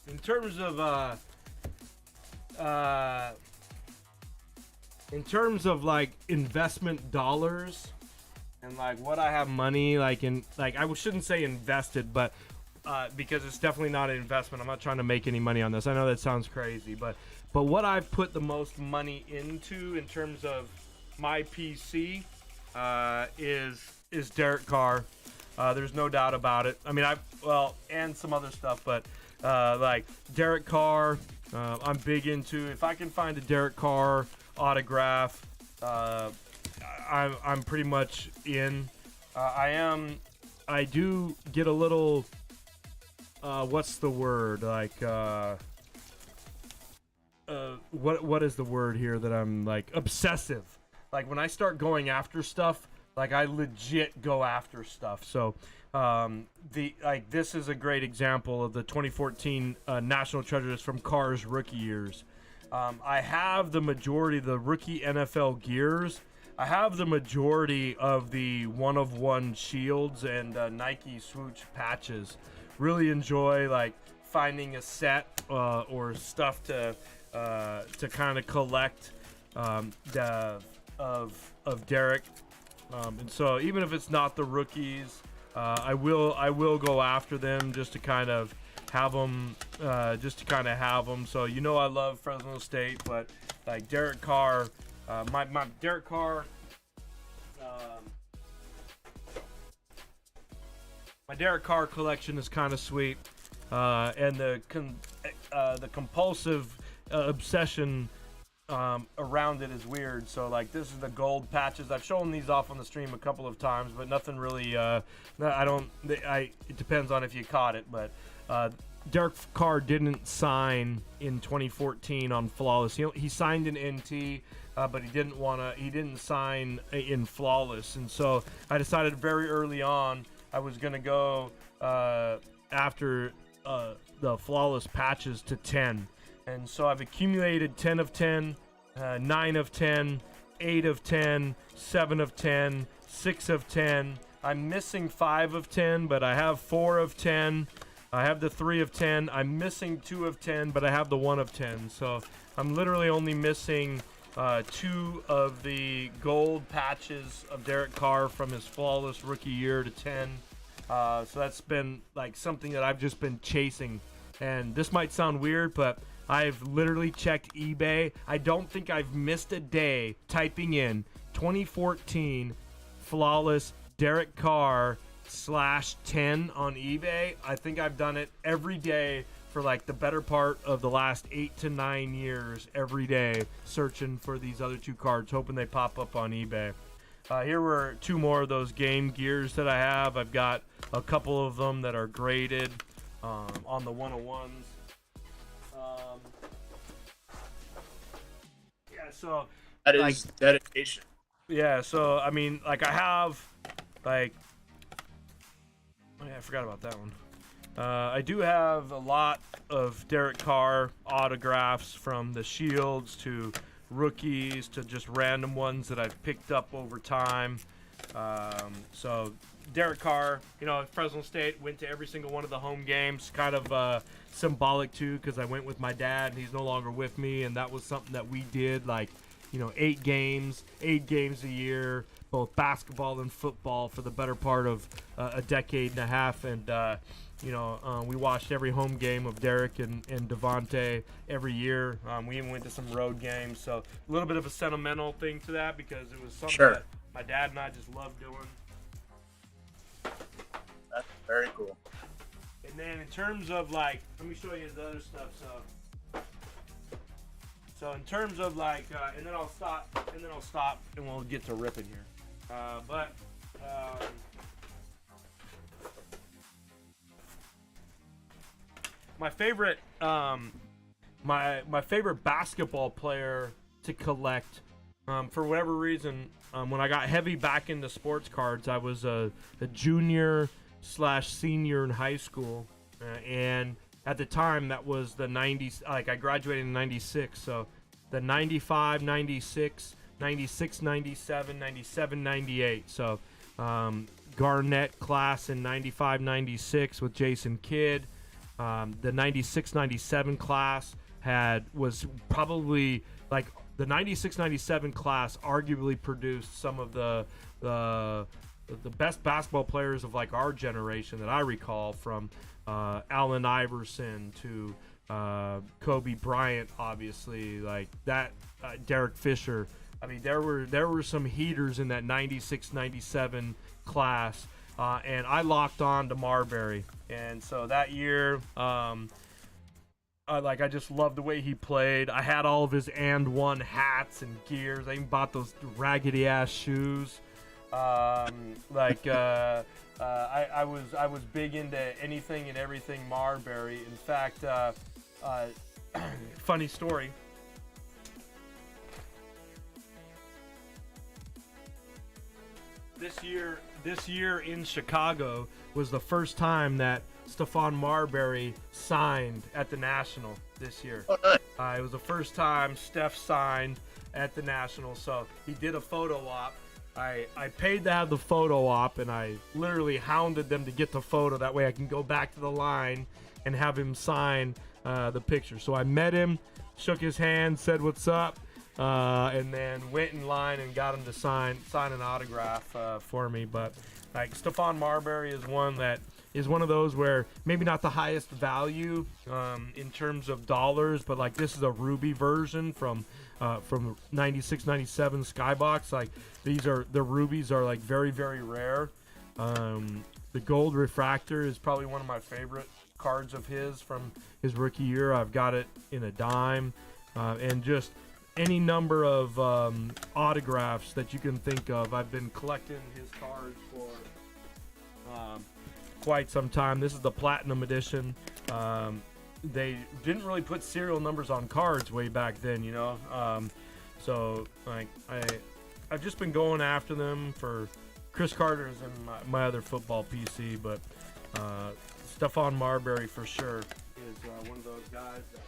In terms of in terms of like investment dollars and like what I have money like in, like I shouldn't say invested, but because it's definitely not an investment. I'm not trying to make any money on this. I know that sounds crazy, but what I've put the most money into in terms of my PC is Derek Carr. There's no doubt about it. I mean, and some other stuff, but like Derek Carr, I'm big into. If I can find a Derek Carr autograph, I'm pretty much in. I do get a little. What's the word? Like, what is the word here that I'm like obsessive? Like when I start going after stuff, like I legit go after stuff. So, this is a great example of the 2014 National Treasures from Carr's rookie years. I have the majority of the rookie NFL gears. I have the majority of the one-of-one shields and Nike swoosh patches. Really enjoy like finding a set or stuff to kind of collect of Derek, and so even if it's not the rookies, I will go after them just to kind of have them, So I love Fresno State, but like Derek Carr, my Derek Carr. My Derek Carr collection is kind of sweet, and the compulsive obsession around it is weird. So like this is the gold patches. I've shown these off on the stream a couple of times, but nothing really. It depends on if you caught it, but Derek Carr didn't sign in 2014 on Flawless. He signed in NT. But he didn't sign in Flawless, and so I decided very early on I was gonna go after the Flawless patches to 10, and so I've accumulated 10 of 10, 9 of 10, 8 of 10, 7 of 10, 6 of 10. I'm missing 5 of 10, but I have 4 of 10. I have the 3 of 10. I'm missing 2 of 10, but I have the 1 of 10. So I'm literally only missing 2 of the gold patches of Derek Carr from his Flawless rookie year to 10. So that's been like something that I've just been chasing. And this might sound weird, but I've literally checked eBay. I don't think I've missed a day typing in 2014 Flawless Derek Carr /10 on eBay. I think I've done it every day for like the better part of the last 8 to 9 years, every day searching for these other 2 cards, hoping they pop up on eBay. Here were 2 more of those game gears that I have. I've got a couple of them that are graded on the 101s. So that is dedication. Yeah, so I mean, like I have, like, oh yeah, I forgot about that one. I do have a lot of Derek Carr autographs, from the Shields to rookies to just random ones that I've picked up over time. So Derek Carr, Fresno State, went to every single one of the home games. Kind of symbolic too, because I went with my dad and he's no longer with me, and that was something that we did, like, 8 games a year, both basketball and football, for the better part of a decade and a half. And we watched every home game of Derek and Devontae every year. We even went to some road games, so a little bit of a sentimental thing to that, because it was something that my dad and I just loved doing. That's very cool. And then in terms of, like, let me show you the other stuff. So in terms of, like, and then I'll stop, and we'll get to ripping here. My favorite, my favorite basketball player to collect, for whatever reason, when I got heavy back into sports cards, I was a junior/senior in high school, and at the time that was the 90s. Like, I graduated in 96, so the 95, 96, 96, 97, 97, 98. So Garnett class in 95, 96 with Jason Kidd. The 96, 97 class was probably like the 96-97 class arguably produced some of the best basketball players of like our generation that I recall, from Allen Iverson to Kobe Bryant, obviously, like that, Derek Fisher. I mean, there were some heaters in that 96-97 class, and I locked on to Marbury. And so that year, I just loved the way he played. I had all of his and one hats and gears. I even bought those raggedy ass shoes. I was big into anything and everything Marbury. In fact, funny story. This year in Chicago was the first time that Stephon Marbury signed at the National this year. Oh, nice. It was the first time Steph signed at the National, so he did a photo op. I paid to have the photo op, and I literally hounded them to get the photo. That way I can go back to the line and have him sign the picture. So I met him, shook his hand, said what's up, and then went in line and got him to sign an autograph for me. But like, Stephon Marbury is one of those where maybe not the highest value in terms of dollars, but like this is a ruby version from 96-97 Skybox. Like the rubies are like very, very rare. The gold refractor is probably one of my favorite cards of his from his rookie year. I've got it in a dime, and just any number of autographs that you can think of. I've been collecting his cards for quite some time. This is the Platinum Edition. They didn't really put serial numbers on cards way back then, you know. So like I've just been going after them for Chris Carter's and my other football PC, but Stephon Marbury for sure is one of those guys that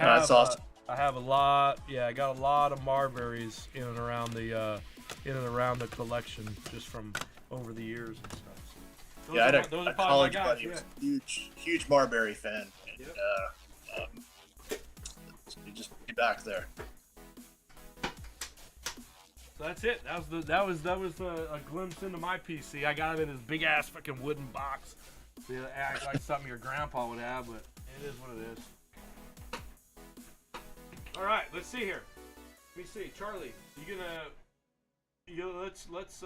That's awesome. I have a lot. Yeah, I got a lot of Marburys in and around the collection, just from over the years and stuff. So Yeah, I had a probably college my guys, buddy who was a huge Marbury fan. And, Yep. you just be back there. So that's it. That was a glimpse into my PC. I got it in this big ass fucking wooden box. It acts like something your grandpa would have, but it is what it is. All right, let's see here. Let me see, Charlie. Let's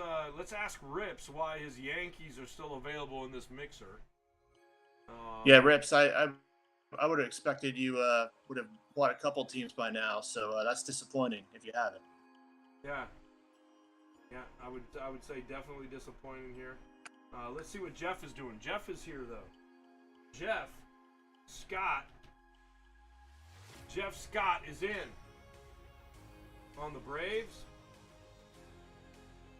ask Rips why his Yankees are still available in this mixer. Yeah, Rips, I would have expected you would have bought a couple teams by now, so that's disappointing if you haven't. Yeah, I would say definitely disappointing here. Let's see what Jeff is doing. Jeff is here though. Jeff Scott is in on the Braves.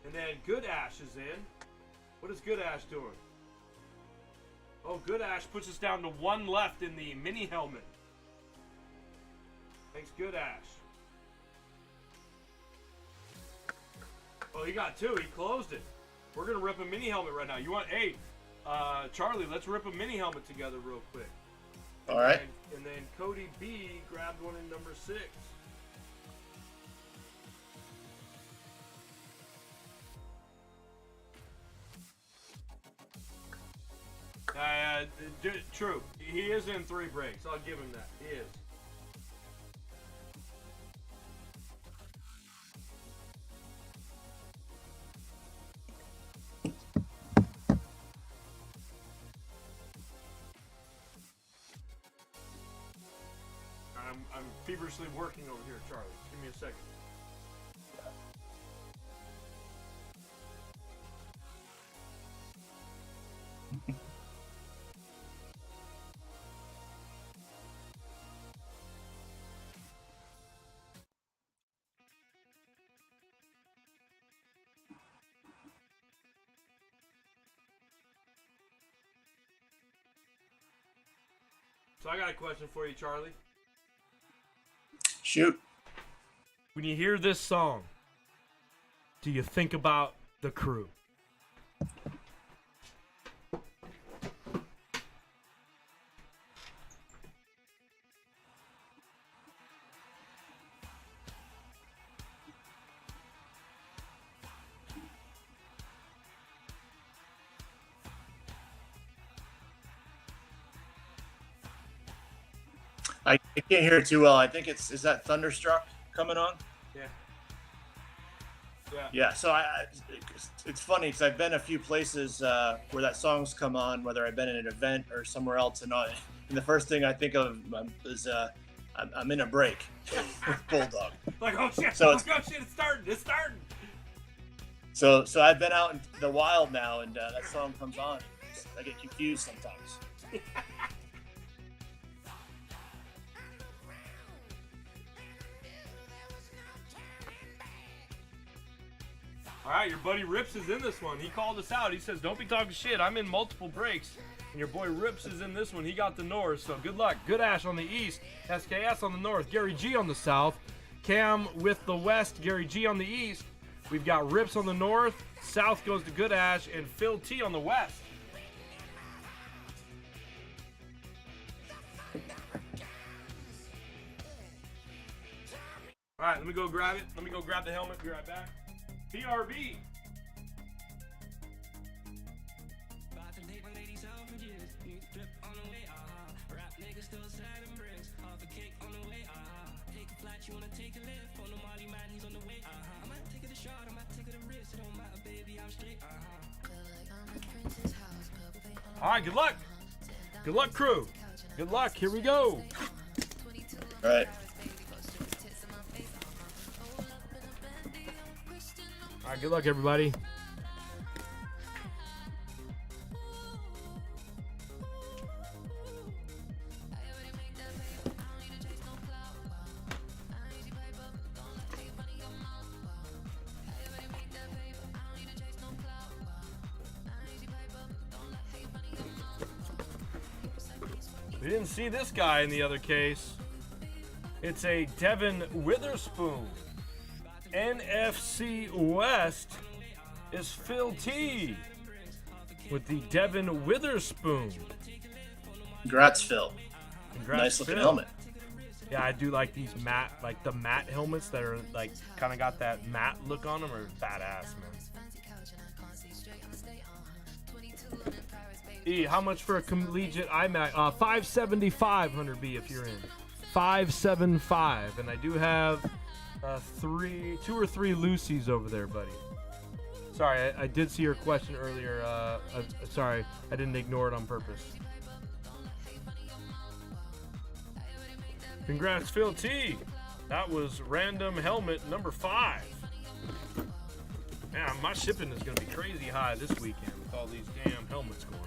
And then Good Ash is in. What is Good Ash doing? Oh, Good Ash puts us down to one left in the mini helmet. Thanks, Good Ash. Oh, he got two. He closed it. We're going to rip a mini helmet right now. You want, hey, Charlie, let's rip a mini helmet together real quick. All right. And then Cody B grabbed one in number 6. True. He is in 3 breaks. I'll give him that. He is. I'm feverishly working over here, Charlie. Give me a second. So I got a question for you, Charlie. Shoot. When you hear this song, do you think about the Crew? I can't hear it too well. I think is that Thunderstruck coming on? Yeah. Yeah. So it's funny because I've been a few places where that song's come on, whether I've been in an event or somewhere else, and the first thing I think of is I'm in a break with Bulldog. Like, oh shit! So oh shit! It's starting! It's starting! So I've been out in the wild now, and that song comes on. I get confused sometimes. All right, your buddy Rips is in this one. He called us out. He says, "Don't be talking shit. I'm in multiple breaks." And your boy Rips is in this one. He got the north, so good luck. Good Ash on the east, SKS on the north, Gary G on the south, Cam with the west, Gary G on the east. We've got Rips on the north, south goes to Good Ash, and Phil T on the west. All right, let me go grab it. Let me go grab the helmet. Be right back. PRB. All right, good luck. Good luck, crew. Good luck. Here we go. All right. All right, good luck, everybody. We didn't see this guy in the other case. It's a Devin Witherspoon. NFC West is Phil T with the Devin Witherspoon. Congrats, Phil. Congrats, nice looking Phil. helmet. Yeah, I do like these matte, like the matte helmets that are like kind of got that matte look on them, are badass, man. E, how much for a collegiate iMac? 575, 100B if you're in. 575, and I do have two or three Lucy's over there, buddy. Sorry, I did see your question earlier. Sorry, I didn't ignore it on purpose. Congrats, Phil T. That was random helmet number 5. Man, my shipping is going to be crazy high this weekend with all these damn helmets going on.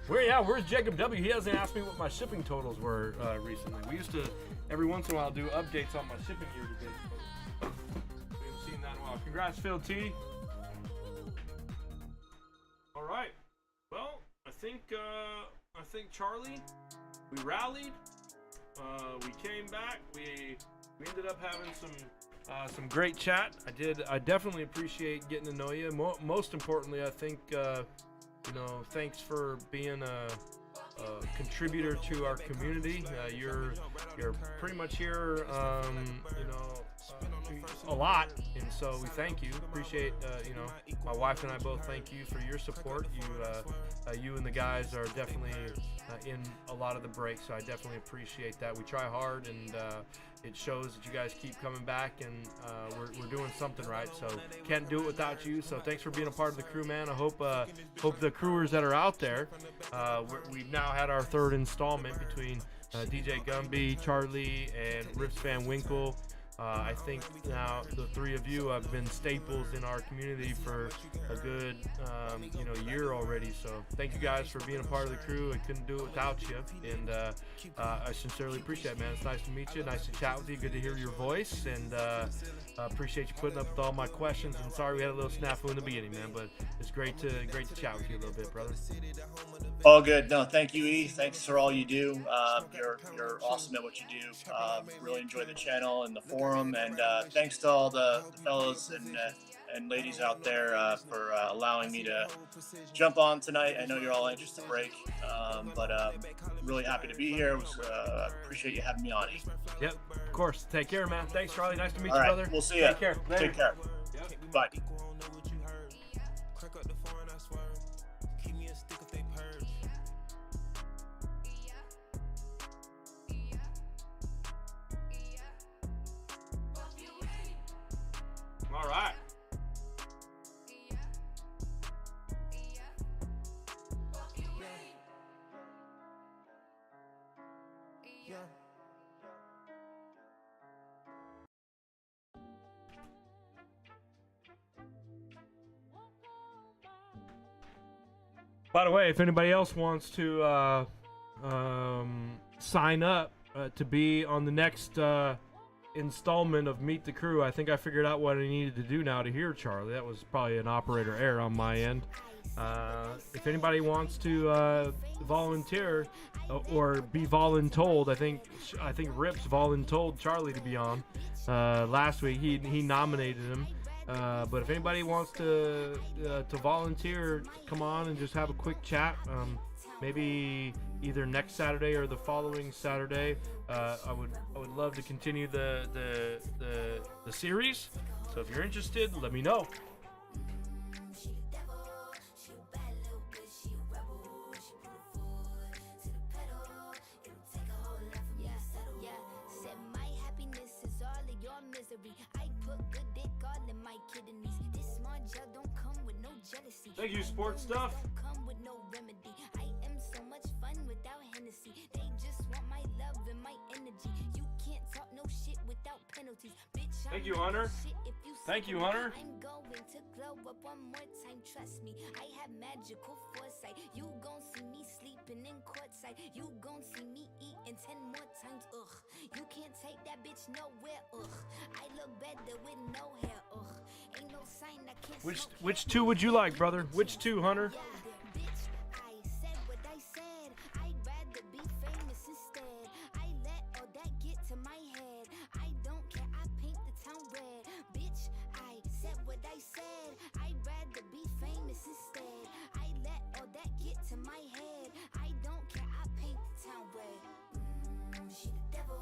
Where's Jacob W? He hasn't asked me what my shipping totals were recently. We used to, every once in a while, do updates on my shipping year to date. We haven't seen that in a while. Congrats, Phil T. All right. Well, I think Charlie, we rallied. We came back. We ended up having some great chat. I definitely appreciate getting to know you. Most importantly, I think thanks for being a contributor to our community. You're pretty much here, a lot, and so we thank you. Appreciate, my wife and I both thank you for your support. You and the guys are definitely in a lot of the breaks, so I definitely appreciate that. We try hard, and it shows that you guys keep coming back, and we're doing something right. So can't do it without you. So thanks for being a part of the crew, man. I hope the crewers that are out there. We've now had our third installment between DJ Gumby, Charlie, and Rips Van Winkle. I think now the three of you have been staples in our community for a good, year already. So thank you guys for being a part of the crew. I couldn't do it without you, and I sincerely appreciate it, man. It's nice to meet you. Nice to chat with you. Good to hear your voice, and appreciate you putting up with all my questions. And sorry we had a little snafu in the beginning, man, but it's great to chat with you a little bit, brother. All good. No, thank you, E. Thanks for all you do. You're awesome at what you do. Really enjoy the channel and the forum, and thanks to all the fellows and ladies out there for allowing me to jump on tonight. I know you're all anxious to break, but really happy to be here. Appreciate you having me on, E. Yep, of course. Take care, man. Thanks, Charlie. Nice to meet all you, right, brother. We'll see you. Take care. Later. Take care. Yep. Bye. By the way, if anybody else wants to sign up to be on the next installment of Meet the Crew, I think I figured out what I needed to do now to hear Charlie. That was probably an operator error on my end. If anybody wants to volunteer or be voluntold, I think Rips voluntold Charlie to be on last week. He nominated him. But if anybody wants to volunteer, come on and just have a quick chat. Maybe either next Saturday or the following Saturday. I would love to continue the series. So if you're interested, let me know. Thank you, sports stuff. I am so much fun without Hennessy. They just want my love and my energy. You can't talk no shit without penalties. Bitch, thank you, Hunter. Thank you, Hunter. I'm going to glow up one more time, trust me. I have magical foresight. You gon' see me sleeping in courtside. You gon' see me eating 10 more times, ugh. You can't take that bitch nowhere, ugh. I look better with no hair, ugh. Ain't no sign I can't. Which two would you like, brother? Which two, Hunter? Bitch, I said what I said. I'd rather be famous instead. I let all that get to my head. I don't care, I paint the town red. Bitch, I said what I said. I'd rather be famous instead. I let all that get to my head. I don't care, I paint the town red. She the devil,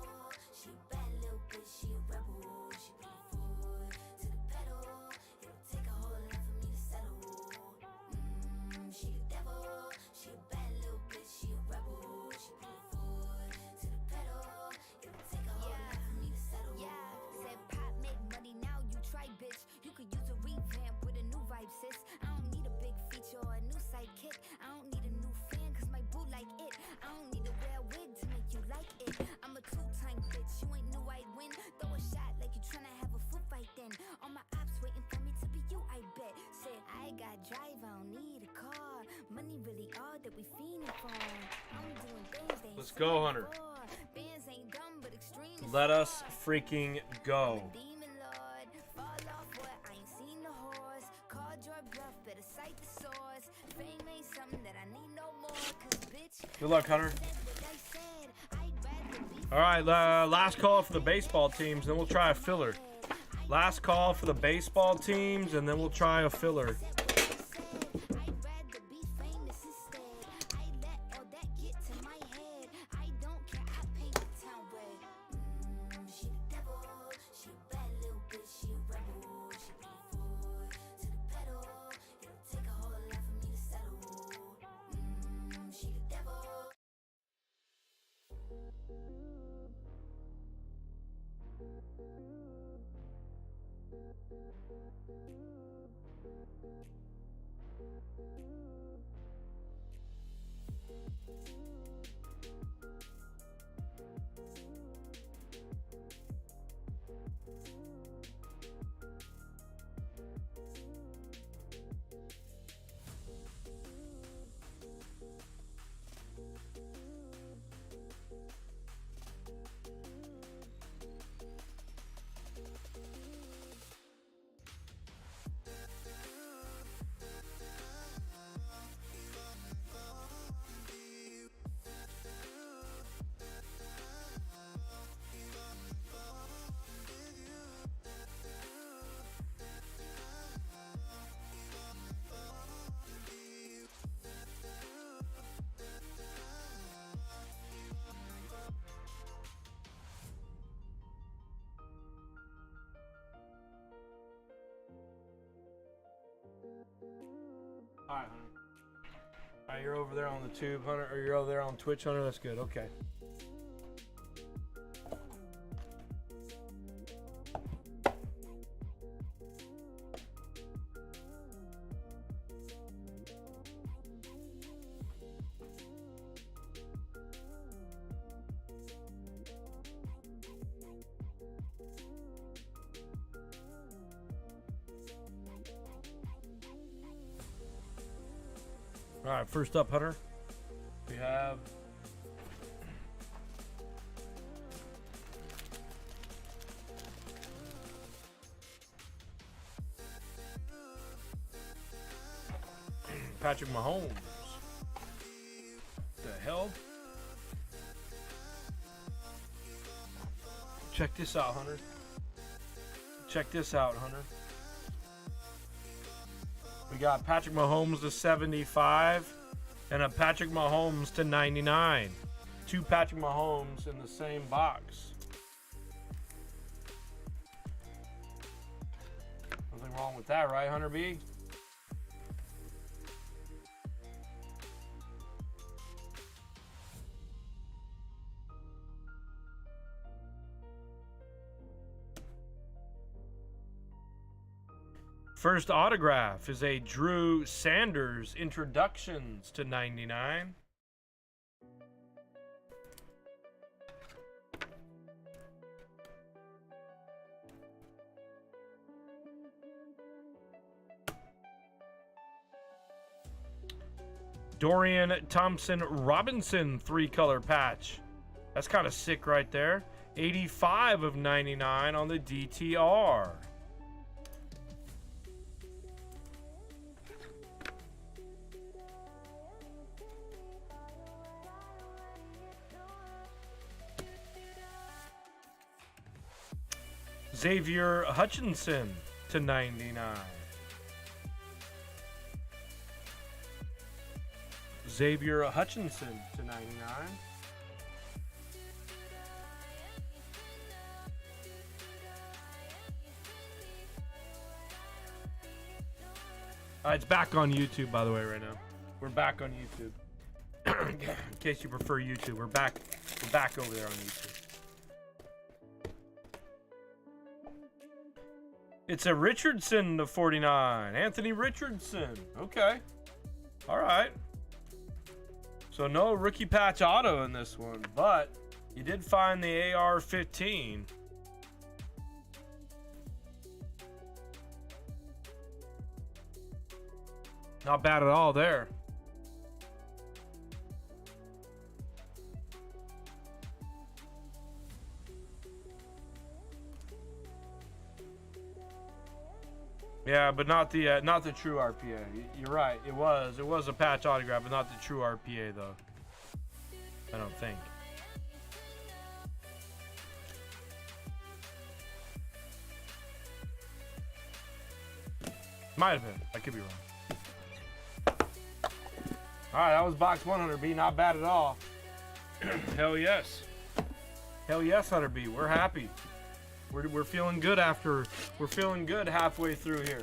she a bad little bitch, she a rebel. She put her foot to the pedal. It'll take a whole lot for me to settle. She the devil, she a bad little bitch, she a rebel. She put her foot to the pedal. It'll take a whole lot for me to settle. Yeah, said pop make money, now you try, bitch. You could use a revamp with a new vibe, sis. I don't need a big feature or a new sidekick. I don't need a new fan, cause my boo like it. I don't need to wear a wig to make you like it. I'm a two-time bitch, you ain't knew I'd win. Throw a shot like you tryna have a foot fight then. All my ops waiting for me to be you, I bet. Said I got drive, I don't need a car. Money really all that we fiending for. I'm doing things they ain't Let's go, seen Hunter. before. Bands ain't dumb, but extreme is Let us hard. freaking go. Demon Lord, fall off what? I ain't seen the horse. Called your bluff, better cite the source. Fame ain't something that I need no more. Cause bitch, Good luck, Hunter. said what I said. I'd rather be All right, last call for the baseball teams, then we'll try a filler. Last call for the baseball teams, and then we'll try a filler. I'd rather be famous instead. I let all that get to my head. I don't care, I paint the town red. She the devil, she a bad little bitch, she a rebel. She put her foot to the pedal. It'll take a whole lot for me to settle. She the devil. All right, Hunter. All right, you're over there on the tube, Hunter, or you're over there on Twitch, Hunter. That's good. Okay. All right, first up, Hunter. We have Patrick Mahomes. The hell? Check this out, Hunter. Check this out, Hunter. We got Patrick Mahomes to 75 and a Patrick Mahomes to 99. Two Patrick Mahomes in the same box. Nothing wrong with that, right, Hunter B? First autograph is a Drew Sanders introductions to 99. Dorian Thompson Robinson 3-color patch. That's kind of sick right there. 85 of 99 on the DTR. Xavier Hutchinson to 99. Xavier Hutchinson to 99. It's back on YouTube, by the way, right now. We're back on YouTube. In case you prefer YouTube, we're back over there on YouTube. It's a Richardson to 49. Anthony Richardson. Okay. All right. So no rookie patch auto in this one, but you did find the AR-15. Not bad at all there. Yeah, but not the true RPA. You're right. It was a patch autograph, but not the true RPA though. I don't think. Might have been. I could be wrong. All right, that was box 100B. Not bad at all. Hell yes. Hell yes, 100B. We're happy. We're feeling good after. We're feeling good halfway through here.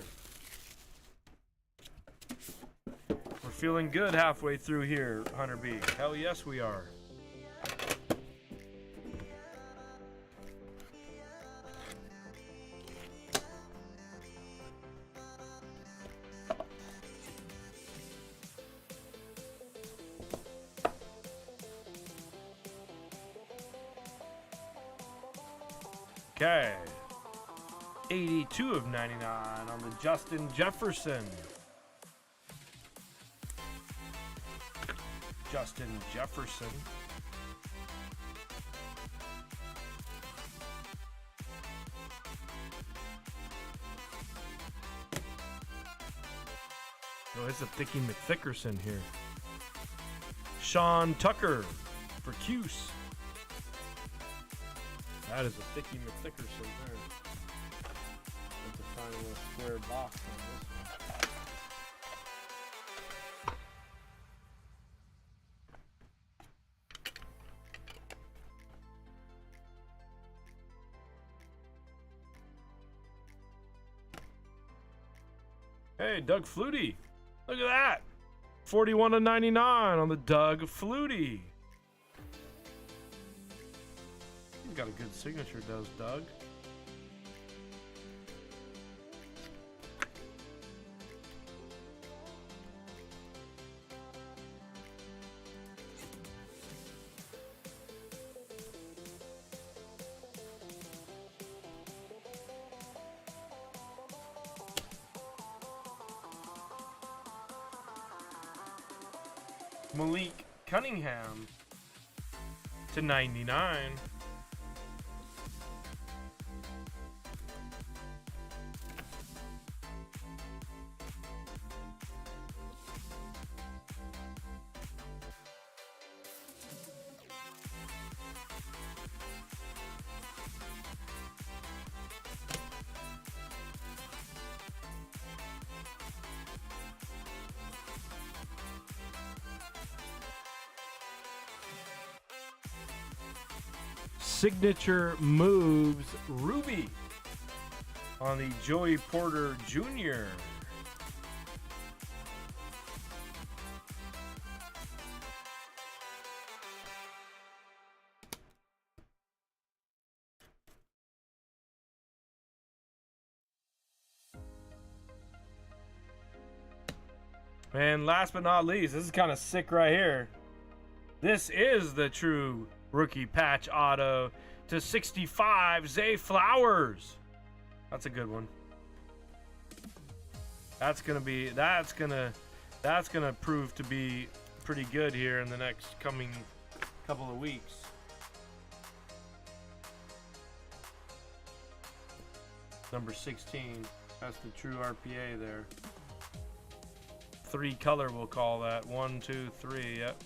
We're feeling good halfway through here, Hunter B. Hell yes, we are. Okay. 82 of 99 on the Justin Jefferson. Justin Jefferson. Oh, it's a Thicky McThickerson here. Sean Tucker for Cuse. That is a Thicky McThickerson there. Have to find a little square box on this one. Hey, Doug Flutie. Look at that. 41 of 99 on the Doug Flutie. He's got a good signature, does Doug. Malik Cunningham /99. Signature moves Ruby on the Joey Porter Jr. And last but not least, this is kind of sick right here. This is the true rookie patch auto /65, Zay Flowers. That's a good one. That's gonna prove to be pretty good here in the next coming couple of weeks. Number 16. That's the true RPA there. 3 color, we'll call that. 1, 2, 3. Yep.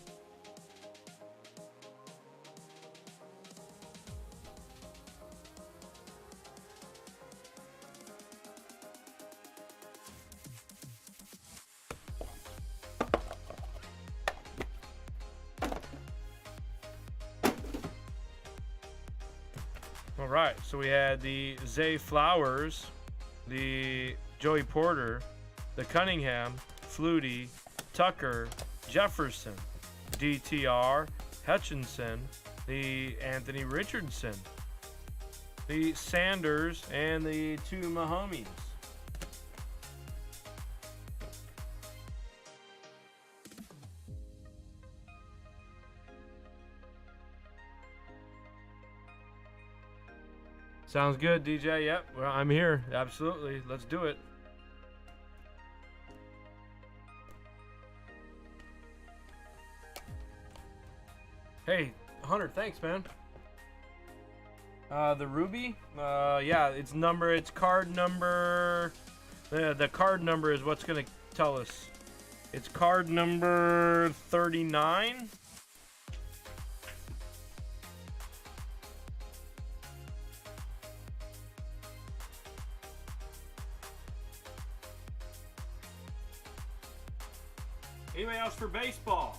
All right, so we had the Zay Flowers, the Joey Porter, the Cunningham, Flutie, Tucker, Jefferson, DTR, Hutchinson, the Anthony Richardson, the Sanders, and the 2 Mahomes. Sounds good, DJ. Yep, well, I'm here. Absolutely. Let's do it. Hey, Hunter, thanks, man. The Ruby? Yeah, it's card number. The card number is what's going to tell us. It's card number 39. Anybody else for baseball?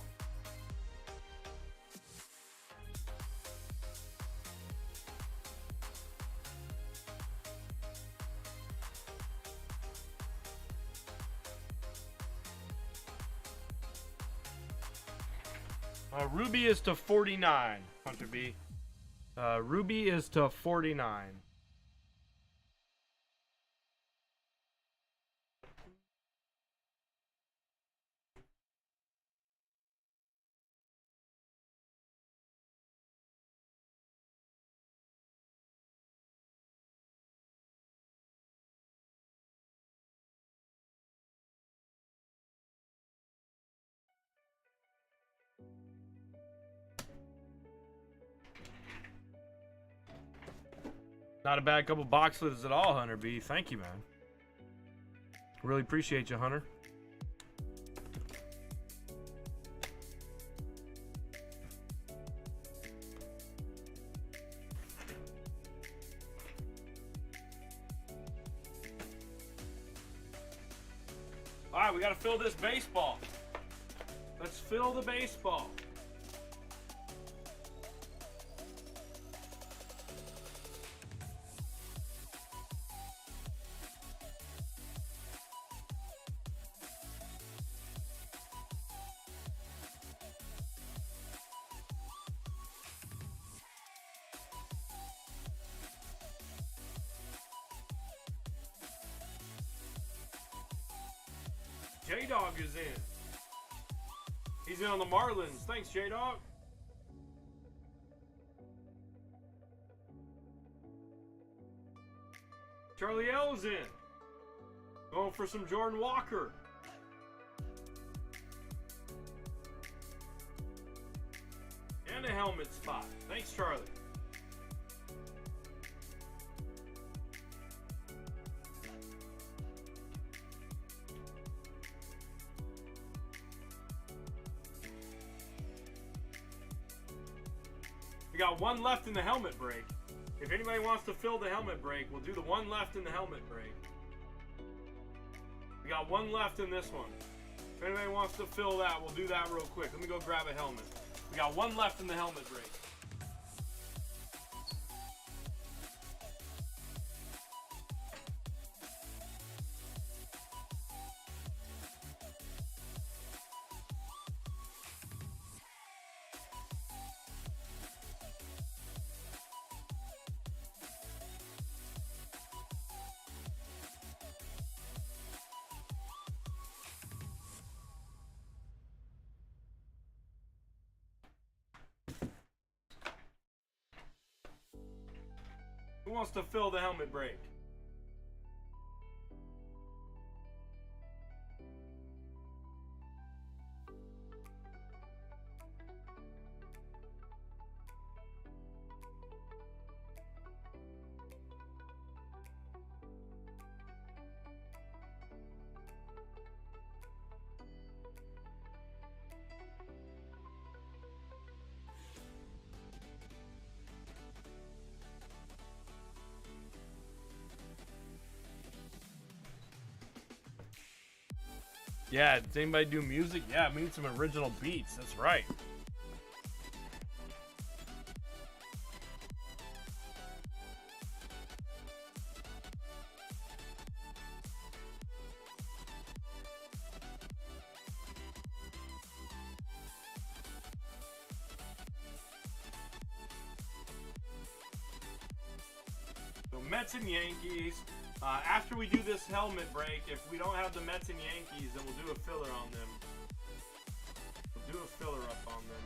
Ruby is /49, Hunter B. Ruby is /49. Not a bad couple box lids at all, Hunter B. Thank you, man. Really appreciate you, Hunter. All right, we got to fill this baseball. Let's fill the baseball. J-Dog is in. He's in on the Marlins. Thanks, J-Dog. Charlie L's in. Going for some Jordan Walker. and a helmet spot. Thanks, Charlie. We got one left in the helmet break. If anybody wants to fill the helmet break, we'll do the one left in the helmet break. We got one left in this one. If anybody wants to fill that, we'll do that real quick. Let me go grab a helmet. We got one left in the helmet break. Who wants to fill the helmet break? Yeah, does anybody do music? Yeah, we need some original beats. That's right. So Mets and Yankees. After we do this helmet break, if we don't have the Mets and Yankees, then we'll do a filler on them. We'll do a filler up on them.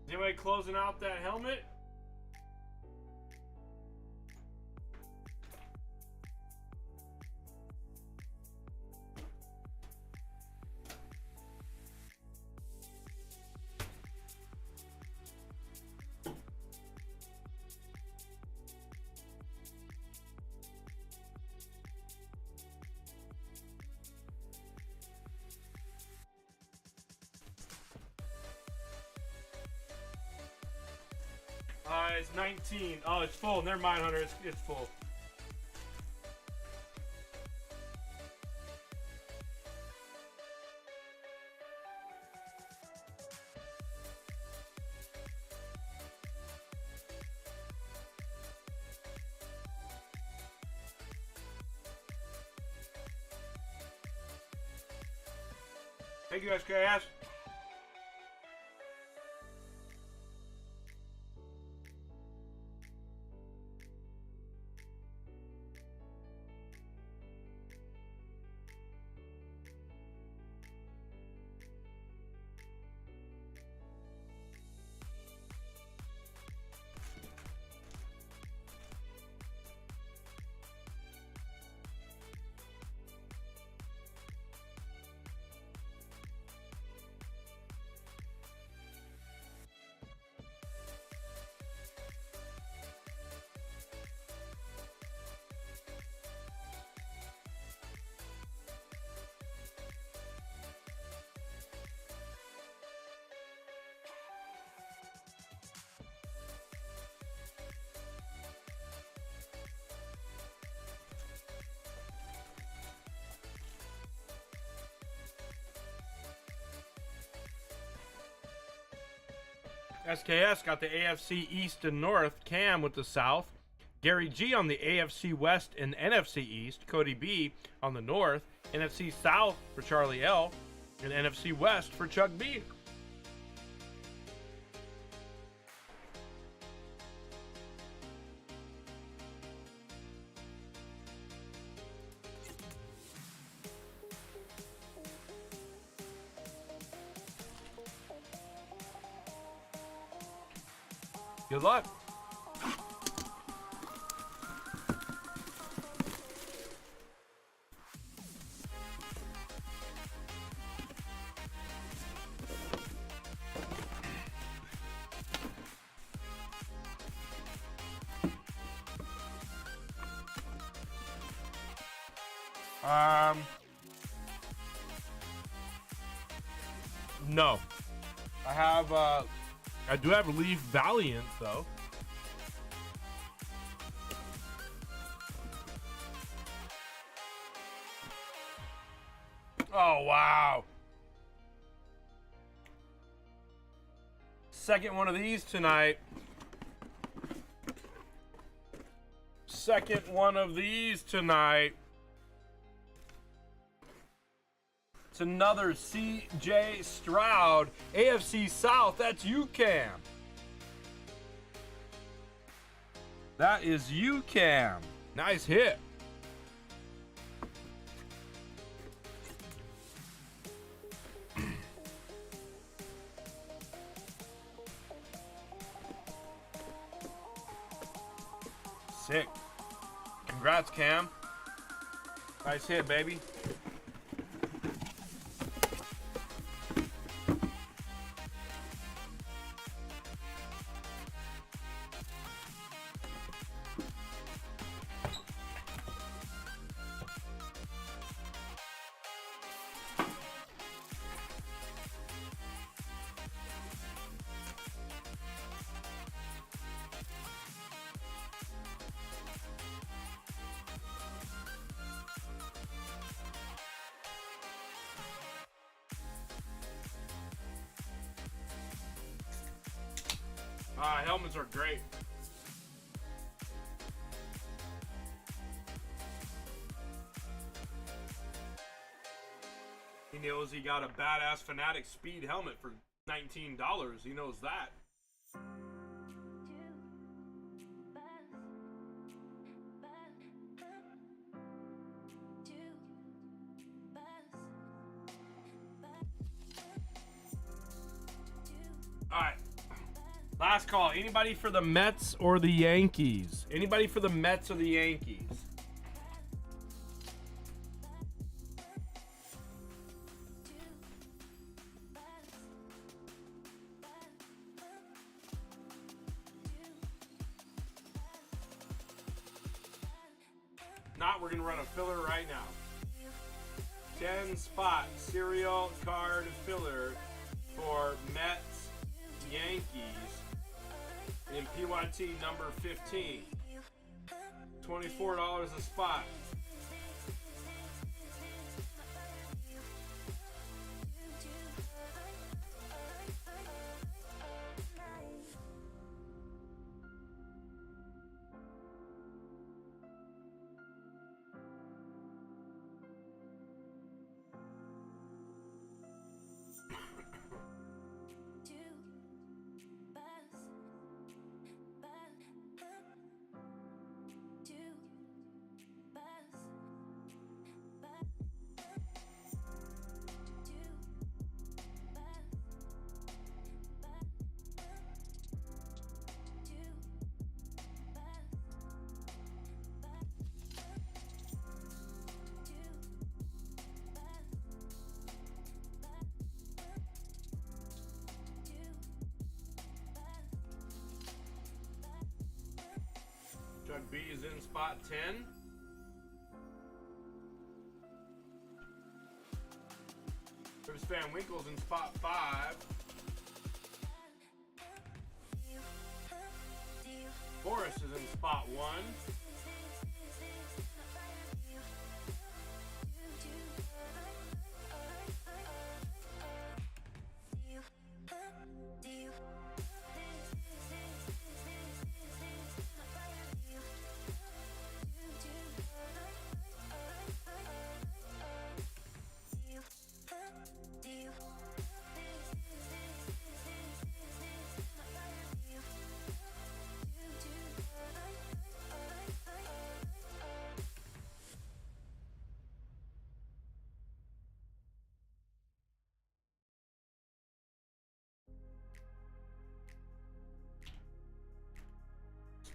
Is anybody closing out that helmet? It's 19. Oh, it's full. Never mind, Hunter. It's full. Thank you, SKS. SKS got the AFC East and North. Cam with the South. Gary G on the AFC West and NFC East. Cody B on the North. NFC South for Charlie L. And NFC West for Chuck B. Good luck. No. I do have Leaf Valiant though. Oh wow. Second one of these tonight. Second one of these tonight. It's another CJ Stroud. AFC South, that's you, Cam. That is you, Cam. Nice hit. Sick. Congrats, Cam. Nice hit, baby. Helmets are great. He knows he got a badass Fanatic Speed helmet for $19. He knows that. All right. Last call. Anybody for the Mets or the Yankees? Anybody for the Mets or the Yankees? Not, we're going to run a filler right now. 10 spot serial card filler for Mets, Yankees in PYT number 15. $24 a spot. Chuck B is in spot 10. Chris Van Winkle's in spot 5. Forrest is in spot 1.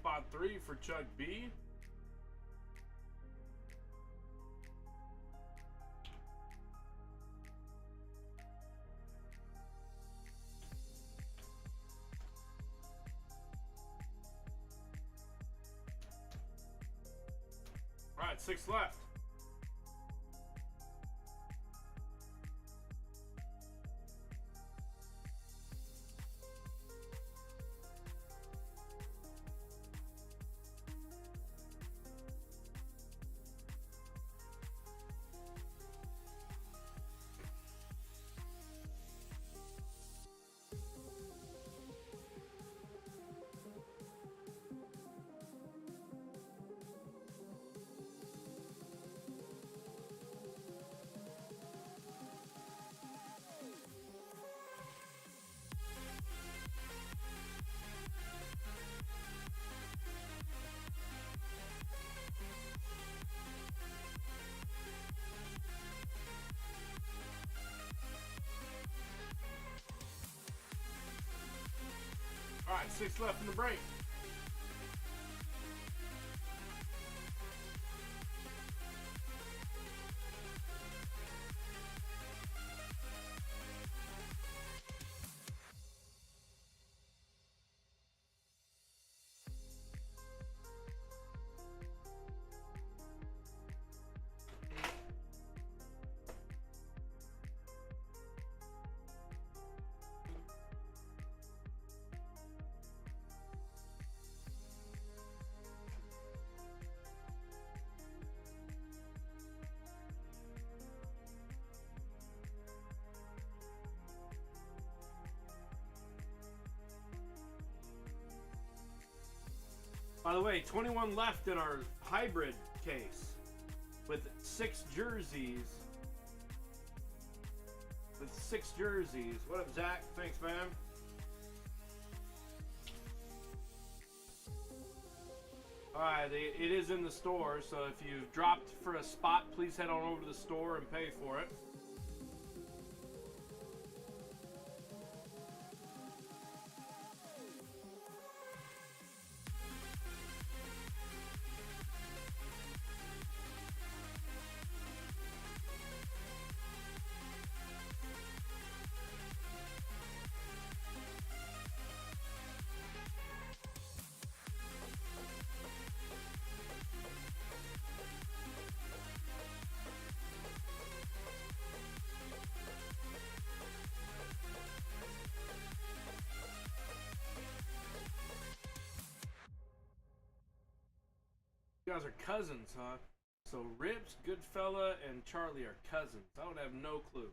spot 3 for Chuck B. All right, 6 left. All right, 6 left in the break. By the way, 21 left in our hybrid case with 6 jerseys. With 6 jerseys. What up, Zach? Thanks, man. Alright, it is in the store, so if you dropped for a spot, please head on over to the store and pay for it. You guys are cousins, huh? So Rips, Goodfella, and Charlie are cousins. I would have no clue.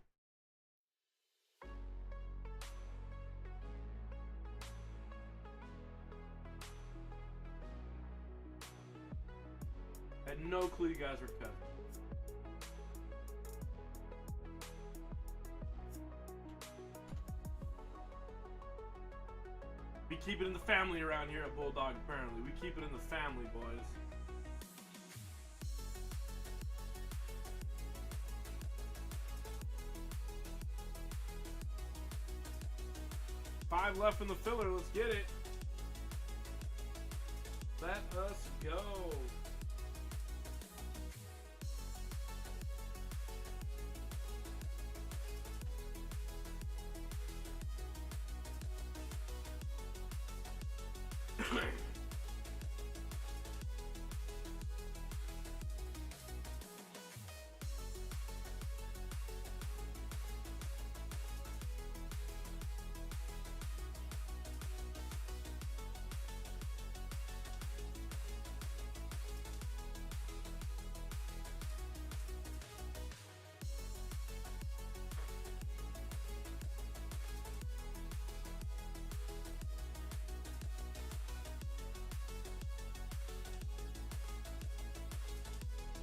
I had no clue you guys were cousins. We keep it in the family around here at Bulldog, apparently. We keep it in the family, boys. Five left in the filler. Let's get it. Let us go.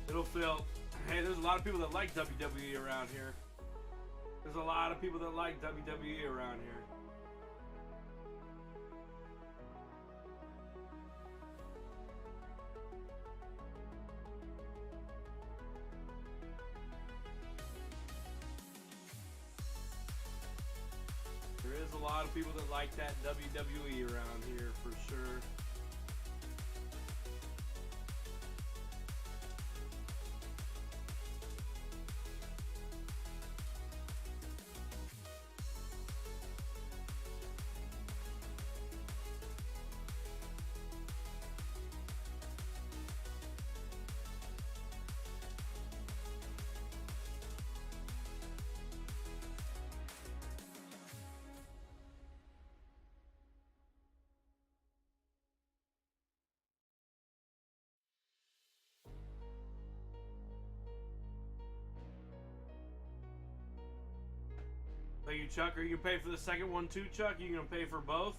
It'll feel, hey, there's a lot of people that like WWE around here. There's a lot of people that like WWE around here. There is a lot of people that like that WWE around here for sure. you, Chuck. Are you gonna pay for the second one too, Chuck? Are you gonna pay for both?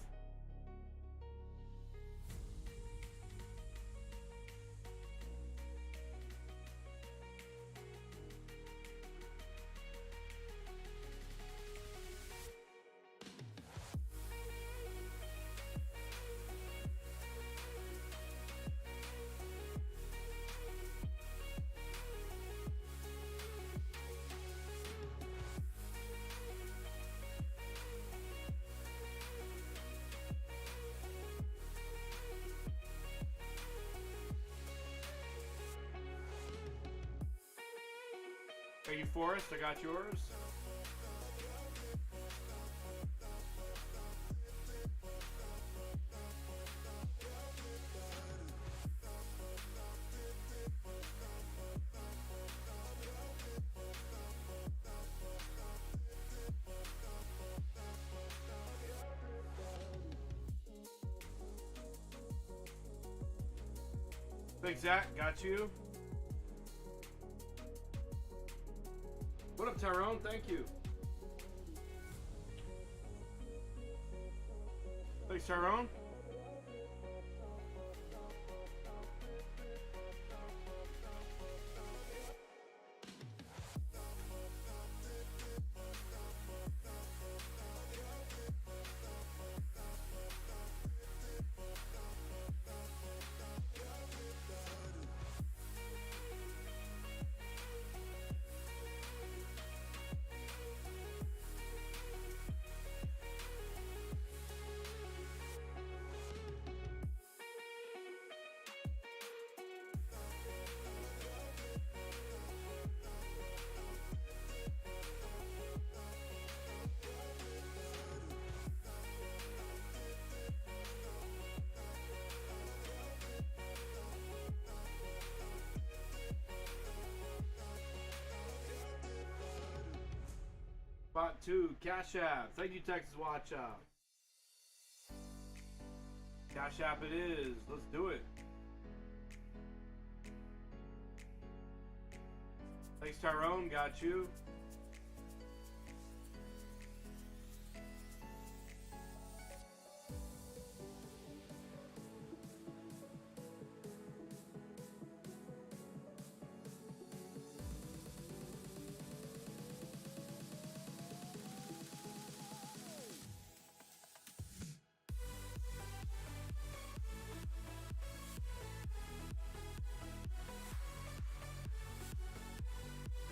Are you Forrest? I got yours. Big Zach, got you. What up, Tyrone? Thank you. Thanks, Tyrone. Spot 2, Cash App. Thank you, Texas Watch Out. Cash App it is. Let's do it. Thanks, Tyrone. Got you.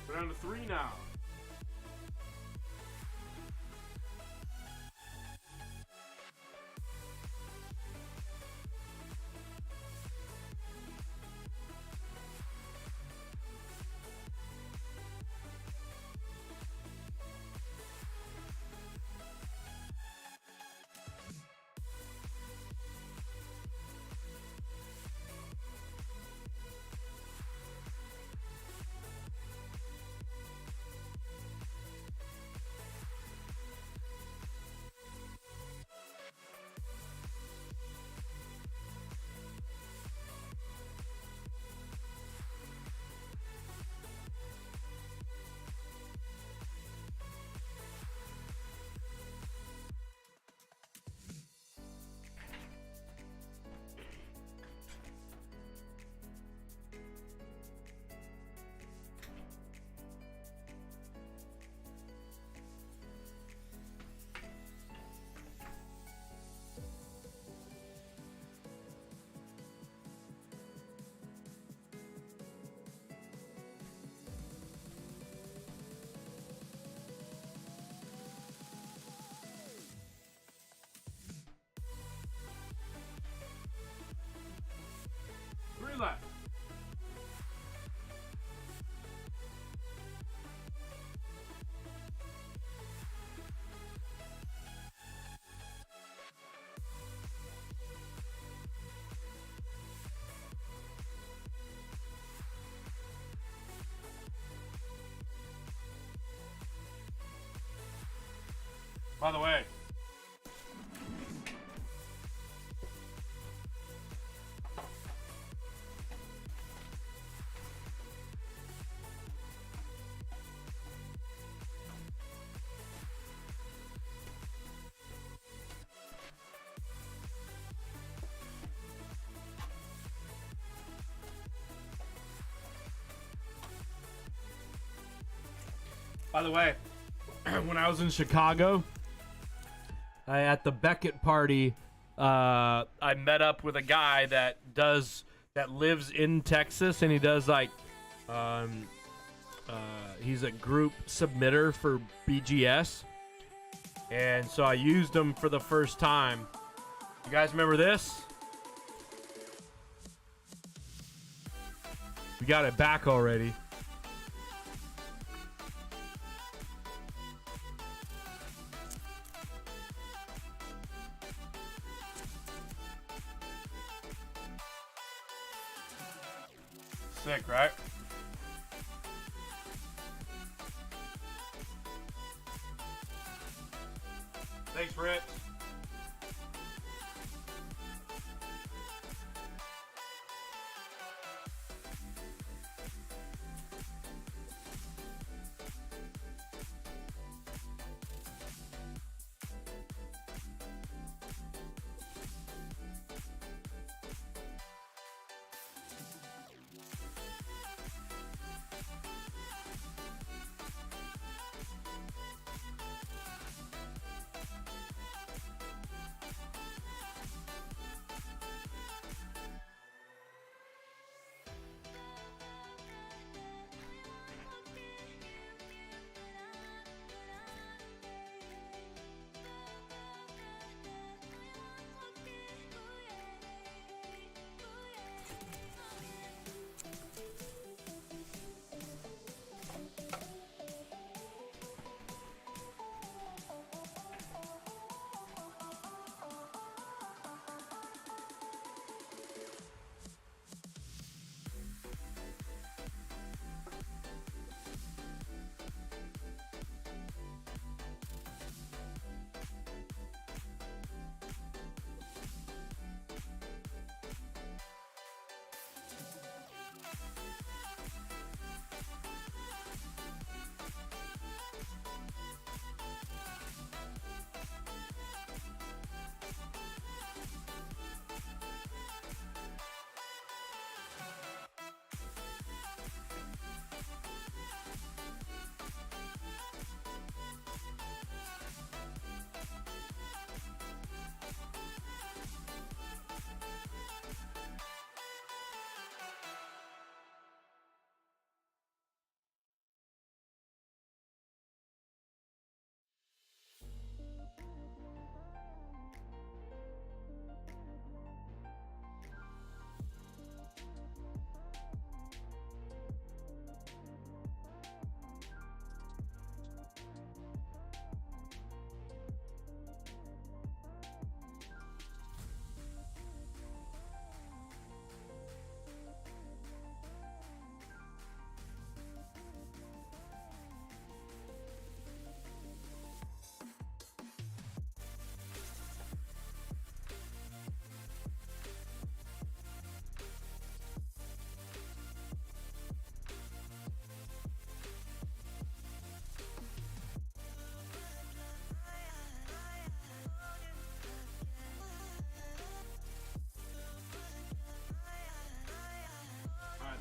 We're down to 3 now. Left. By the way, By the way, when I was in Chicago, at the Beckett party, I met up with a guy that lives in Texas, and he does like, he's a group submitter for BGS, and so I used him for the first time. You guys remember this? We got it back already. Sick, right? Thanks, Rich.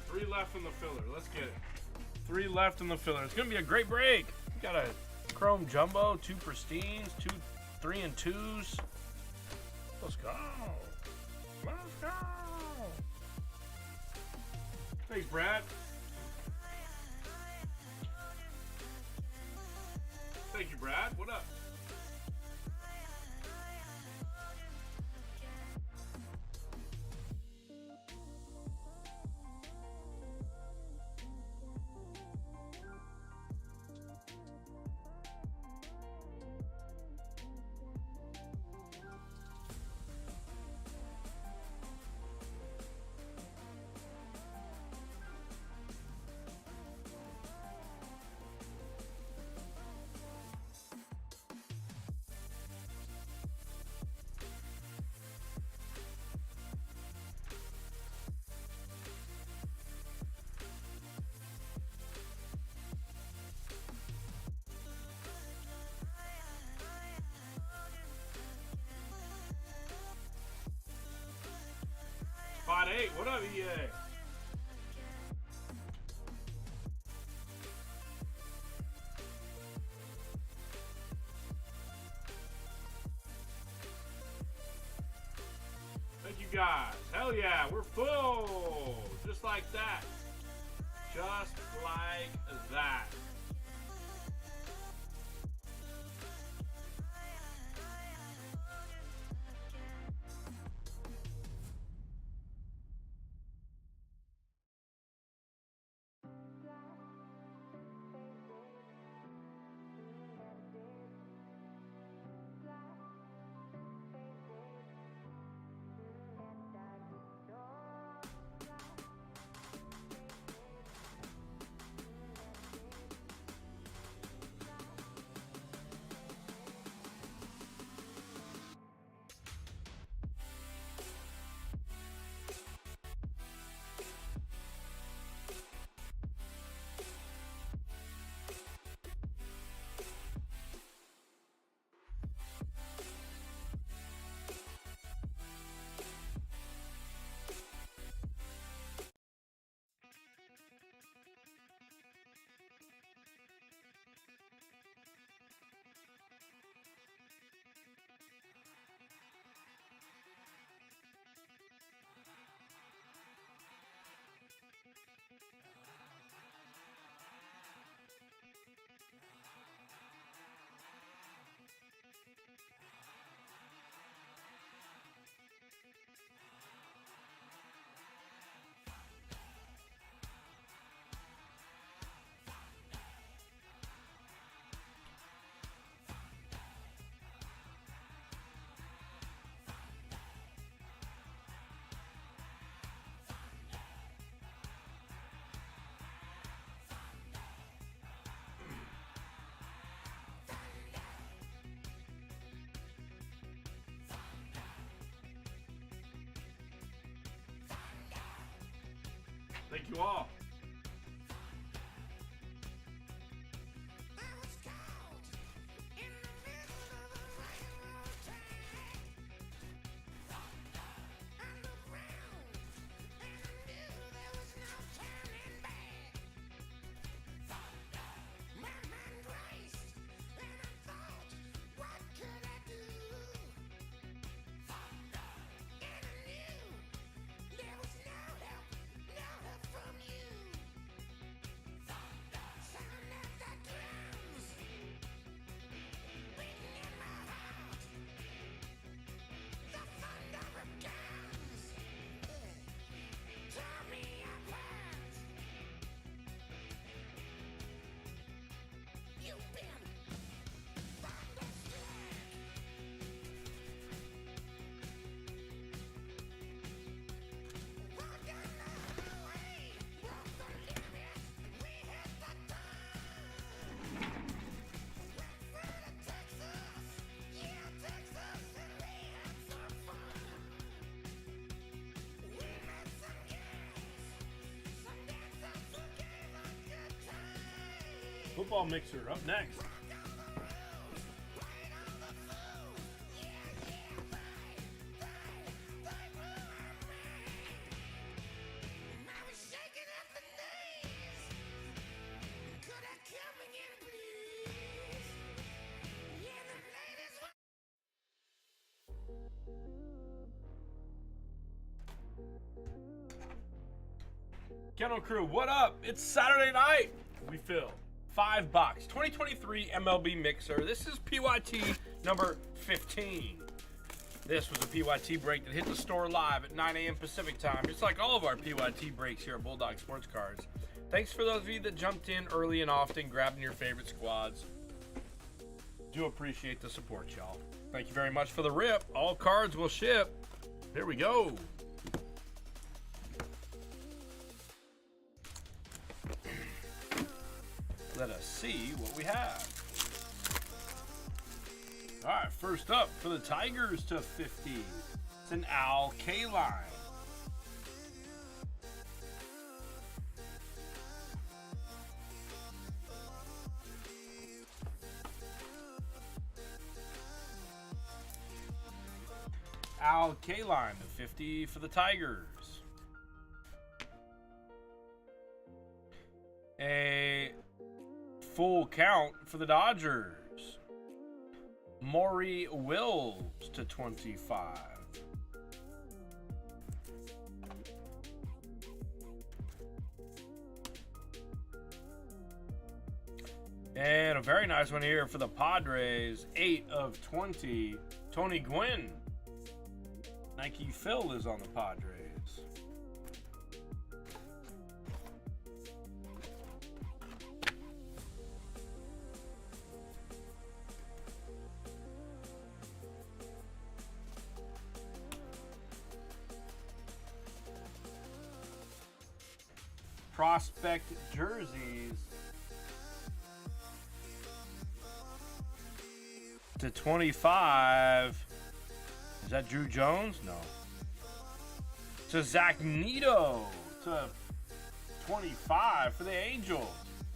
Three left in the filler. Let's get it. Three left in the filler. It's going to be a great break. We got a Chrome Jumbo, 2 Pristines, 2 3 and 2s. Let's go. Let's go. Thanks, Brad. Thank you, Brad. What up? Spot 8, what up, EA? guys. Hell yeah, we're full. Just like that. Just like that. Thank you all. Football Mixer up next. Kennel Crew, what up? It's Saturday night. We fill 5-box 2023 MLB Mixer. This is PYT number 15. This was a PYT break that hit the store live at 9 a.m. Pacific time, just like all of our PYT breaks here at Bulldog Sports Cards. Thanks for those of you that jumped in early and often, grabbing your favorite squads. Do appreciate the support, y'all. Thank you very much for the rip. All cards will ship. There we go. Let us see what we have. All right, first up for the Tigers to 50. It's an Al Kaline. Al Kaline to 50 for the Tigers. A full count for the Dodgers. Maury Wills to 25. And a very nice one here for the Padres. 8 of 20. Tony Gwynn. Nike Phil is on the Padres. Prospect jerseys to 25. Is that Drew Jones? No. To Zach Neto to 25 for the Angels.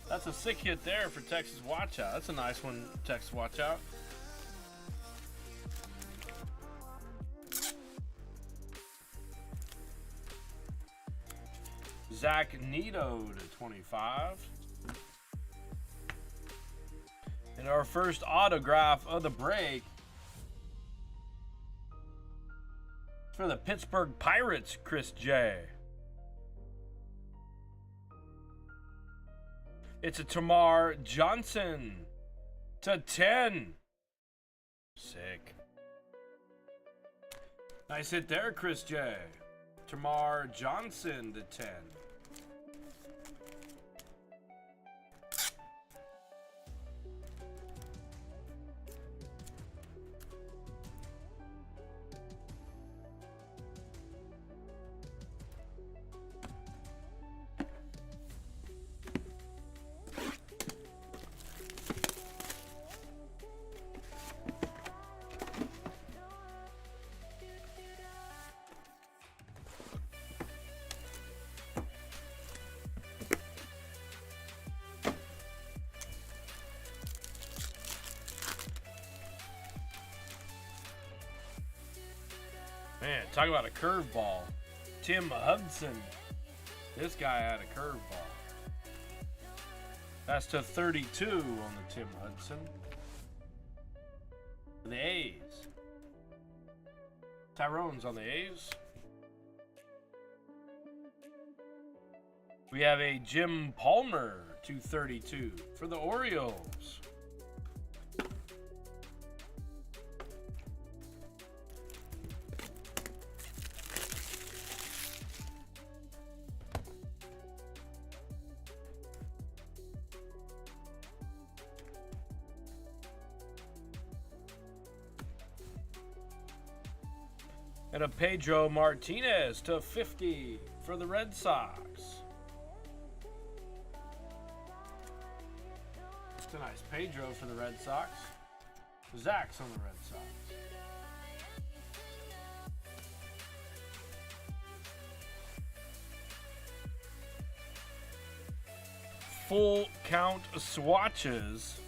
That's a sick hit there for Texas Watchout. That's a nice one, Texas Watchout. Zach Neto to 25. And our first autograph of the break for the Pittsburgh Pirates, Chris J. It's a Tamar Johnson to 10. Sick. Nice hit there, Chris J. Tamar Johnson to 10. Man, talk about a curveball. Tim Hudson. This guy had a curveball. That's to 32 on the Tim Hudson. The A's. Tyrone's on the A's. We have a Jim Palmer, 232 for the Orioles. And a Pedro Martinez to 50 for the Red Sox. It's a nice Pedro for the Red Sox. Zach's on the Red Sox. Full count swatches.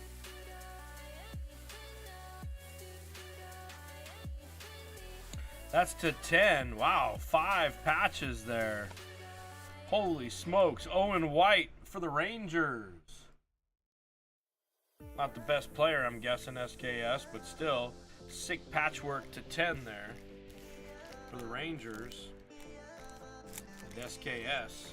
That's to 10. Wow, 5 patches there. Holy smokes. Owen White for the Rangers. Not the best player, I'm guessing, SKS, but still. Sick patchwork to 10 there for the Rangers. And SKS.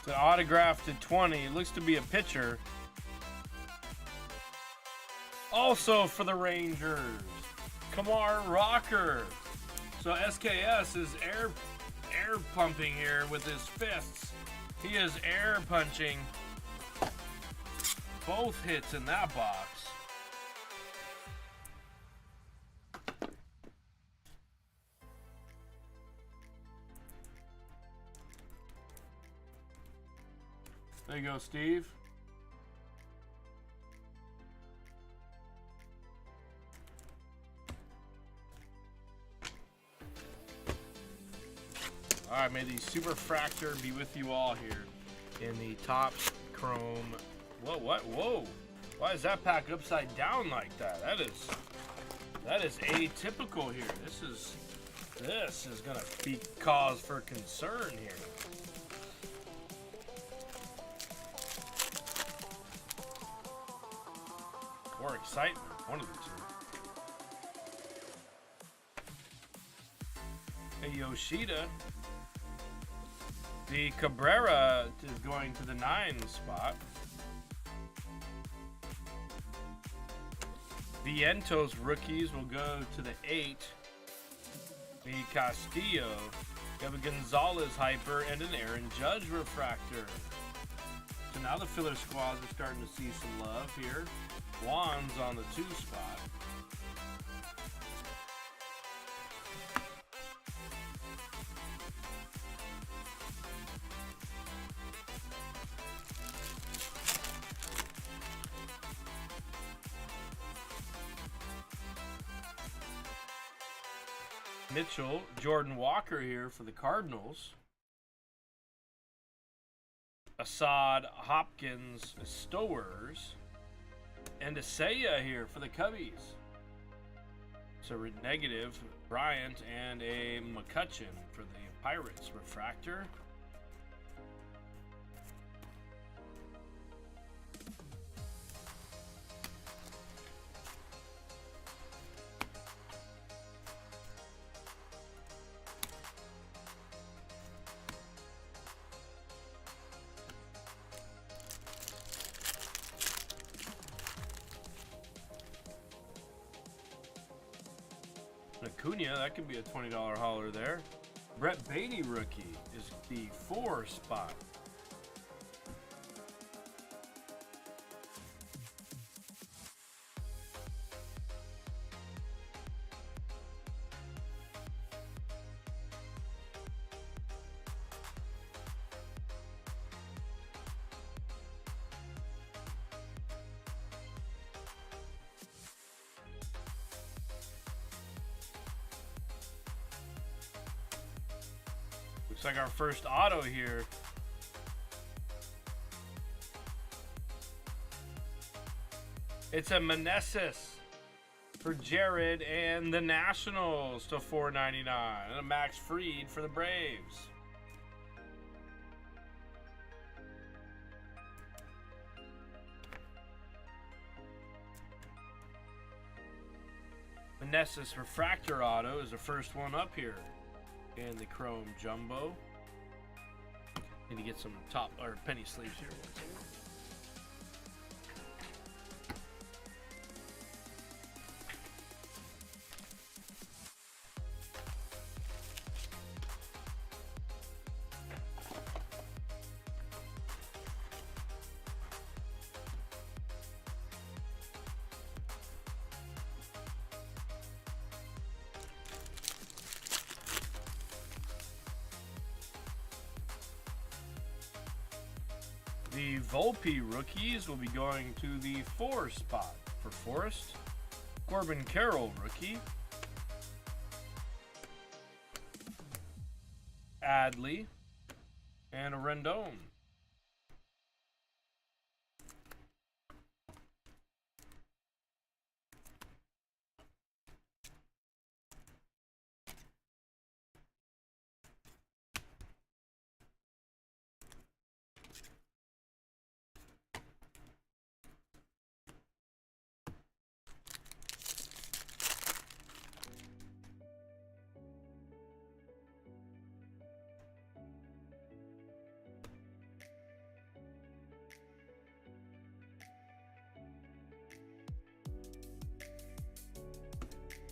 The autograph to 20. It looks to be a pitcher. Also for the Rangers, Kamar Rocker. So SKS is air pumping here with his fists. He is air punching both hits in that box. There you go, Steve. All right, may the Superfractor be with you all here in the Topps Chrome. Whoa, what? Whoa. Why is that pack upside down like that? That is atypical here. This is gonna be cause for concern here. Or excitement, one of the two. A Yoshida. The Cabrera is going to the 9 spot. Vientos rookies will go to the 8. The Castillo. We have a Gonzalez hyper and an Aaron Judge refractor. So now the filler squads are starting to see some love here. Juan's on the 2 spot. Mitchell, Jordan Walker here for the Cardinals. Assad, Hopkins, Stowers, and Isaiah here for the Cubbies. So negative, Bryant, and a McCutcheon for the Pirates refractor. Acuna, that could be a $20 hauler there. Brett Beatty rookie is the 4 spot. Looks like our first auto here. It's a Meneses for Jared and the Nationals to $4.99. And a Max Fried for the Braves. Meneses refractor auto is the first one up here. And the Chrome Jumbo. Need to get some top or penny sleeves here. The Volpe rookies will be going to the 4 spot for Forrest. Corbin Carroll rookie. Adley. And a Rendon.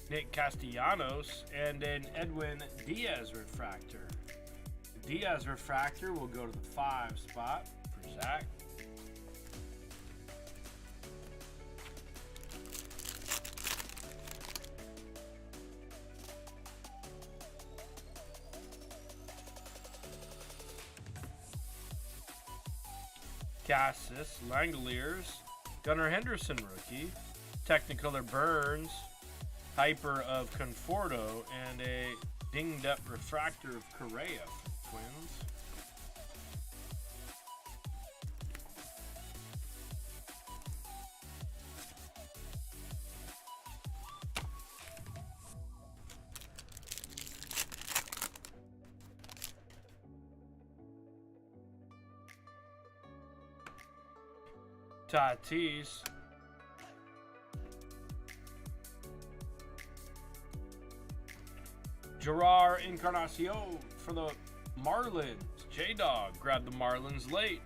Nick Castellanos, and an Edwin Diaz refractor. The Diaz refractor will go to the 5 spot for Zach. Cassis, Langoliers, Gunnar Henderson rookie, Technicolor Burns, Hyper of Conforto, and a dinged up refractor of Correa for Twins. Tatis. Gerard Encarnacion for the Marlins. J-Dog grabbed the Marlins late.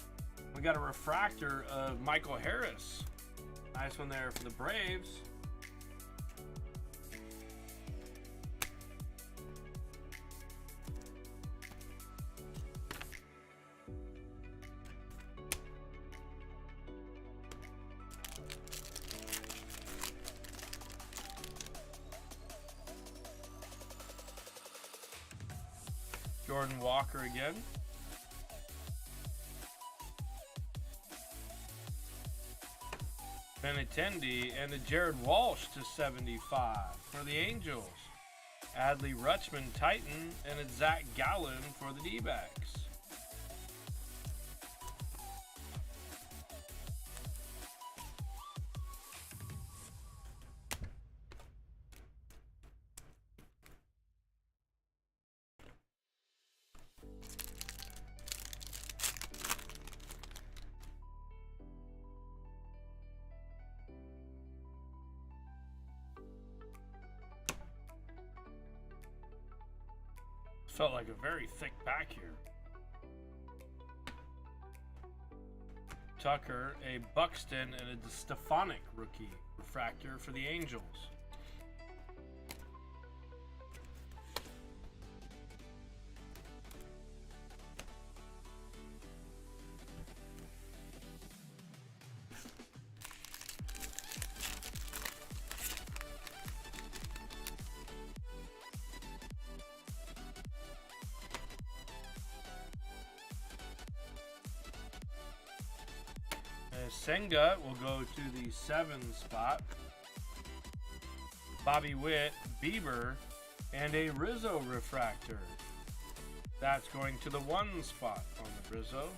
We got a refractor of Michael Harris. Nice one there for the Braves. Jordan Walker again. Benintendi and a Jared Walsh to 75 for the Angels. Adley Rutschman Titan and a Zach Gallen for the D-backs. Felt like a very thick back here. Tucker, a Buxton, and a Stefanik rookie refractor for the Angels. Senga will go to the 7 spot. Bobby Witt, Bieber, and a Rizzo refractor. That's going to the 1 spot on the Rizzo.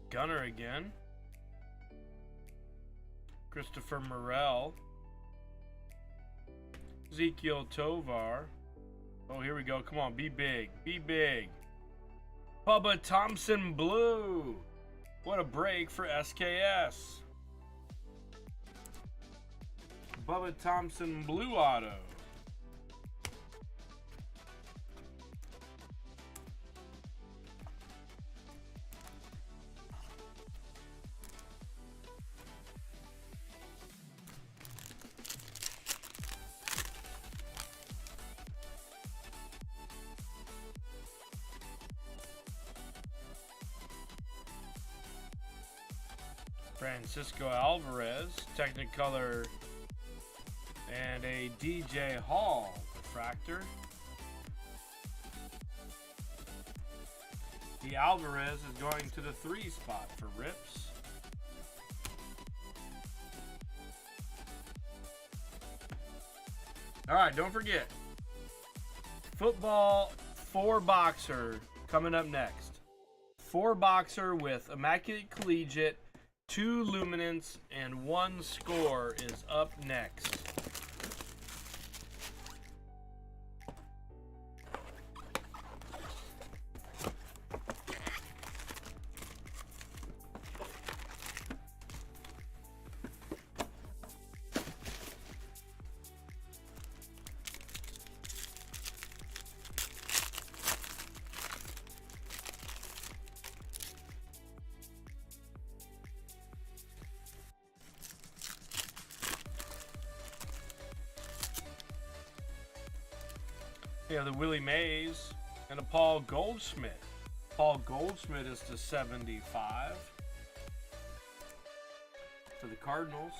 Gunner again. Christopher Morel. Ezekiel Tovar. Oh, here we go. Come on, be big. Be big. Bubba Thompson Blue. What a break for SKS. Bubba Thompson Blue Auto. Francisco Alvarez, Technicolor, and a DJ Hall refractor. The Alvarez is going to the 3 spot for Rips. All right, don't forget, football 4 boxer coming up next. 4 boxer with Immaculate Collegiate, 2 luminance, and 1 score is up next. We have the Willie Mays and a Paul Goldschmidt. Paul Goldschmidt is to 75 for the Cardinals.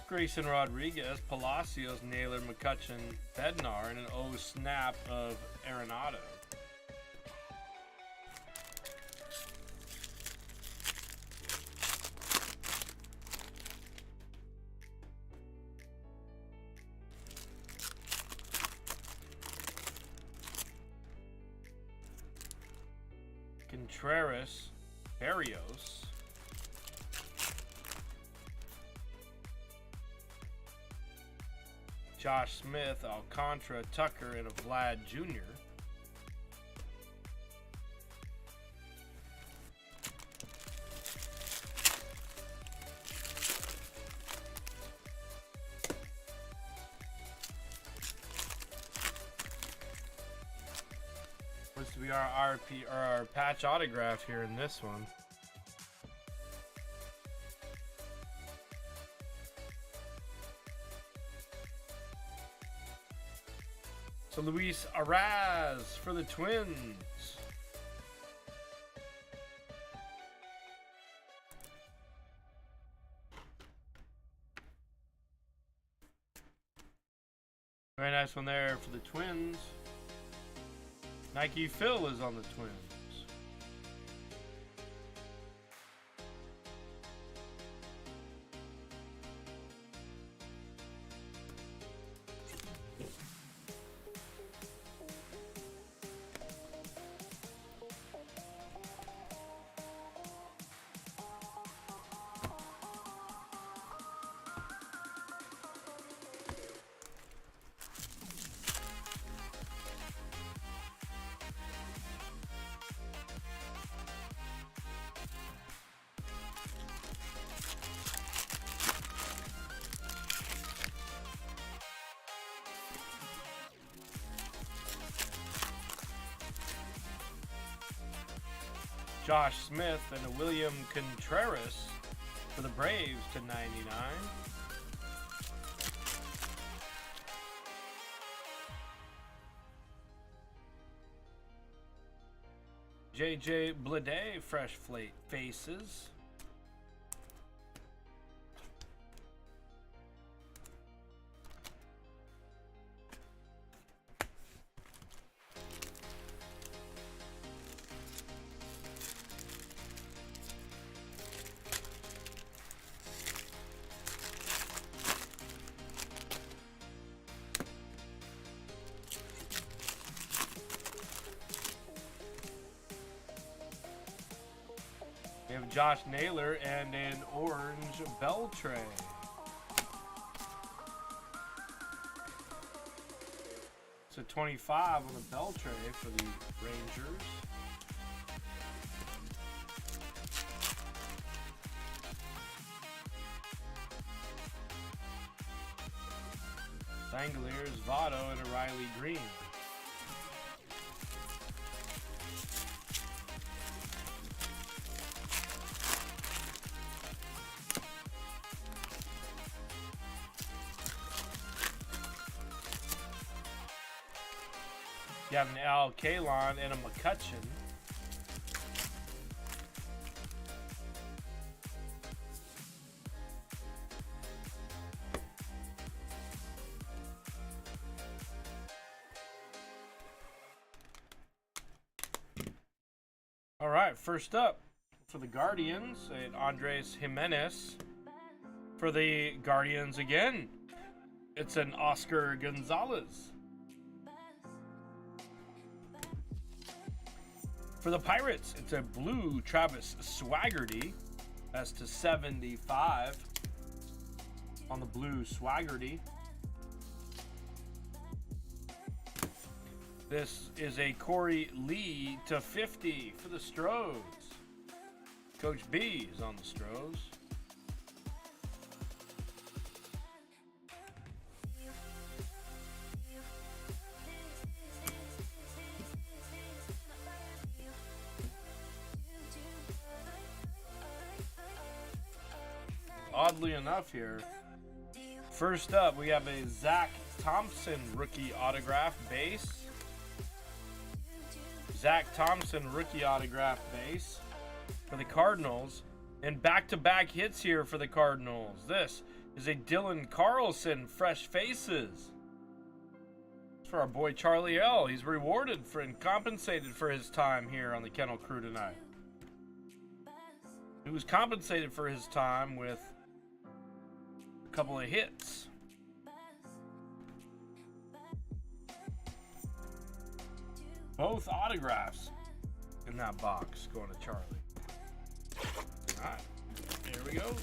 Grayson Rodriguez, Palacios, Naylor, McCutcheon, Bednar, and an O snap of Arenado. Contreras Barrios. Josh Smith, Alcantara, Tucker, and a Vlad Jr. Supposed to be our RP or our patch autograph here in this one. So Luis Arraz for the Twins. Very nice one there for the Twins. Nike Phil is on the Twins. Josh Smith and a William Contreras for the Braves to 99. JJ Bleday, fresh faces. We have Josh Naylor and an orange Beltray. It's a 25 on the Beltray for the Rangers. Langoliers, Votto, and a Riley Green. You have an Al Kalon and a McCutcheon. All right, first up for the Guardians, Andres Jimenez. For the Guardians again, it's an Oscar Gonzalez. For the Pirates, it's a blue Travis Swaggerty. That's to 75 on the blue Swaggerty. This is a Corey Lee to 50 for the Stros. Coach B is on the Stros. Oddly enough here, first up we have a Zach Thompson rookie autograph base. Zach Thompson rookie autograph base for the Cardinals. And back-to-back hits here for the Cardinals. This is a Dylan Carlson fresh faces. It's for our boy Charlie L. He's rewarded for and compensated for his time here on the Kennel Crew tonight. He was compensated for his time with a couple of hits. Both autographs in that box going to Charlie. Alright, here we go.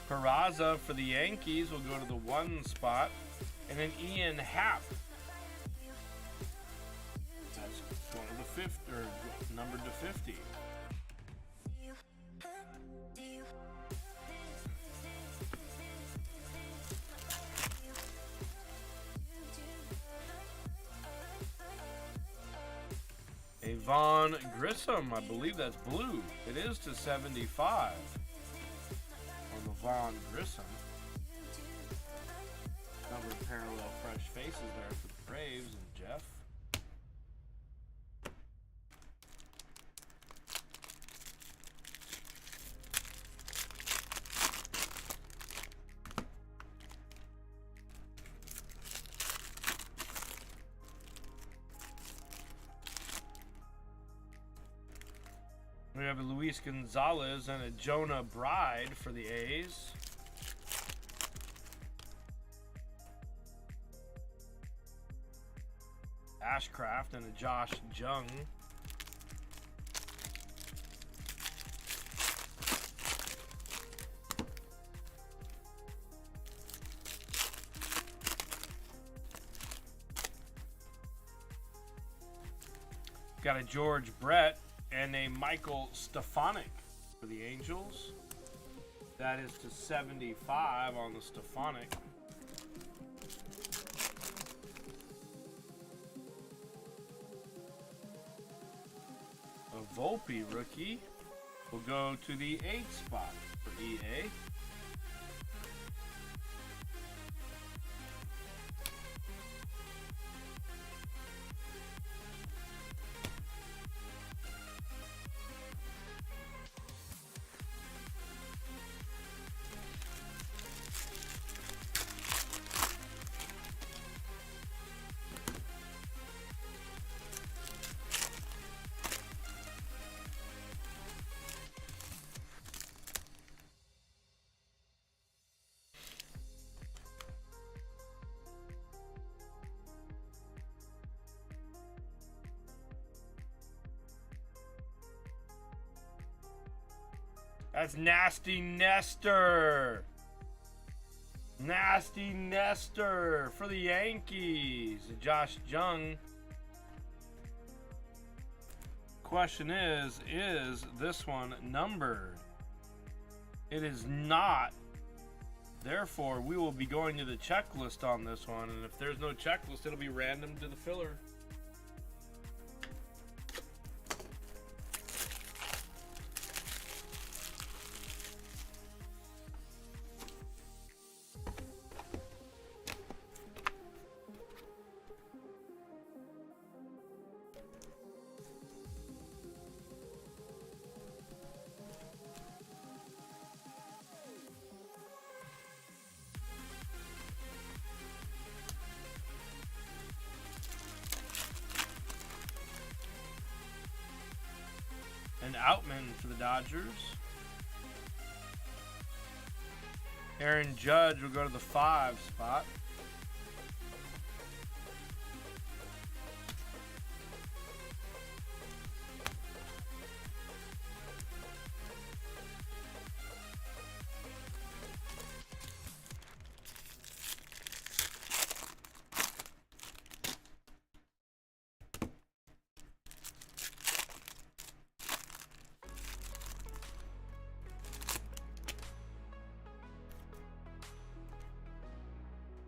Peraza for the Yankees will go to the 1 spot. And then Ian Happ. That's one of the fifth, or numbered to 50. Avon Grissom, I believe that's blue. It is to 75. On the Vaughn Grissom. Number of parallel fresh faces there for the Braves and Jeff. We have a Luis Gonzalez and a Jonah Bride for the A's. Ashcraft and a Josh Jung. Got a George Brett and a Michael Stefanik for the Angels. That is to 75 on the Stefanik. A Volpe rookie will go to the 8th spot for EA. That's Nasty Nestor. Nasty Nestor for the Yankees. Josh Jung. Question is this one numbered? It is not. Therefore, we will be going to the checklist on this one. And if there's no checklist, it'll be random to the filler. And Outman for the Dodgers. Aaron Judge will go to the 5 spot.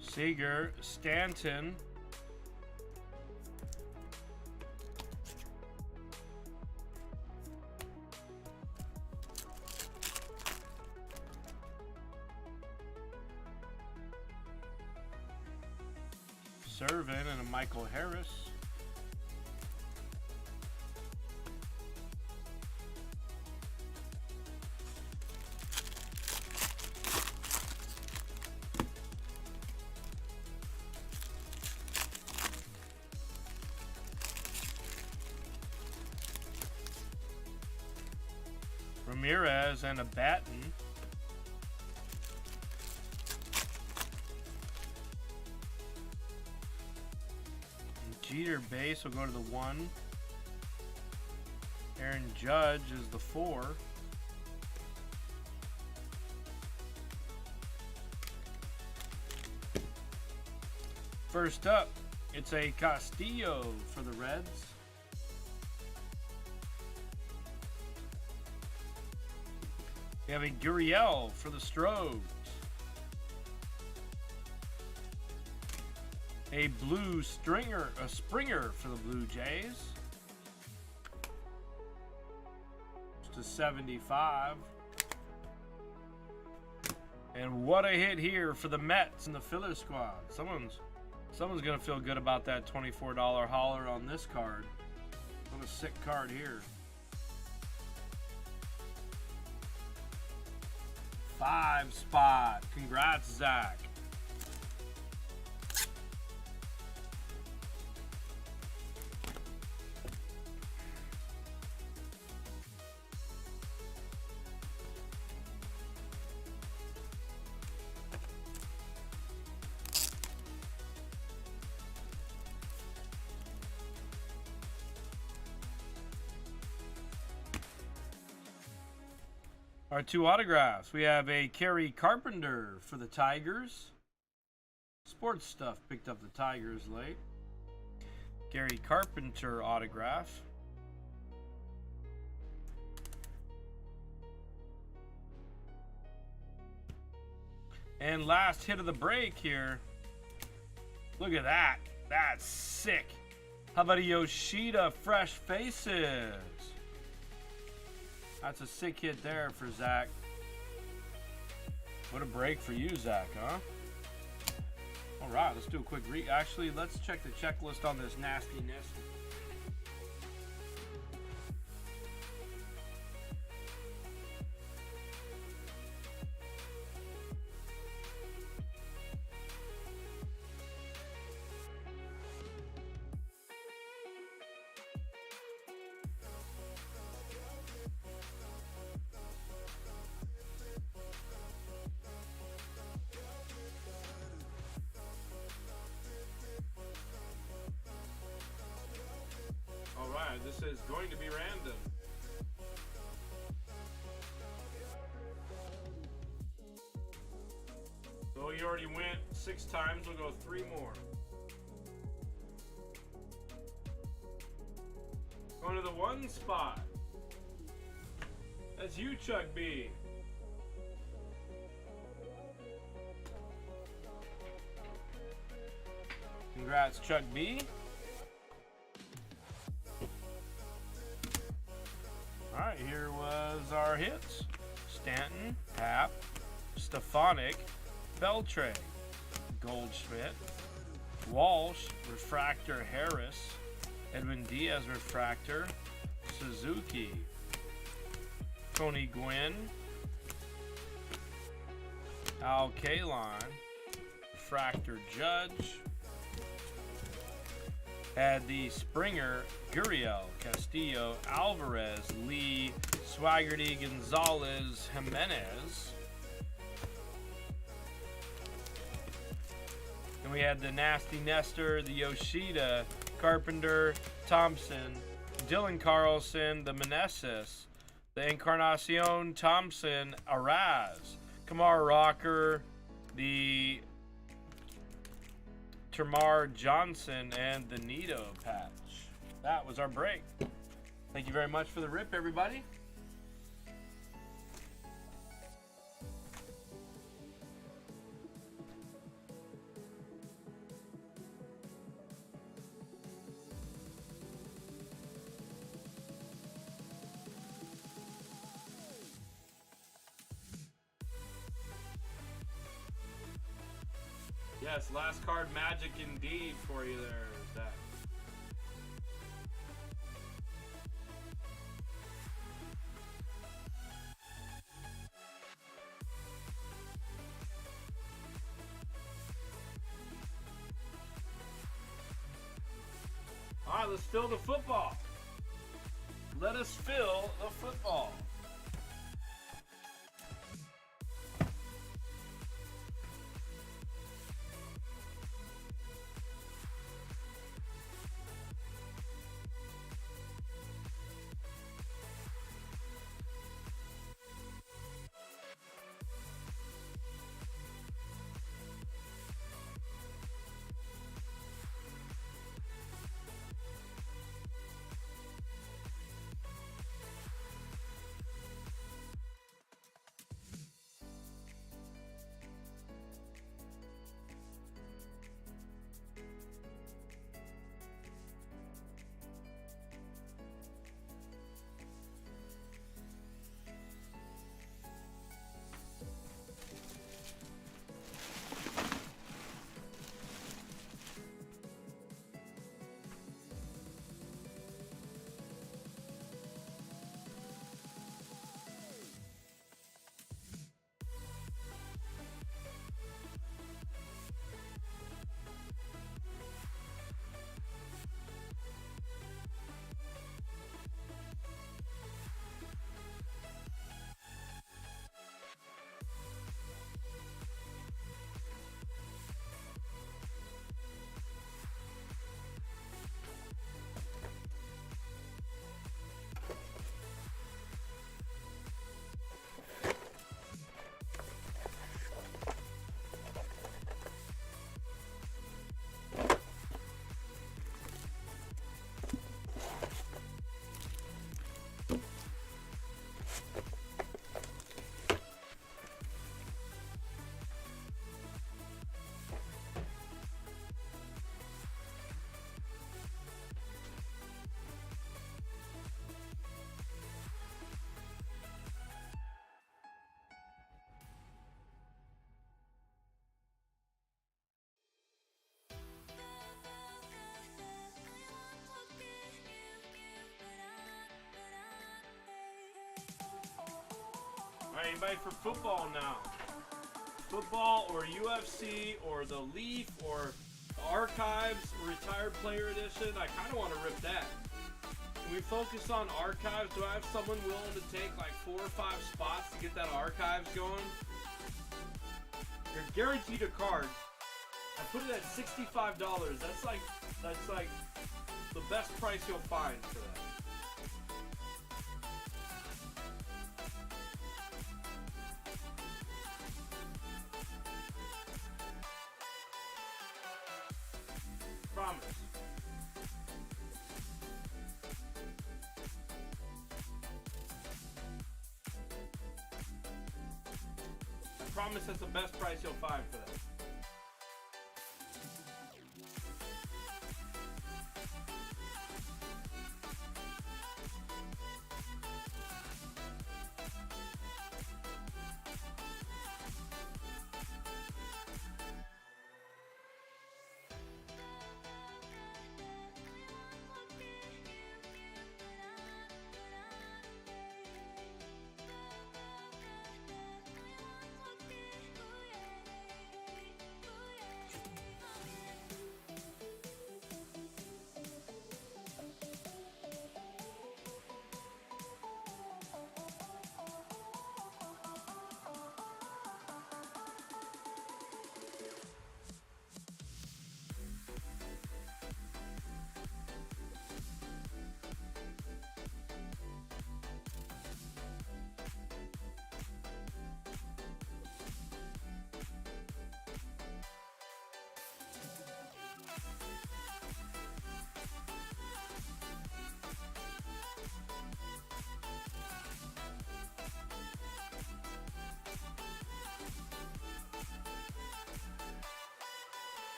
Seager, Stanton. Servin and a Michael Harris. Ramirez and a Batten. Jeter base will go to the 1. Aaron Judge is the 4. First up, it's a Castillo for the Reds. We have a Gurriel for the Stros. A Springer for the Blue Jays. Just a 75. And what a hit here for the Mets and the filler squad. Someone's gonna feel good about that $24 hauler on this card. What a sick card here. 5 spot. Congrats, Zach. Our 2 autographs. We have a Kerry Carpenter for the Tigers. Sports Stuff picked up the Tigers late. Gary Carpenter autograph. And last hit of the break here. Look at that. That's sick. How about a Yoshida Fresh Faces? That's a sick hit there for Zach. What a break for you, Zach, huh? All right, let's do a quick Actually, let's check the checklist on this nastiness. This is going to be random. So you already went 6 times. We'll go 3 more. Going to the 1 spot. That's you, Chuck B. Congrats, Chuck B. Alright, here was our hits. Stanton, Happ, Stefanik, Beltre, Goldschmidt, Walsh, Refractor Harris, Edwin Diaz Refractor, Suzuki, Tony Gwynn, Al Kaline, Refractor Judge, had the Springer, Gurriel, Castillo, Alvarez, Lee, Swaggerty, Gonzalez, Jimenez. And we had the Nasty Nestor, the Yoshida, Carpenter, Thompson, Dylan Carlson, the Meneses, the Encarnacion, Thompson, Araz, Kamar Rocker, the Termar Johnson, and the Nito patch. That was our break. Thank you very much for the rip, everybody. Yes, last card magic indeed for you there, Zach. All right, let's fill the football. Let us fill the football. right, anybody for football now? Football or UFC or the Leaf or the Archives Retired Player Edition? I kind of want to rip that. Can we focus on Archives? Do I have someone willing to take like 4 or 5 spots to get that Archives going? You're guaranteed a card. I put it at $65. That's like the best price you'll find for that. Promise. I promise that's the best price you'll find for that.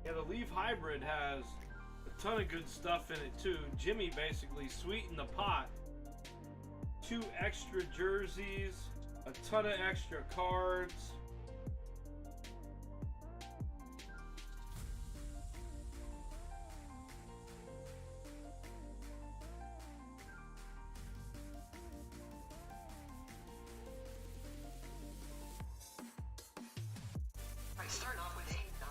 Yeah, the Leaf Hybrid has a ton of good stuff in it too. Jimmy basically sweetened the pot. 2 extra jerseys, a ton of extra cards. Starting off with 8, 9.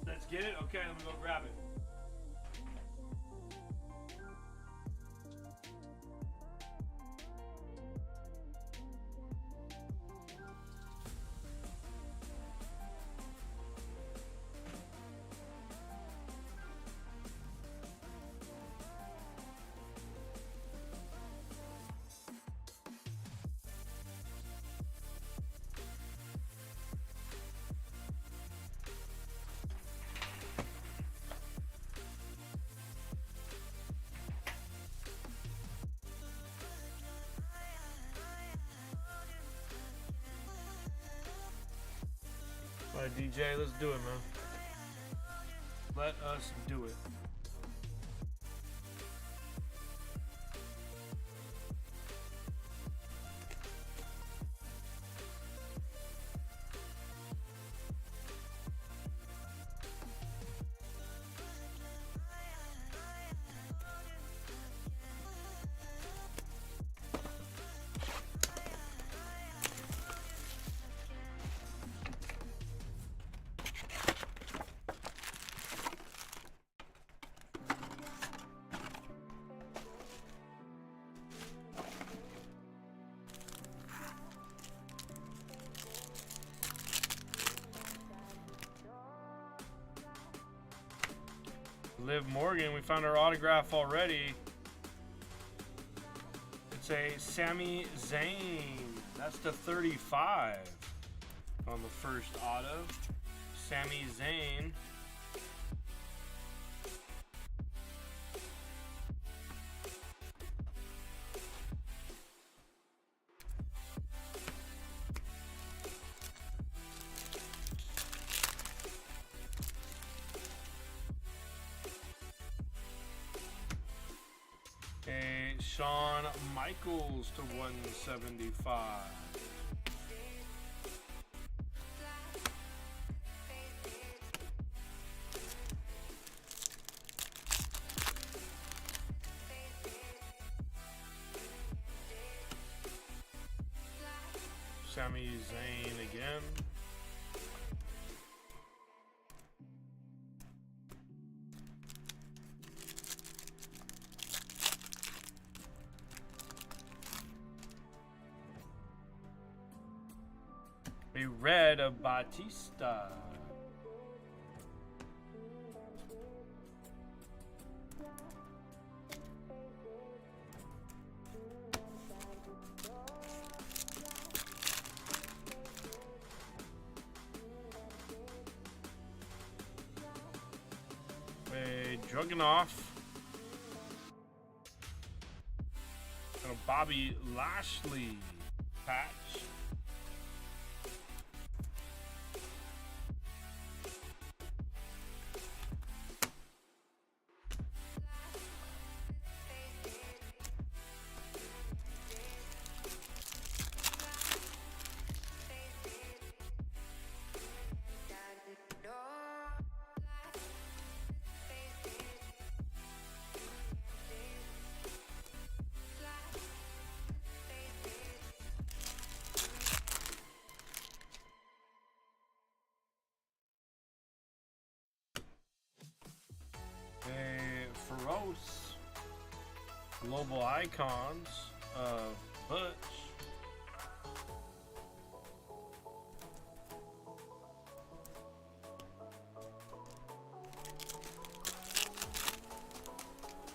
Let's get it? Okay, let me go grab it. All right, DJ, let's do it, man. Let us do it. Liv Morgan, we found our autograph already. It's a Sami Zayn. That's the 35 on the first auto. Sami Zayn. A Shawn Michaels to 175. Sami Zayn again. A red of Batista. A Dragunov. And a Bobby Lashley patch. Feroz Global Icons of Butch.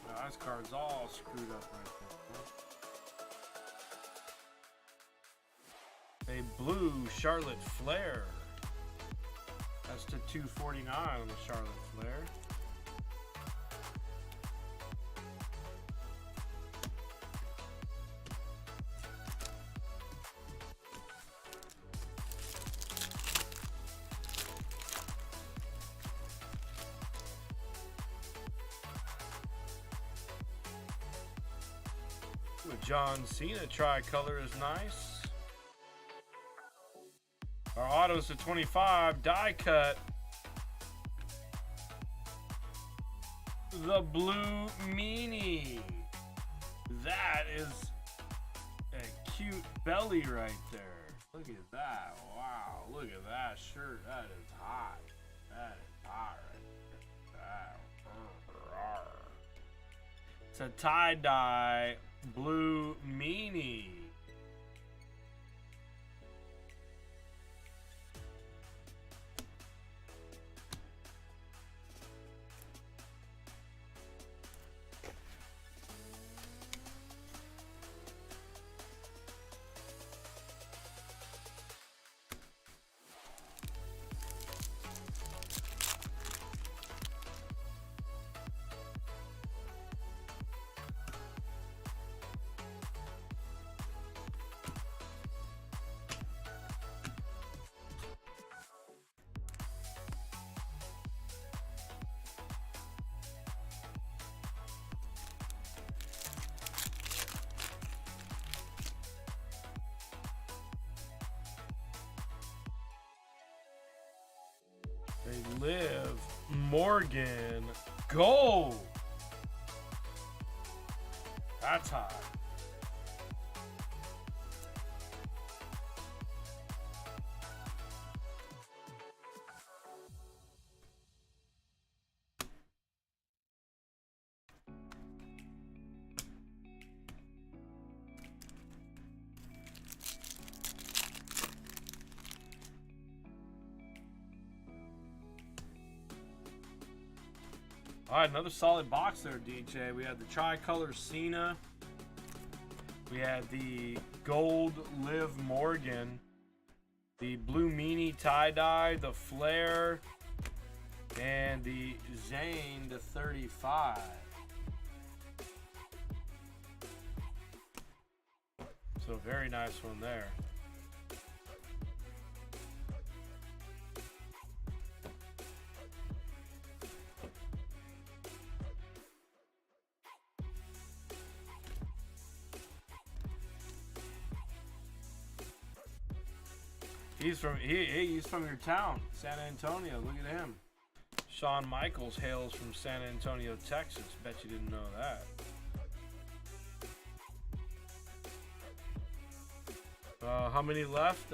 Now, this card's all screwed up right there. A blue Charlotte Flair. That's to 249 on the Charlotte Flair. John Cena tricolor is nice. Our autos to 25 die cut. The blue meanie. That is a cute belly right there. Look at that. Wow. Look at that shirt. That is hot. That is hot right there. It's a tie-dye blue meanie. They Liv Morgan gold. That's hot. All right, another solid box there, DJ. We had the tricolor Cena. We had the gold Liv Morgan. The blue meanie tie-dye, the Flair, and the Zayn to 35. So very nice one there. He's from your town, San Antonio. Look at him. Shawn Michaels hails from San Antonio, Texas. Bet you didn't know that. How many left?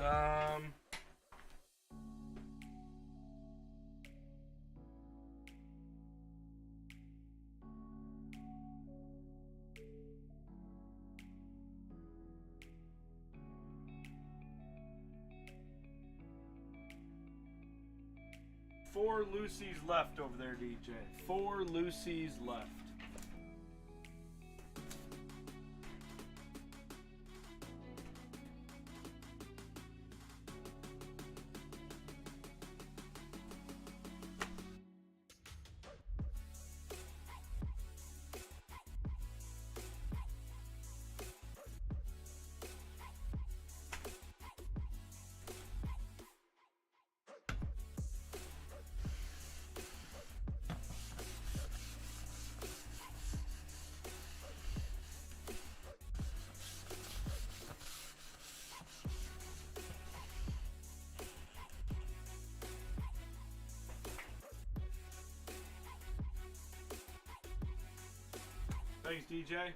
Four Lucy's left over there, DJ. 4 Lucy's left. Thanks, DJ.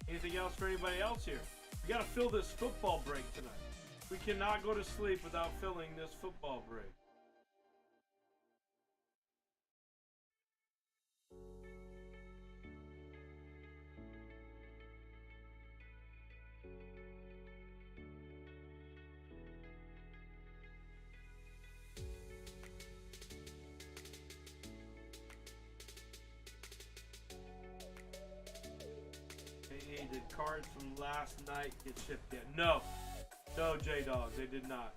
Anything else for anybody else here? We gotta fill this football break tonight. We cannot go to sleep without filling this football break. Hey, did cards from last night get shipped yet? No. No, J-Dog, they did not.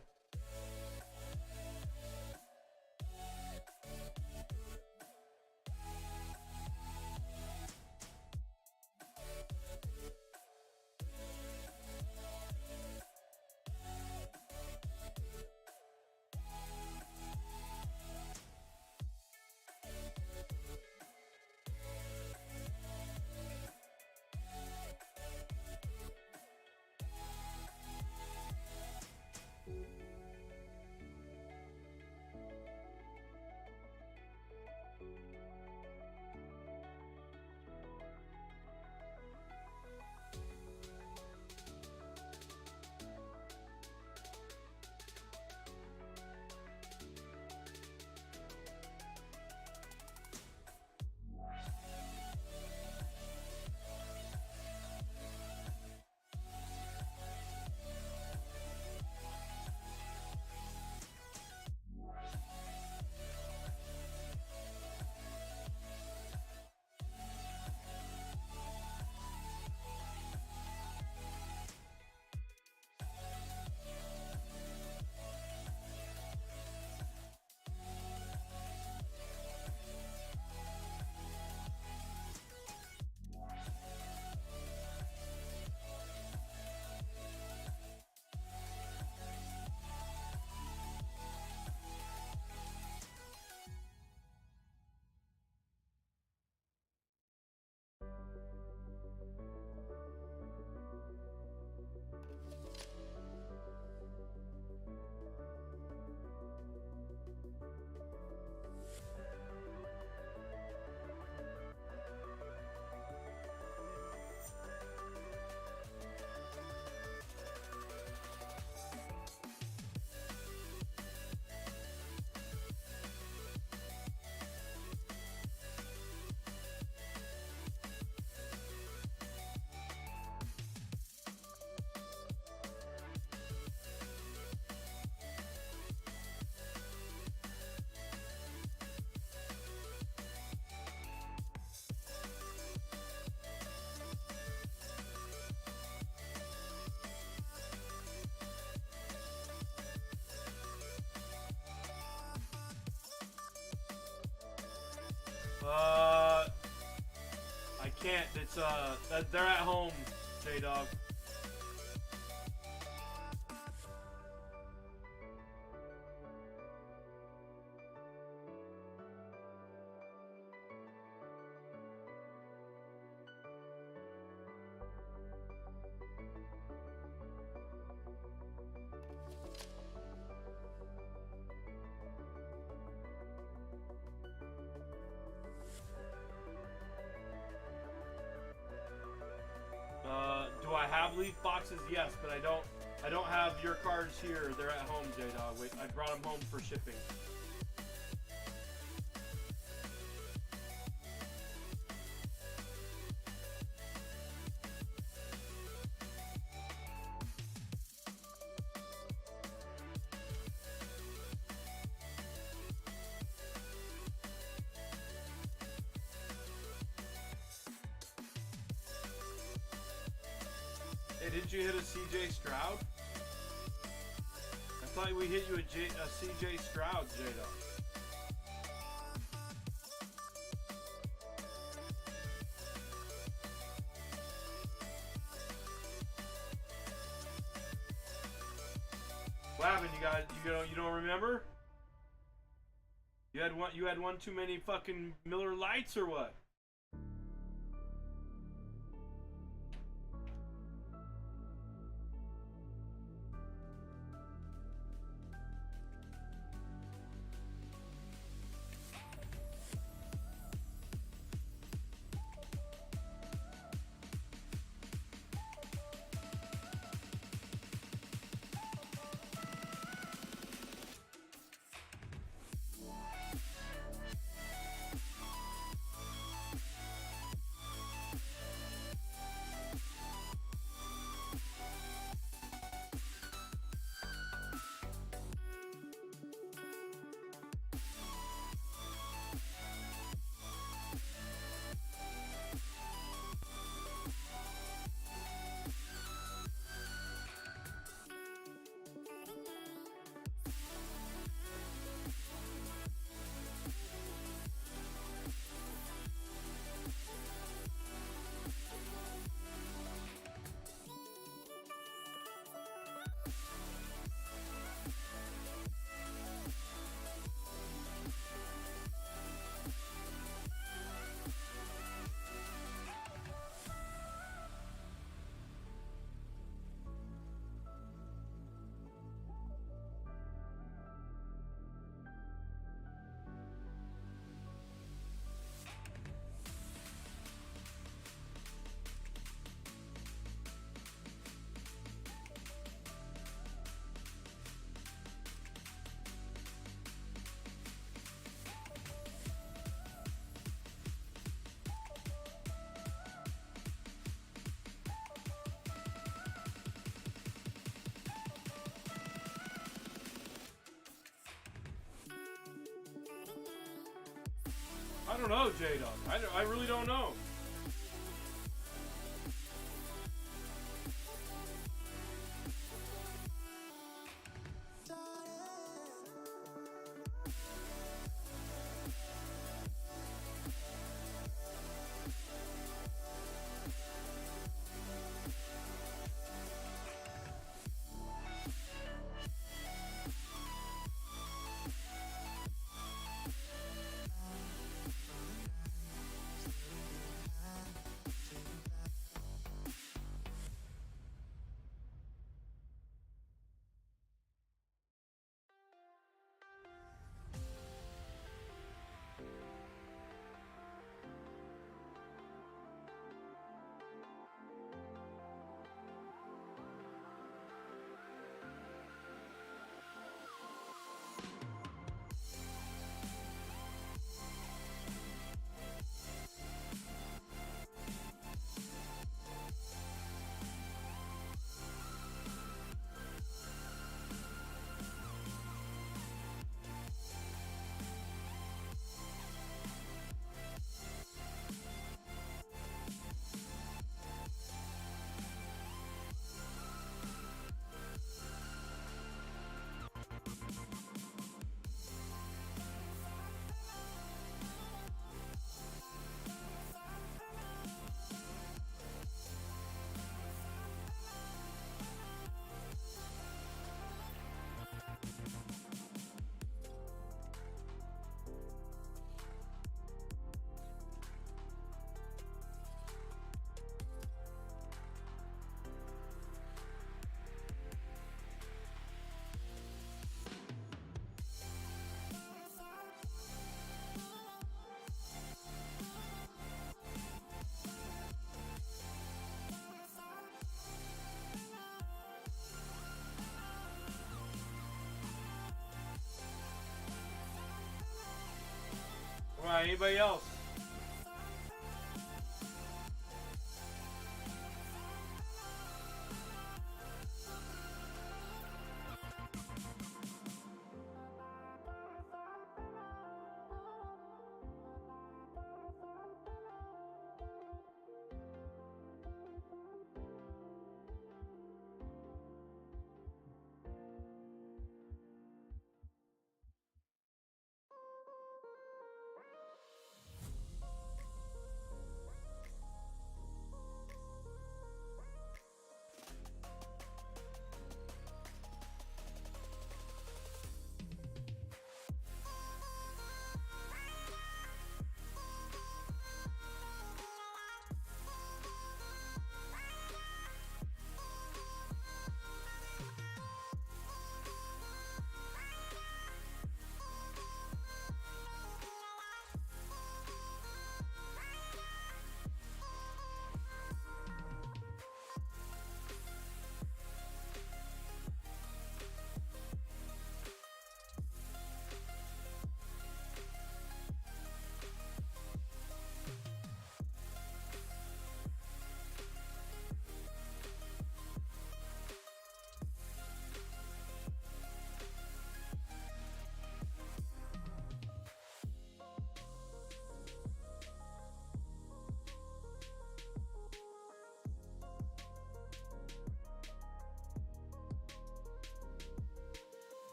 I can't. It's they're at home, J-Dog. Do I have leaf boxes? Yes, but I don't have your cards here. They're at home, J-Dog. Wait, I brought them home for shipping. Hey, did you hit a CJ Stroud? I thought we hit you a CJ Stroud, J-Dog. What happened, you guys? You don't remember? You had one too many fucking Miller Lights or what? I don't know, J-Dub. I really don't know. All right, anybody else?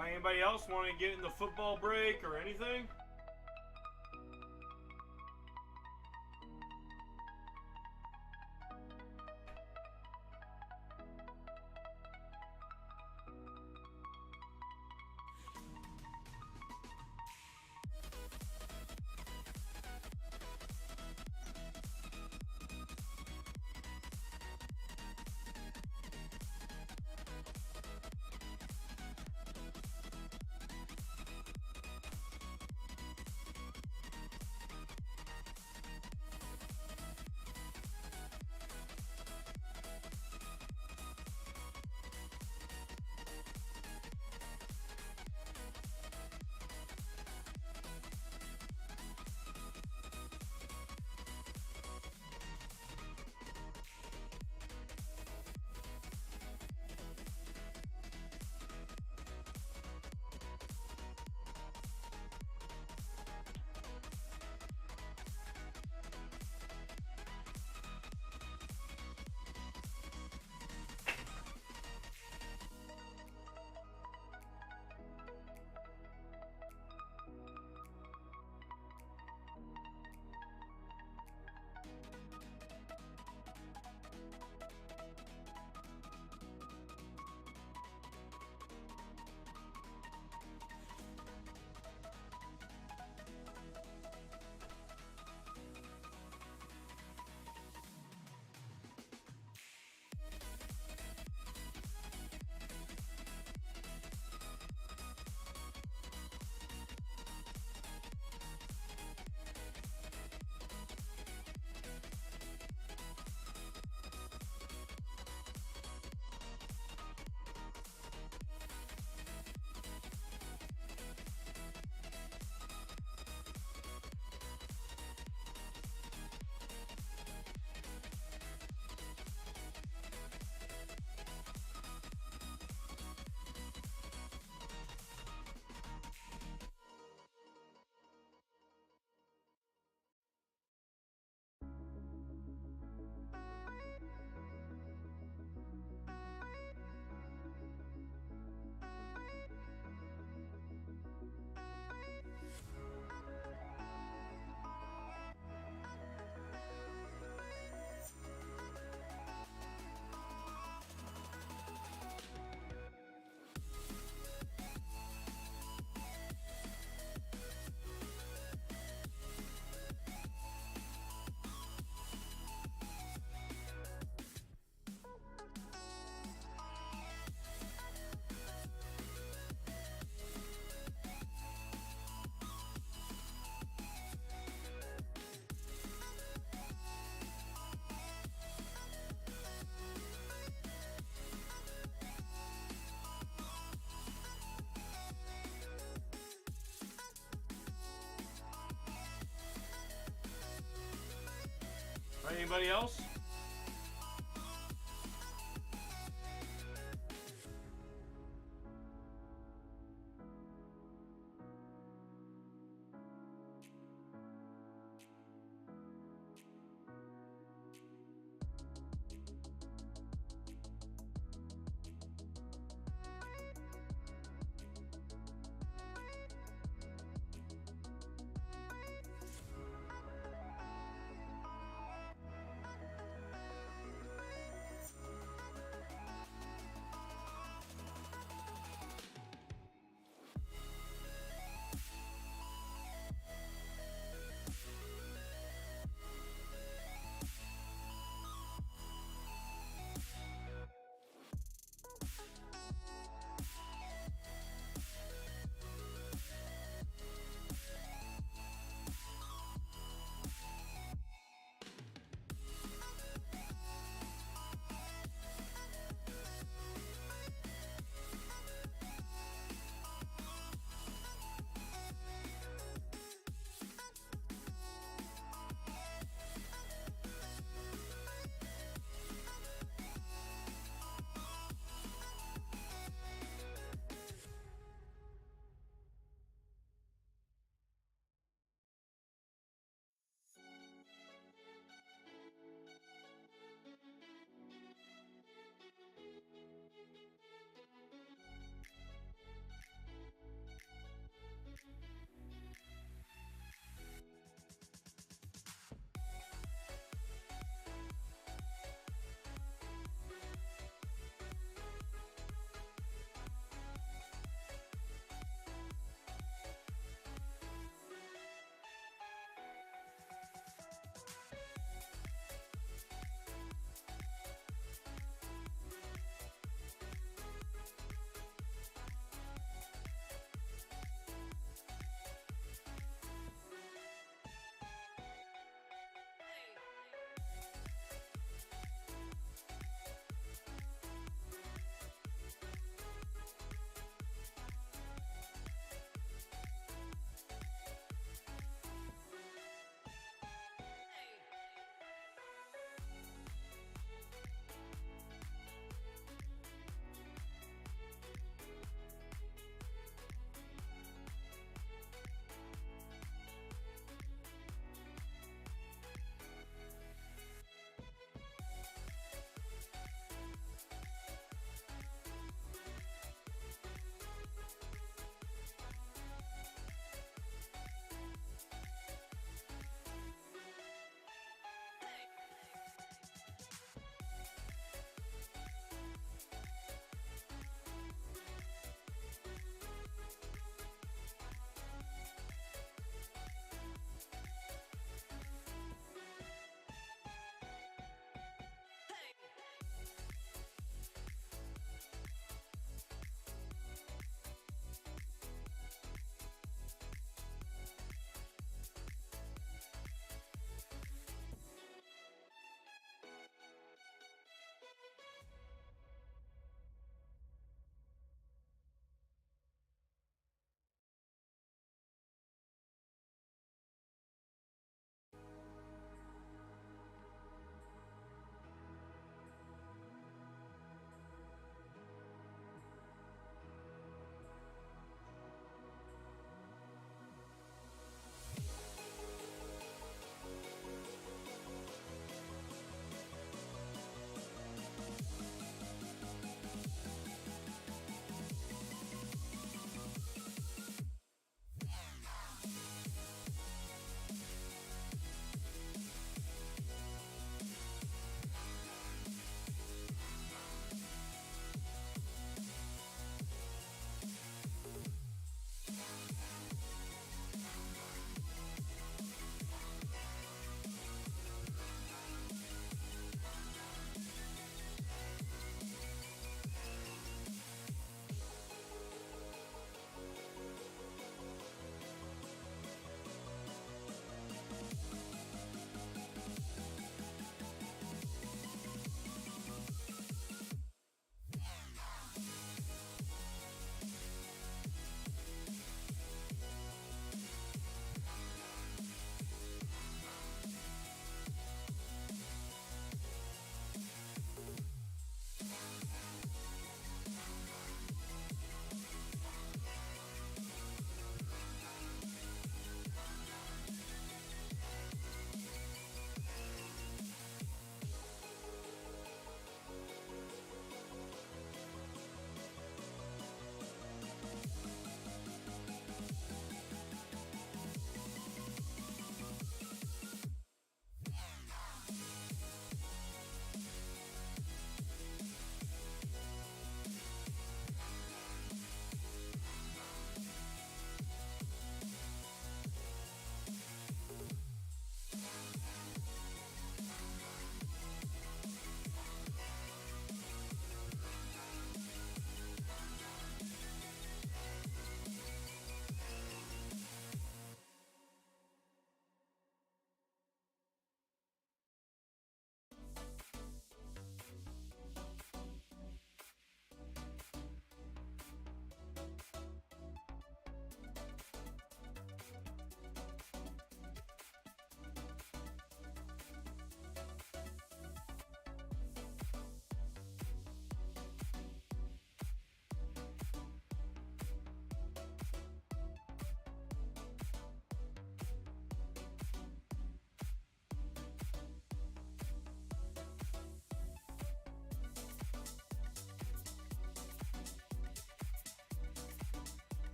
Anybody else want to get in the football break or anything? Anybody else?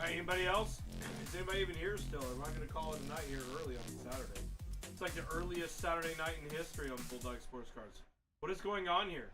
All right, anybody else? Is anybody even here still? Or am I going to call it a night here early on Saturday? It's like the earliest Saturday night in history on Bulldog Sports Cards. What is going on here?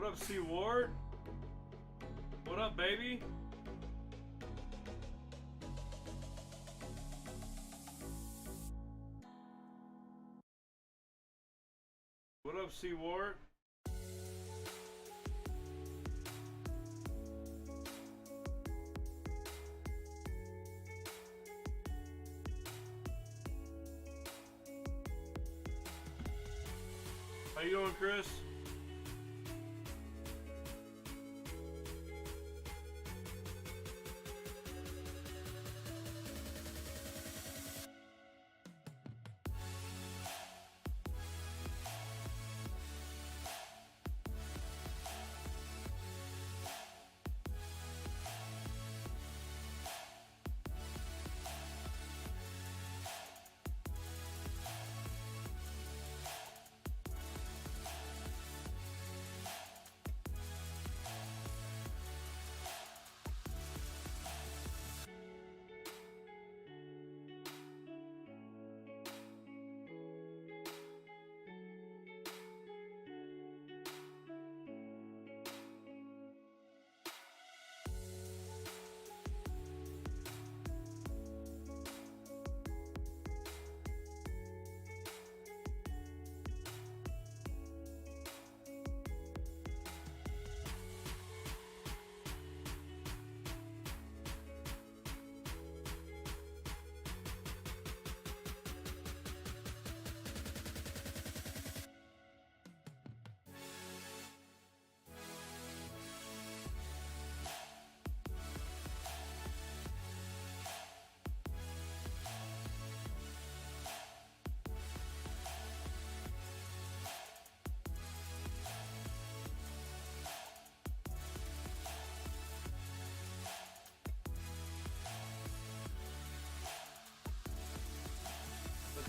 What up, C Ward? What up, baby? What up, C Ward? How you doing, Chris?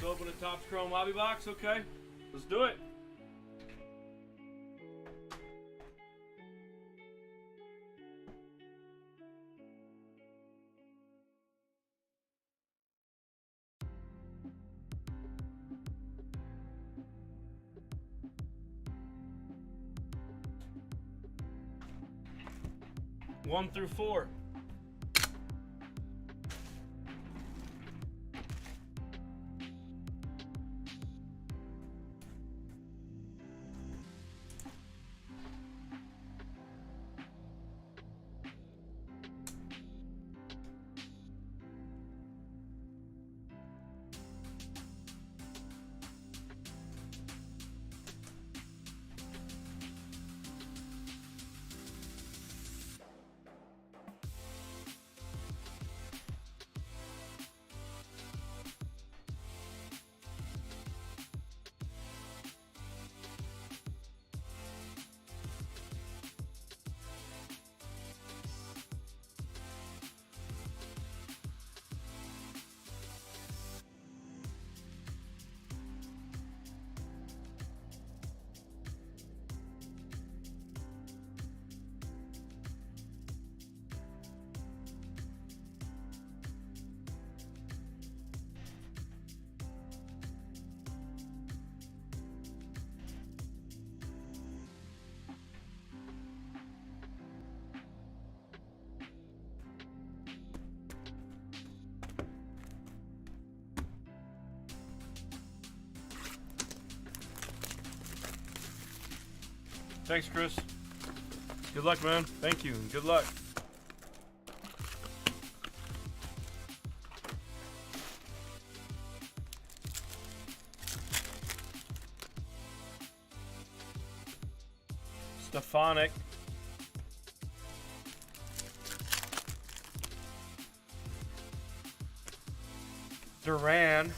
Let's open the Topps Chrome Lobby Box, okay? Let's do it. One through 4. Thanks, Chris. Good luck, man. Thank you, and good luck. Stephonic. Duran.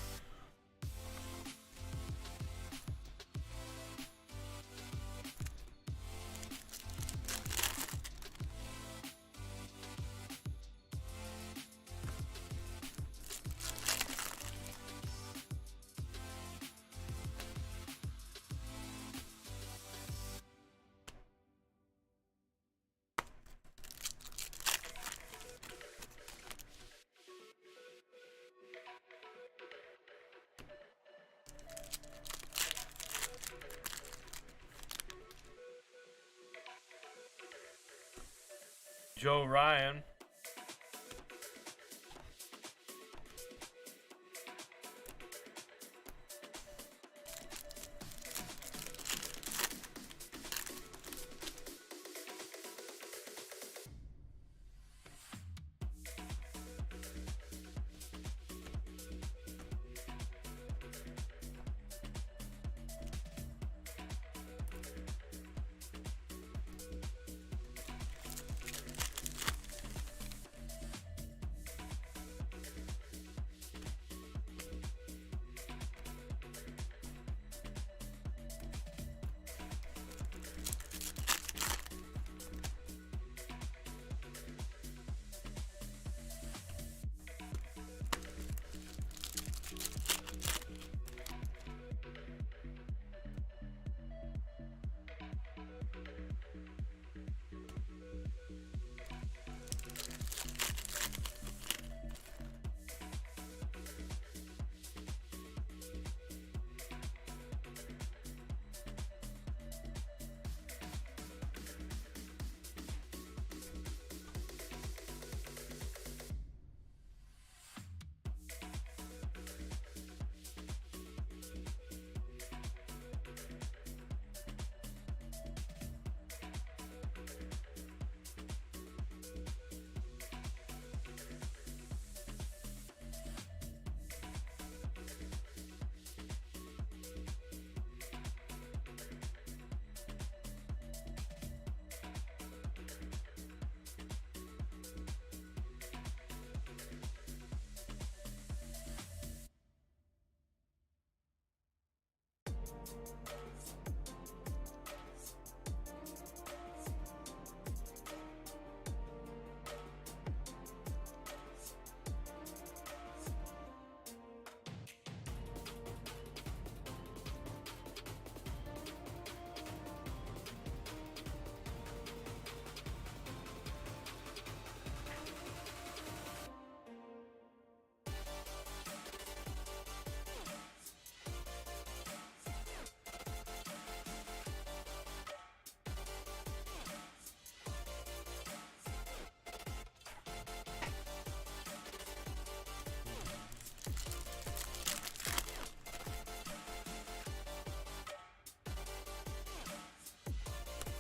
Joe Ryan.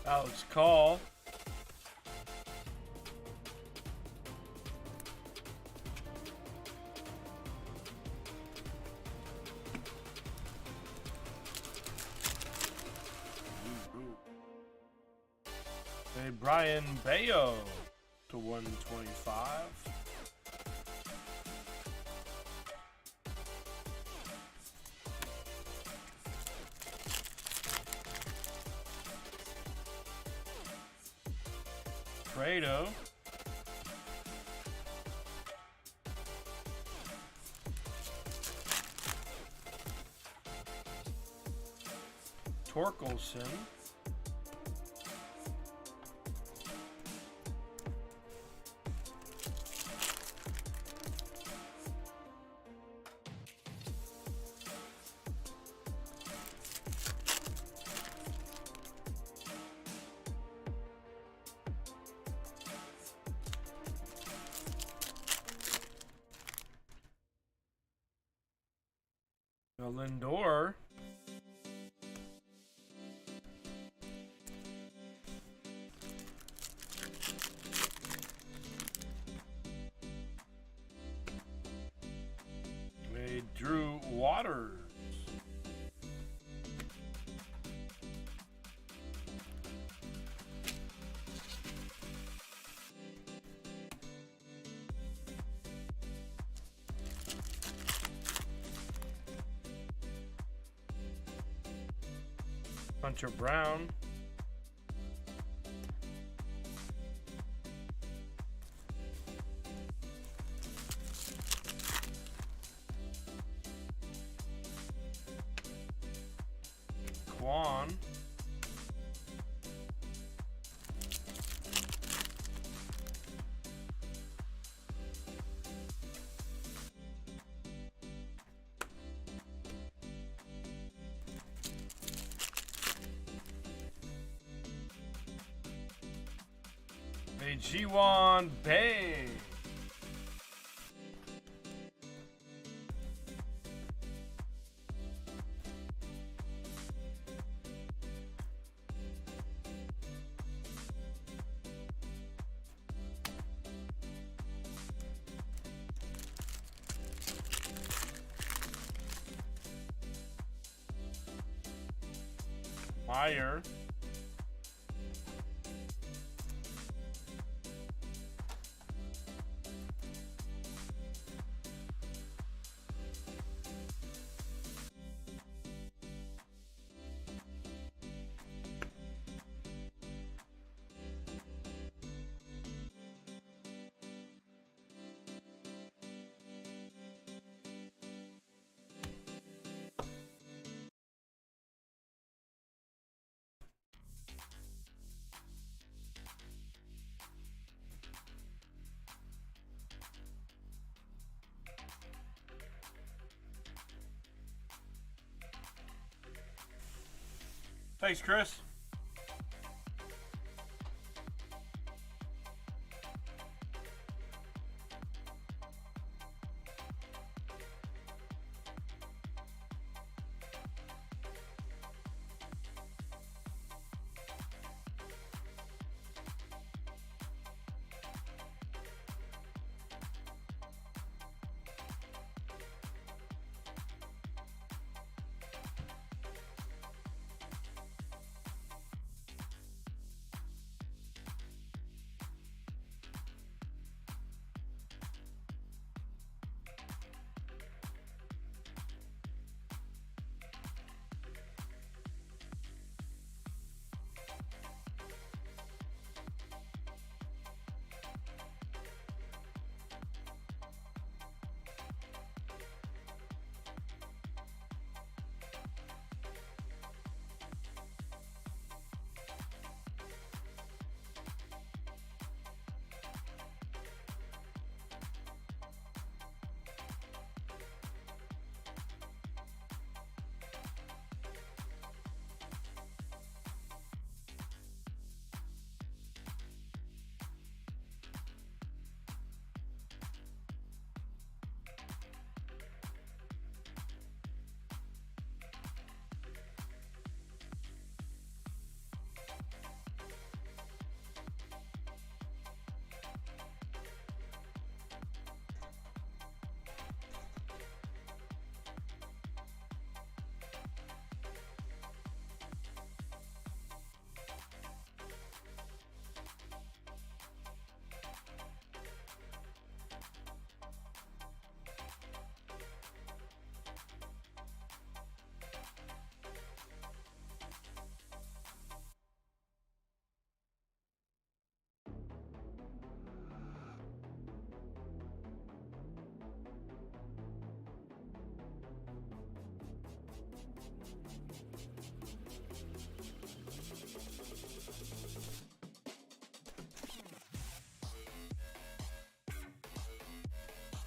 Alex Call. Hey, Brian Bayo to 125. Fredo. Torkelson. Lindor. A Drew Waters. Hunter Brown. Quan. a G1 Bay. Meyer. Thanks, Chris.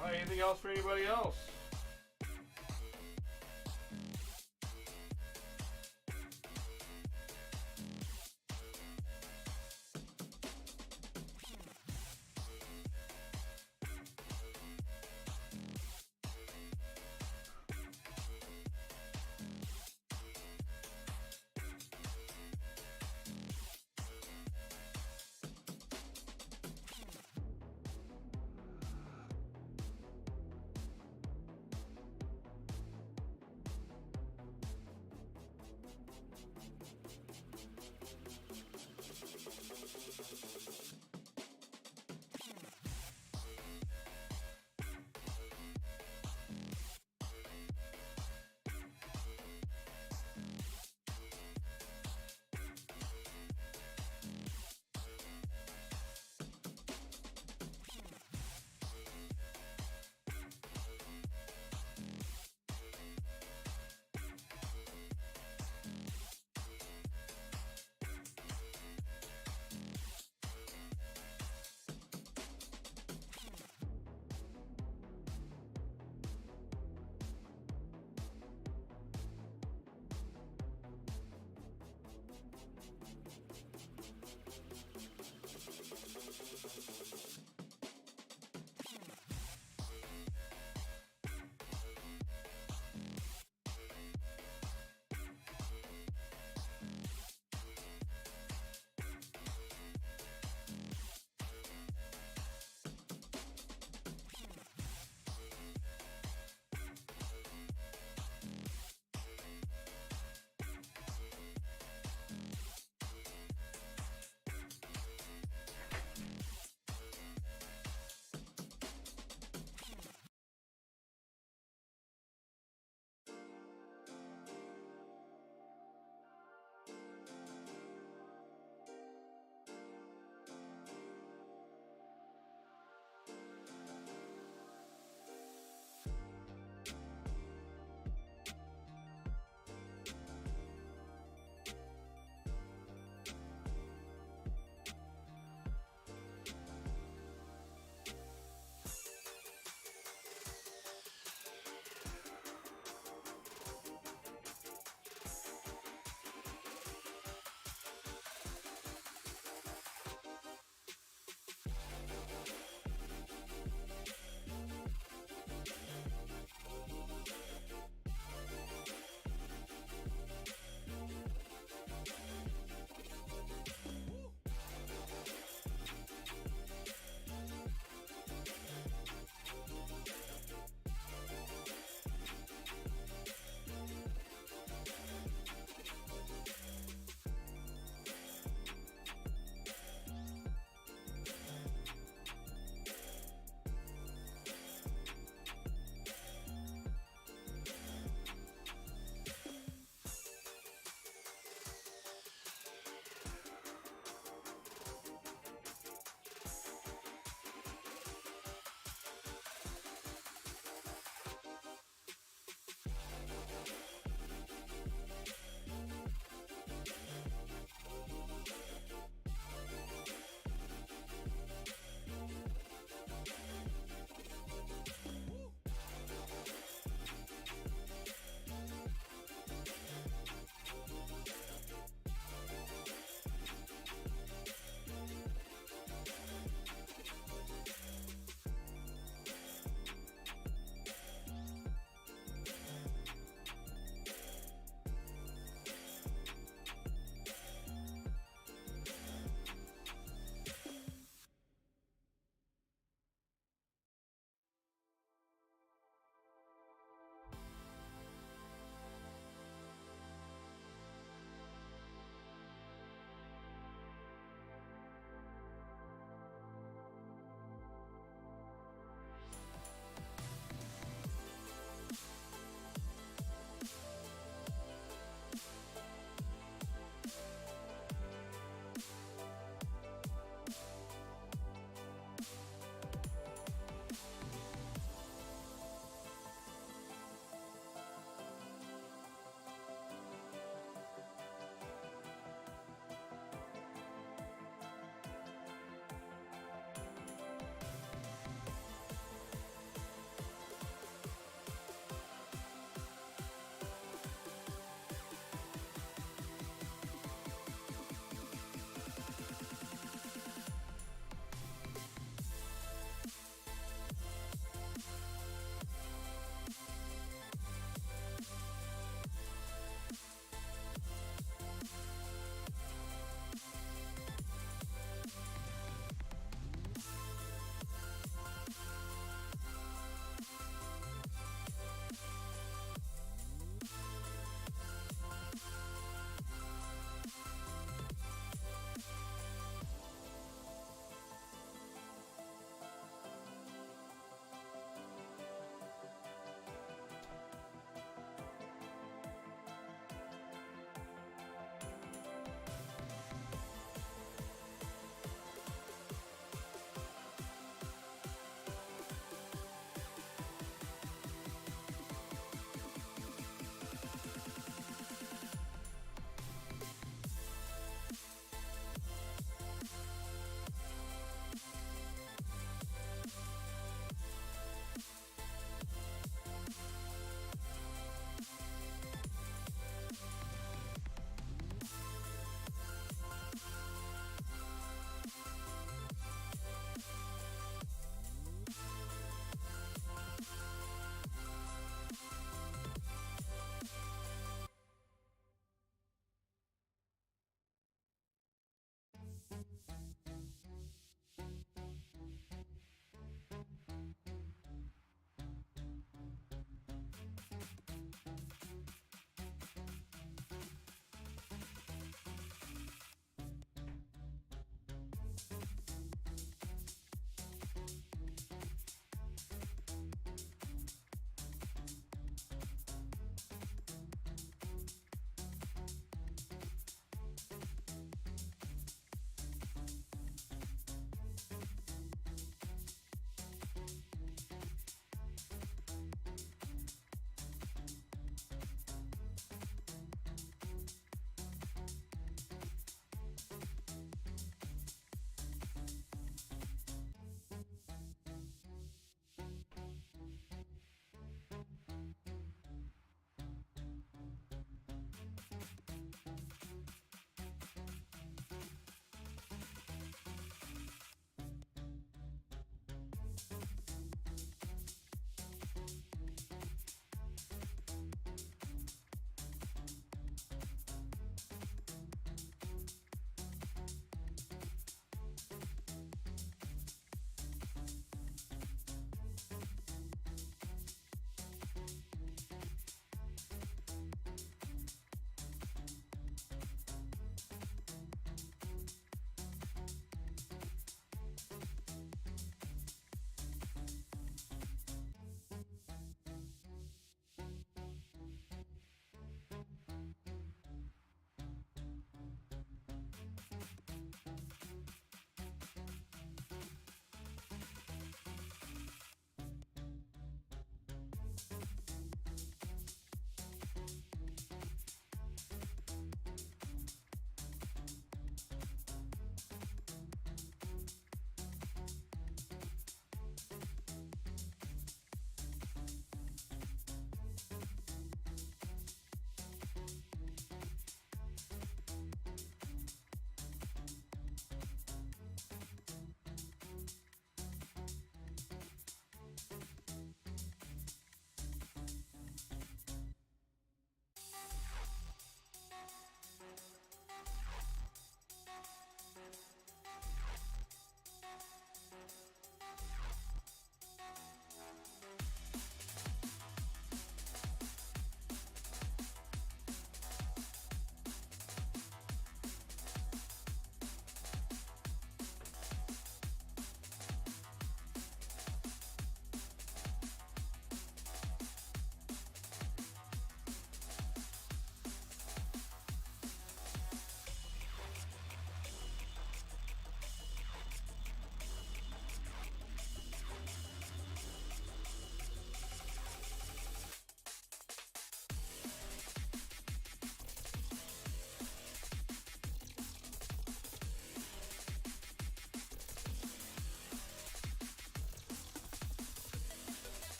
All right, anything else for anybody else?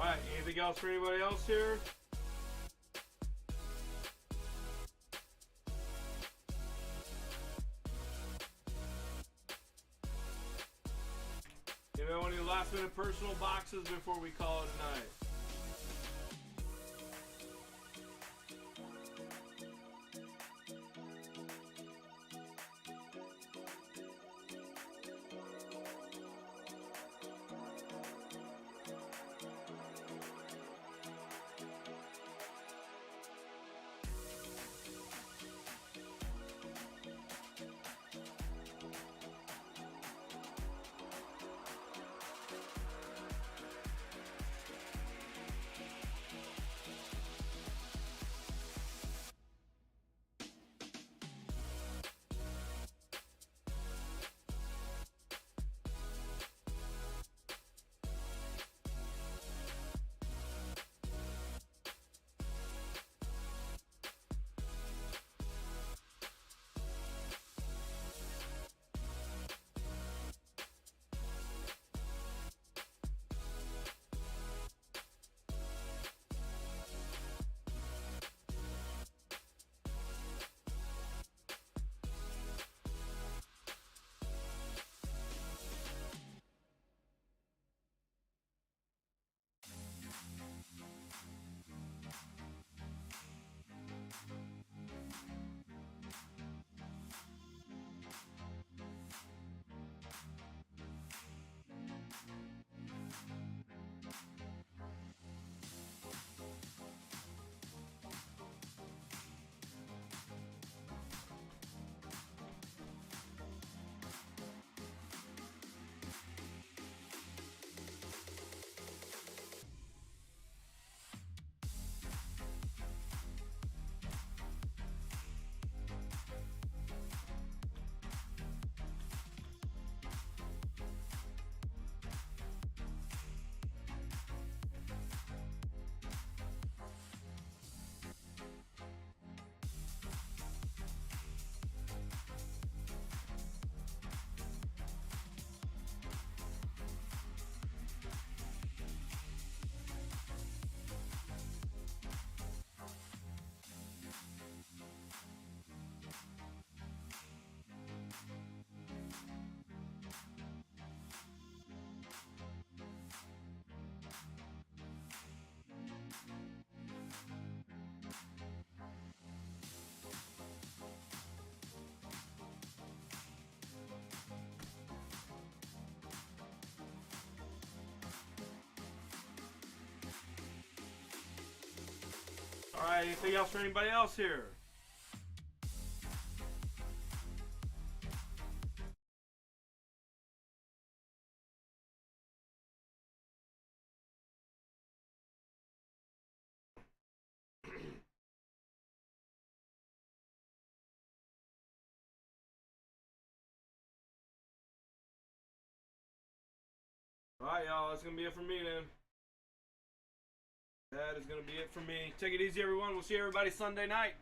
Alright, anything else for anybody else here? Any last minute personal boxes before we call it a night? Alright, anything else for anybody else here? Alright, y'all, that's gonna be it for me then. That is going to be it for me. Take it easy, everyone. We'll see everybody Sunday night.